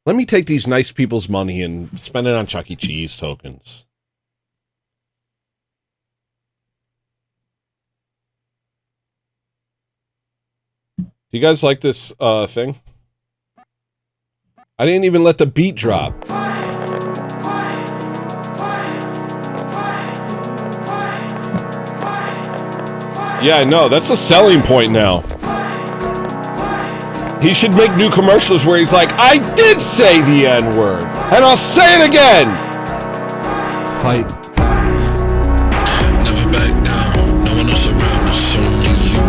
Let me take these nice people's money and spend it on Chuck E. Cheese tokens. Do you guys like this thing? I didn't even let the beat drop. Yeah, I know. That's a selling point now. He should make new commercials where he's like, I did say the N-word, and I'll say it again. Fight. Never back down. No one else around, it's only you.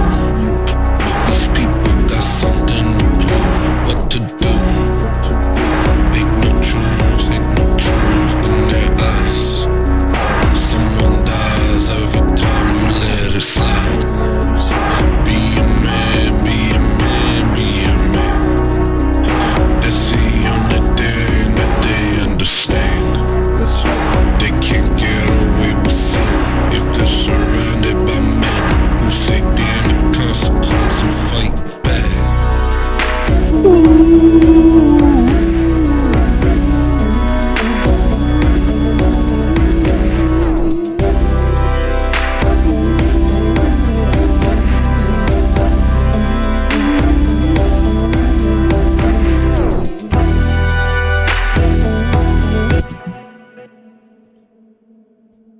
These people got something to prove. What to do? Ain't no truth in their eyes. Someone dies every time you let it slide. Be a man, be a man, be a man. That's the only thing that they understand. They can't get away with sin if they're surrounded by men who say they're the consequence and fight back.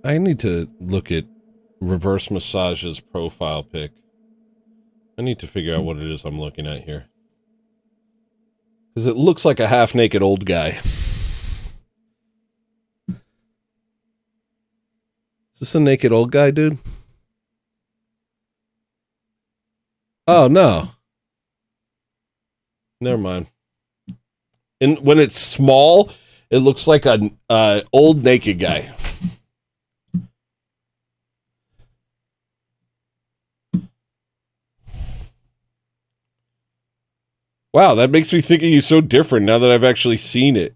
I need to look at Reverse Massage's profile pic. I need to figure out what it is I'm looking at here. Because it looks like a half-naked old guy. Is this a naked old guy, dude? Oh, no. Never mind. And when it's small, it looks like an old naked guy. Wow, that makes me think of you so different now that I've actually seen it.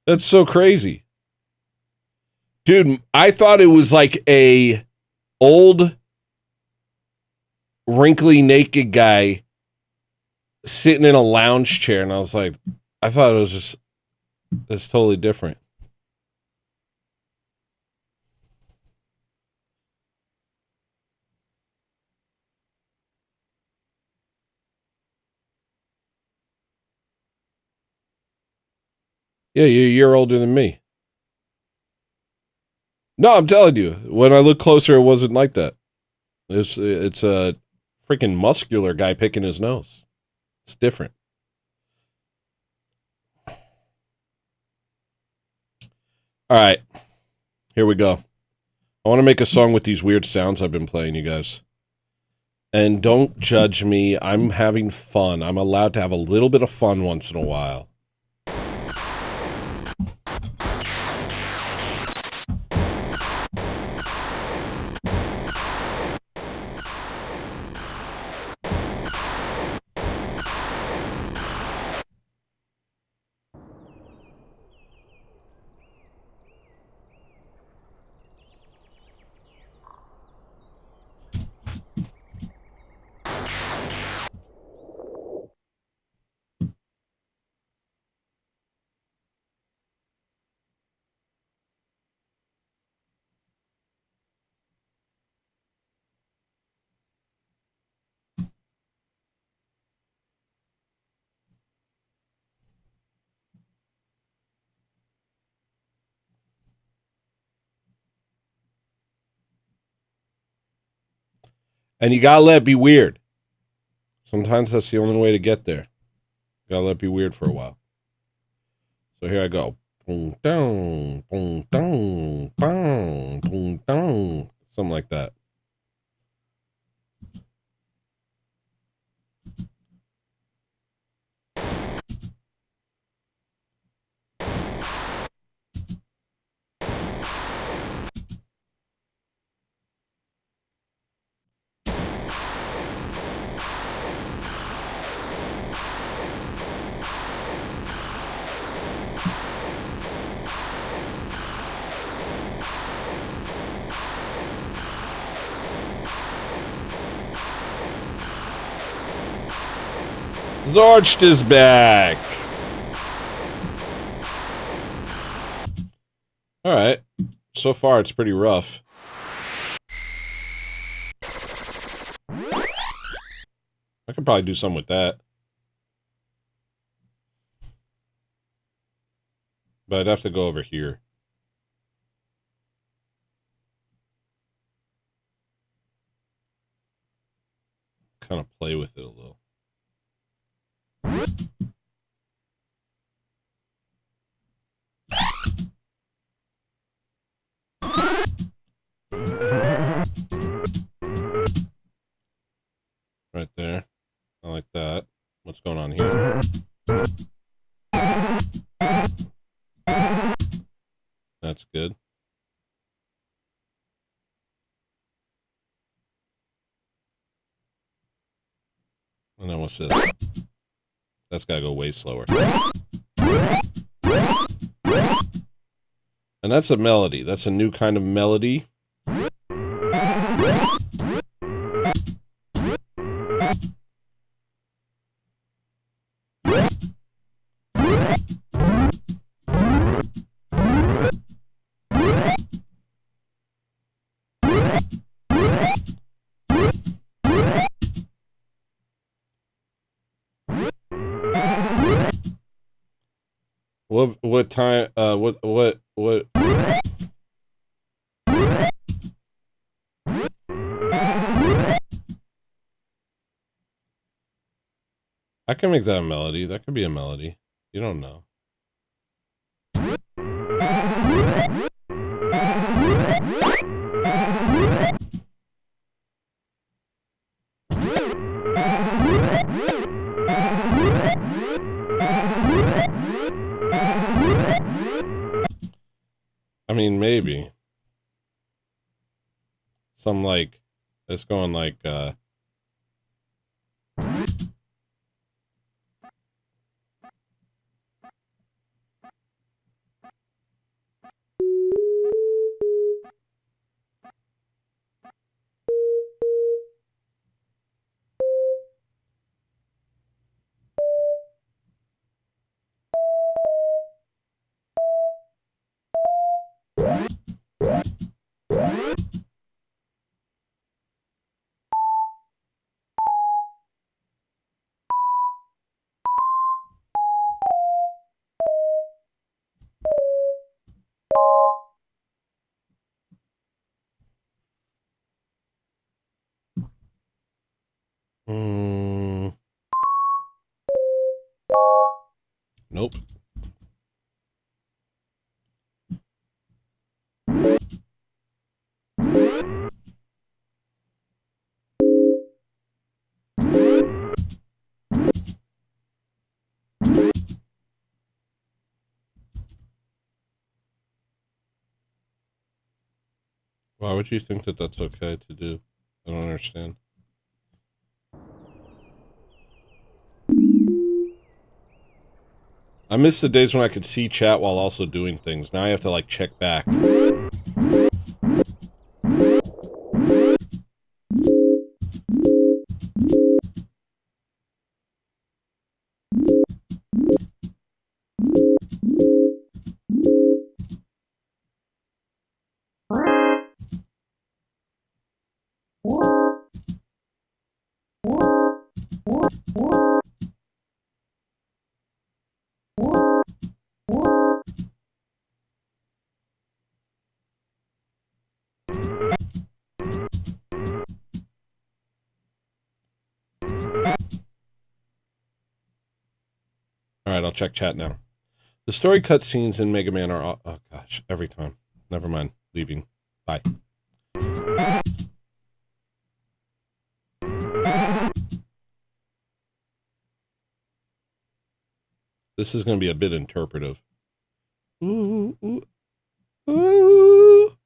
That's so crazy. Dude, I thought it was like a old, wrinkly, naked guy sitting in a lounge chair, and I was like, I thought it was just, it's totally different. Yeah, you're a year older than me. No, I'm telling you, when I look closer, it wasn't like that. It's a freaking muscular guy picking his nose. It's different. All right, here we go. I want to make a song with these weird sounds I've been playing, you guys. And don't judge me. I'm having fun. I'm allowed to have a little bit of fun once in a while. And you gotta let it be weird. Sometimes that's the only way to get there. Gotta let it be weird for a while. So here I go. Boom, down, boom, down, boom, boom, down. Something like that. Zorcht is back. All right. So far, it's pretty rough. I could probably do something with that. But I'd have to go over here. Kind of play with it a little. Right there. I like that. What's going on here? That's good. And then what's this? That's gotta go way slower. And that's a melody. That's a new kind of melody. What time what I can make that a melody. That could be a melody. You don't know. I mean, maybe. Some like, it's going like, nope. Why would you think that that's okay to do? I don't understand. I miss the days when I could see chat while also doing things. Now I have to like check back. Alright, I'll check chat now. The story cutscenes in Mega Man are... Oh gosh, every time. Never mind. Leaving. Bye. This is going to be a bit interpretive. Ooh, ooh, ooh.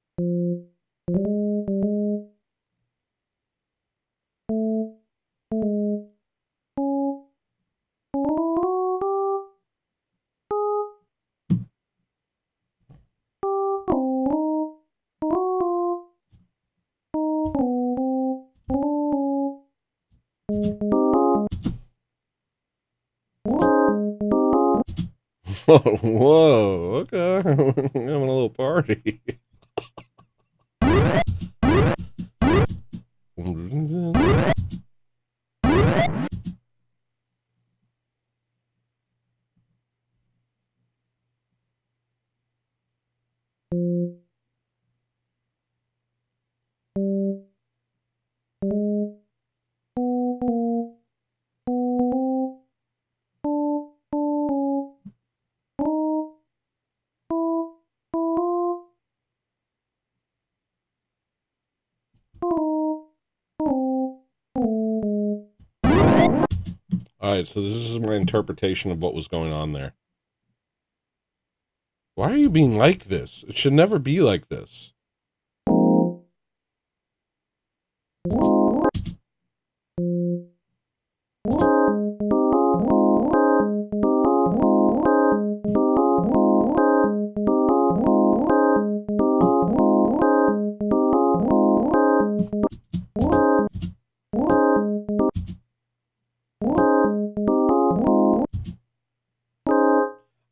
Whoa, okay. Having a little party. All right, so this is my interpretation of what was going on there. Why are you being like this? It should never be like this.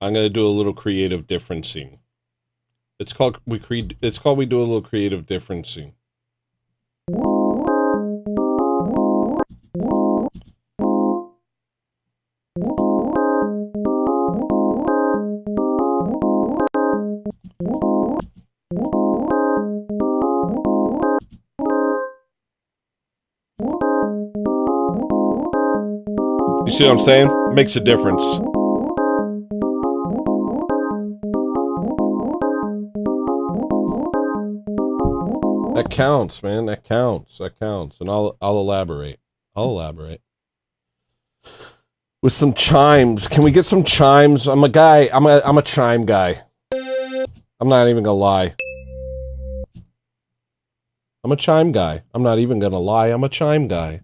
I'm gonna do a little creative differencing. It's called we do a little creative differencing. You see what I'm saying? It makes a difference. That counts, man. That counts. That counts. And I'll elaborate. I'll elaborate. With some chimes. Can we get some chimes? I'm a guy. I'm a chime guy. I'm not even gonna lie. I'm a chime guy. I'm not even gonna lie. I'm a chime guy.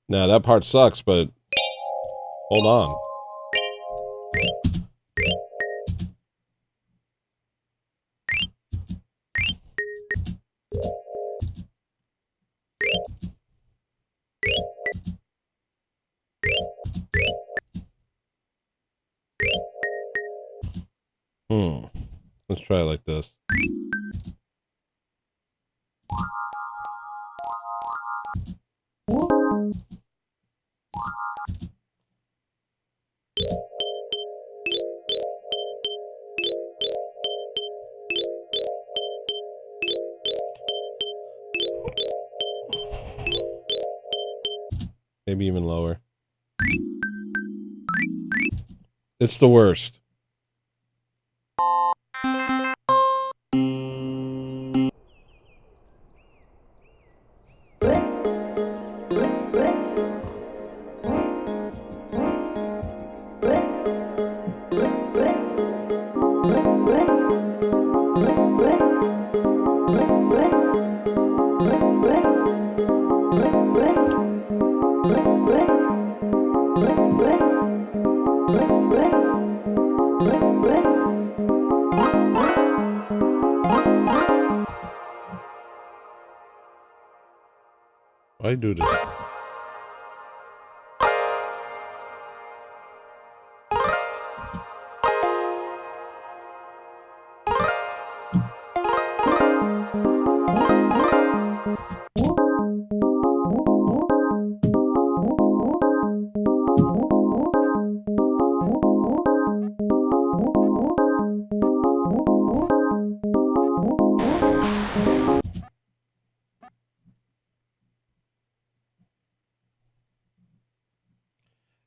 Now that part sucks, but hold on. Let's try it like this. Maybe even lower. It's the worst. Why do this?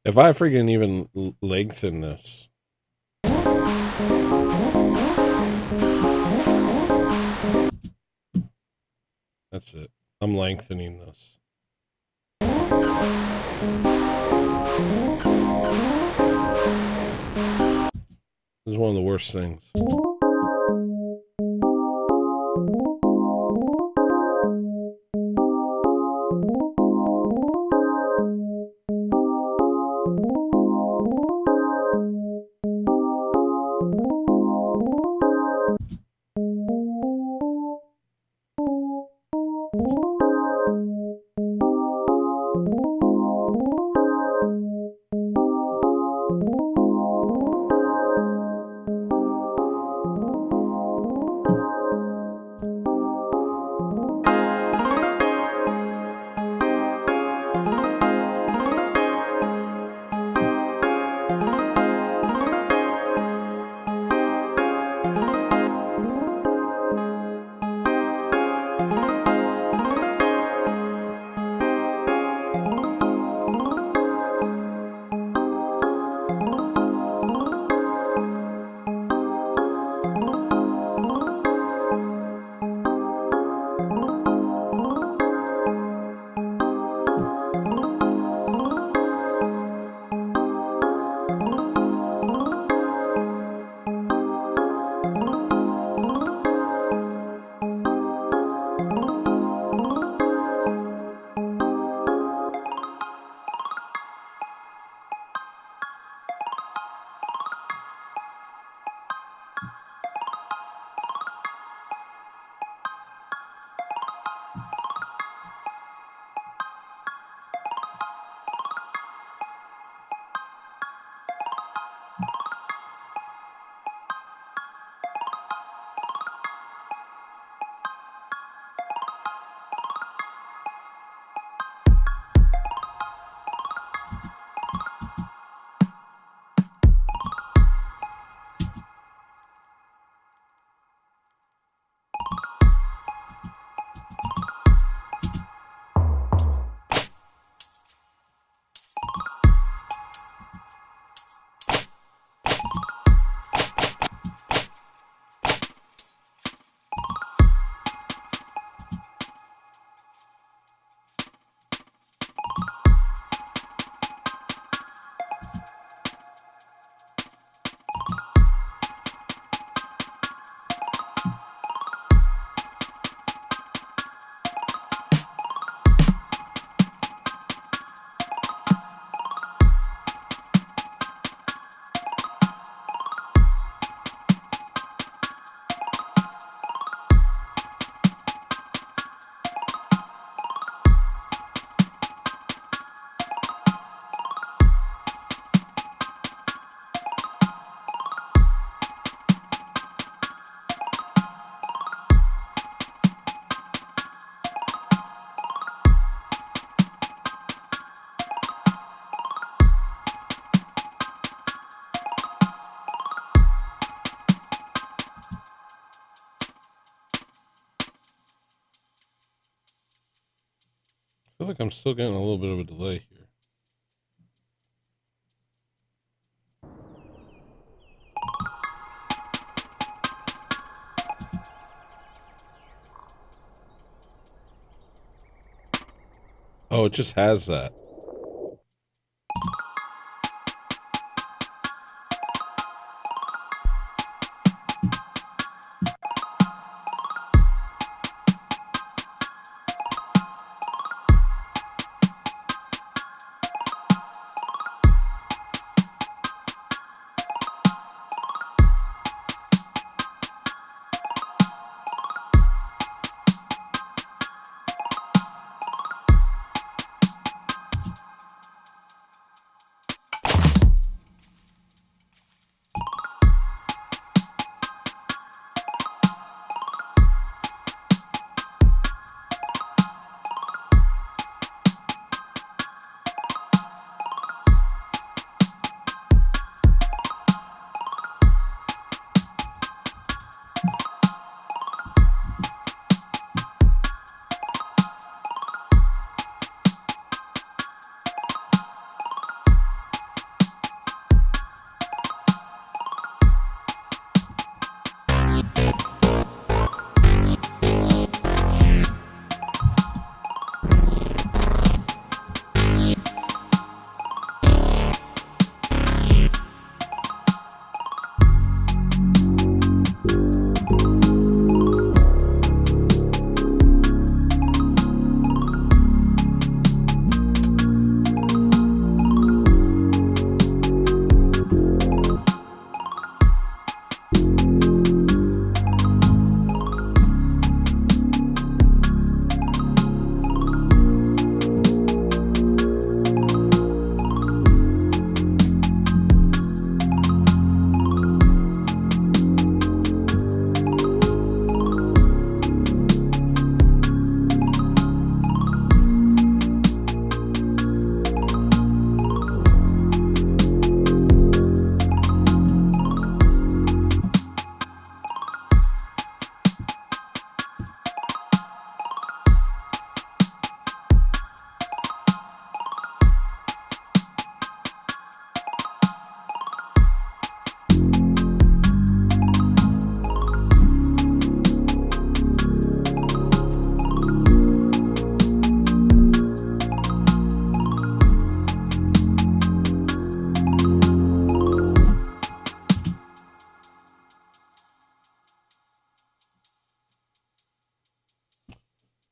If I freaking even lengthen this. That's it. I'm lengthening this. This is one of the worst things. feel like I'm still getting a little bit of a delay here. Oh, it just has that.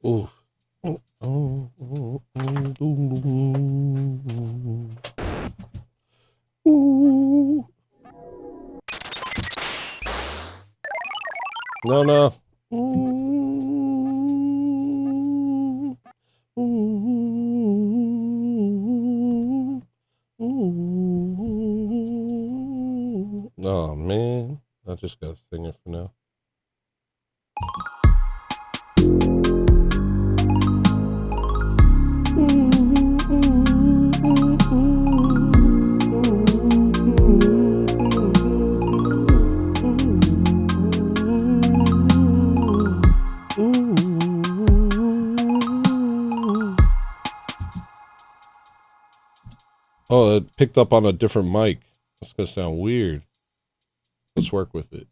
Ooh. Ooh. No, no. Oh, man. I just got to sing it for now. Oh, it picked up on a different mic. That's going to sound weird. Let's work with it.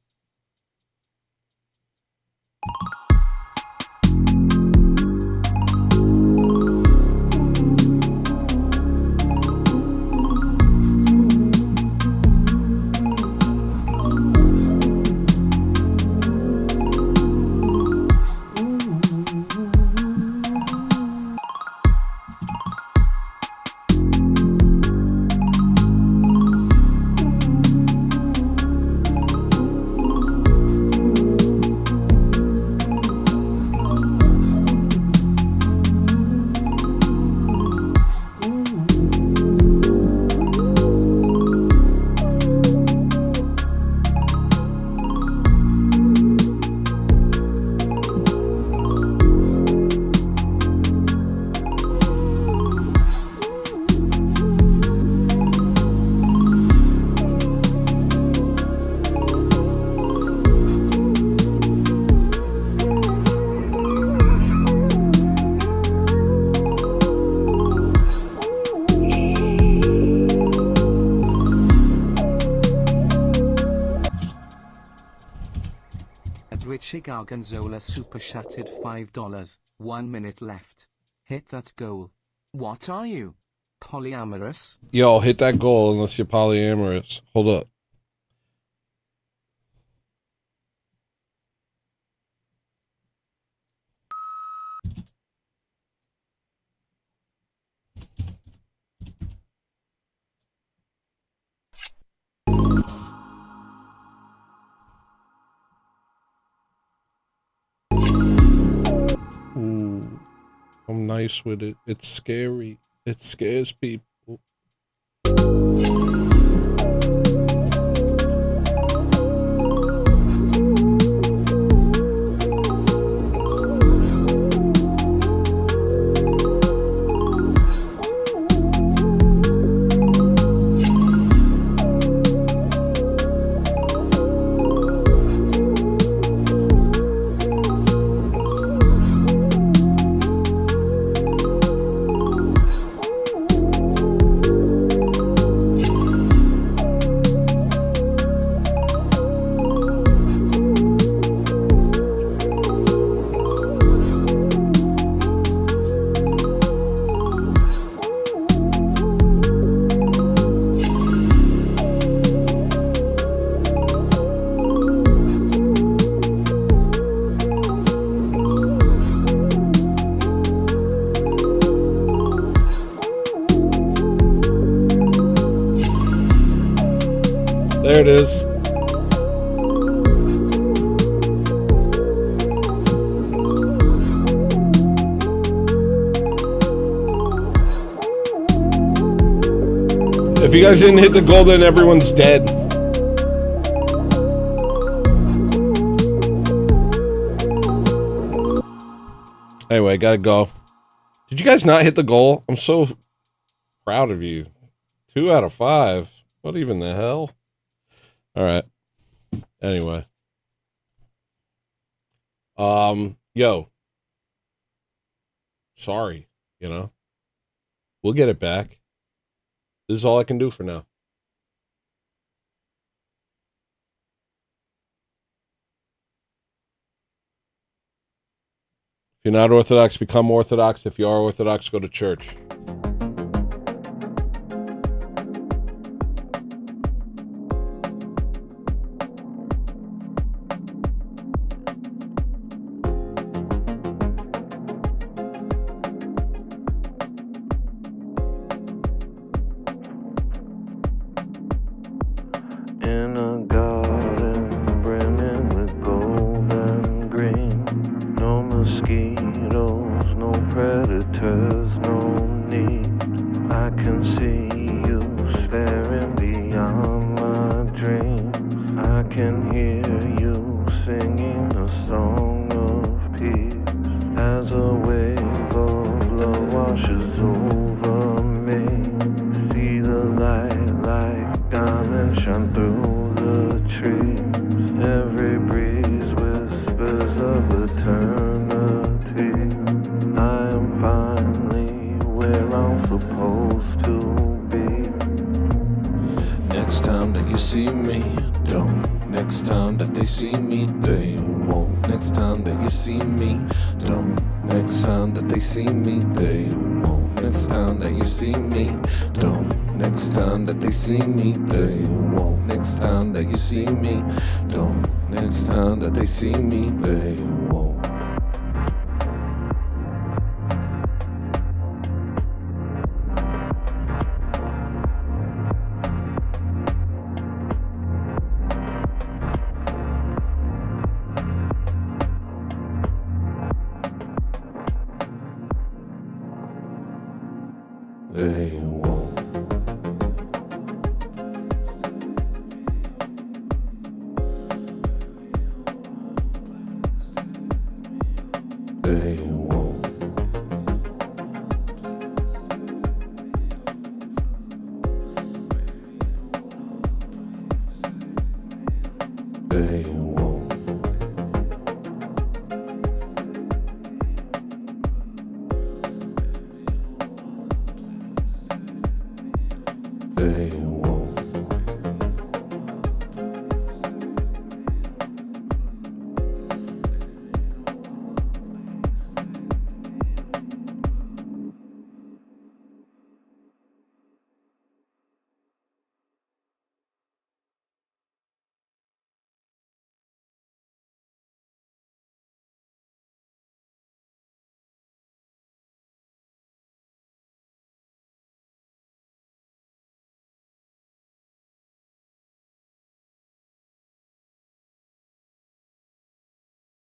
Richie Gargonzola super chatted $5. 1 minute left. Hit that goal. What are you? Polyamorous? Yo, hit that goal unless you're polyamorous. Hold up. Ooh, I'm nice with it. It's scary. It scares people. There it is. If you guys didn't hit the goal, then everyone's dead. Anyway, gotta go. Did you guys not hit the goal? I'm so proud of you. 2 out of 5. What even the hell? All right. Anyway. Yo. Sorry, you know. We'll get it back. This is all I can do for now. If you're not Orthodox, become Orthodox. If you are Orthodox, go to church. In a garden brimming with gold and green. No mosquitoes, no predators, no need. I can see you staring beyond my dreams. I can hear you singing a song of peace. As a wave of love washes over me. See the light like diamonds shine through the trees. Every breeze whispers of eternity. I am finally where I'm supposed to be. Next time that you see me, don't. Next time that they see me, they won't. Next time that you see me, don't. Next time that they see me, they won't. Next time that you see me, don't. Next time that they see me, they won't. Next time that you see me, don't. Next time that they see me, they won't. They won't. They won't. They won't.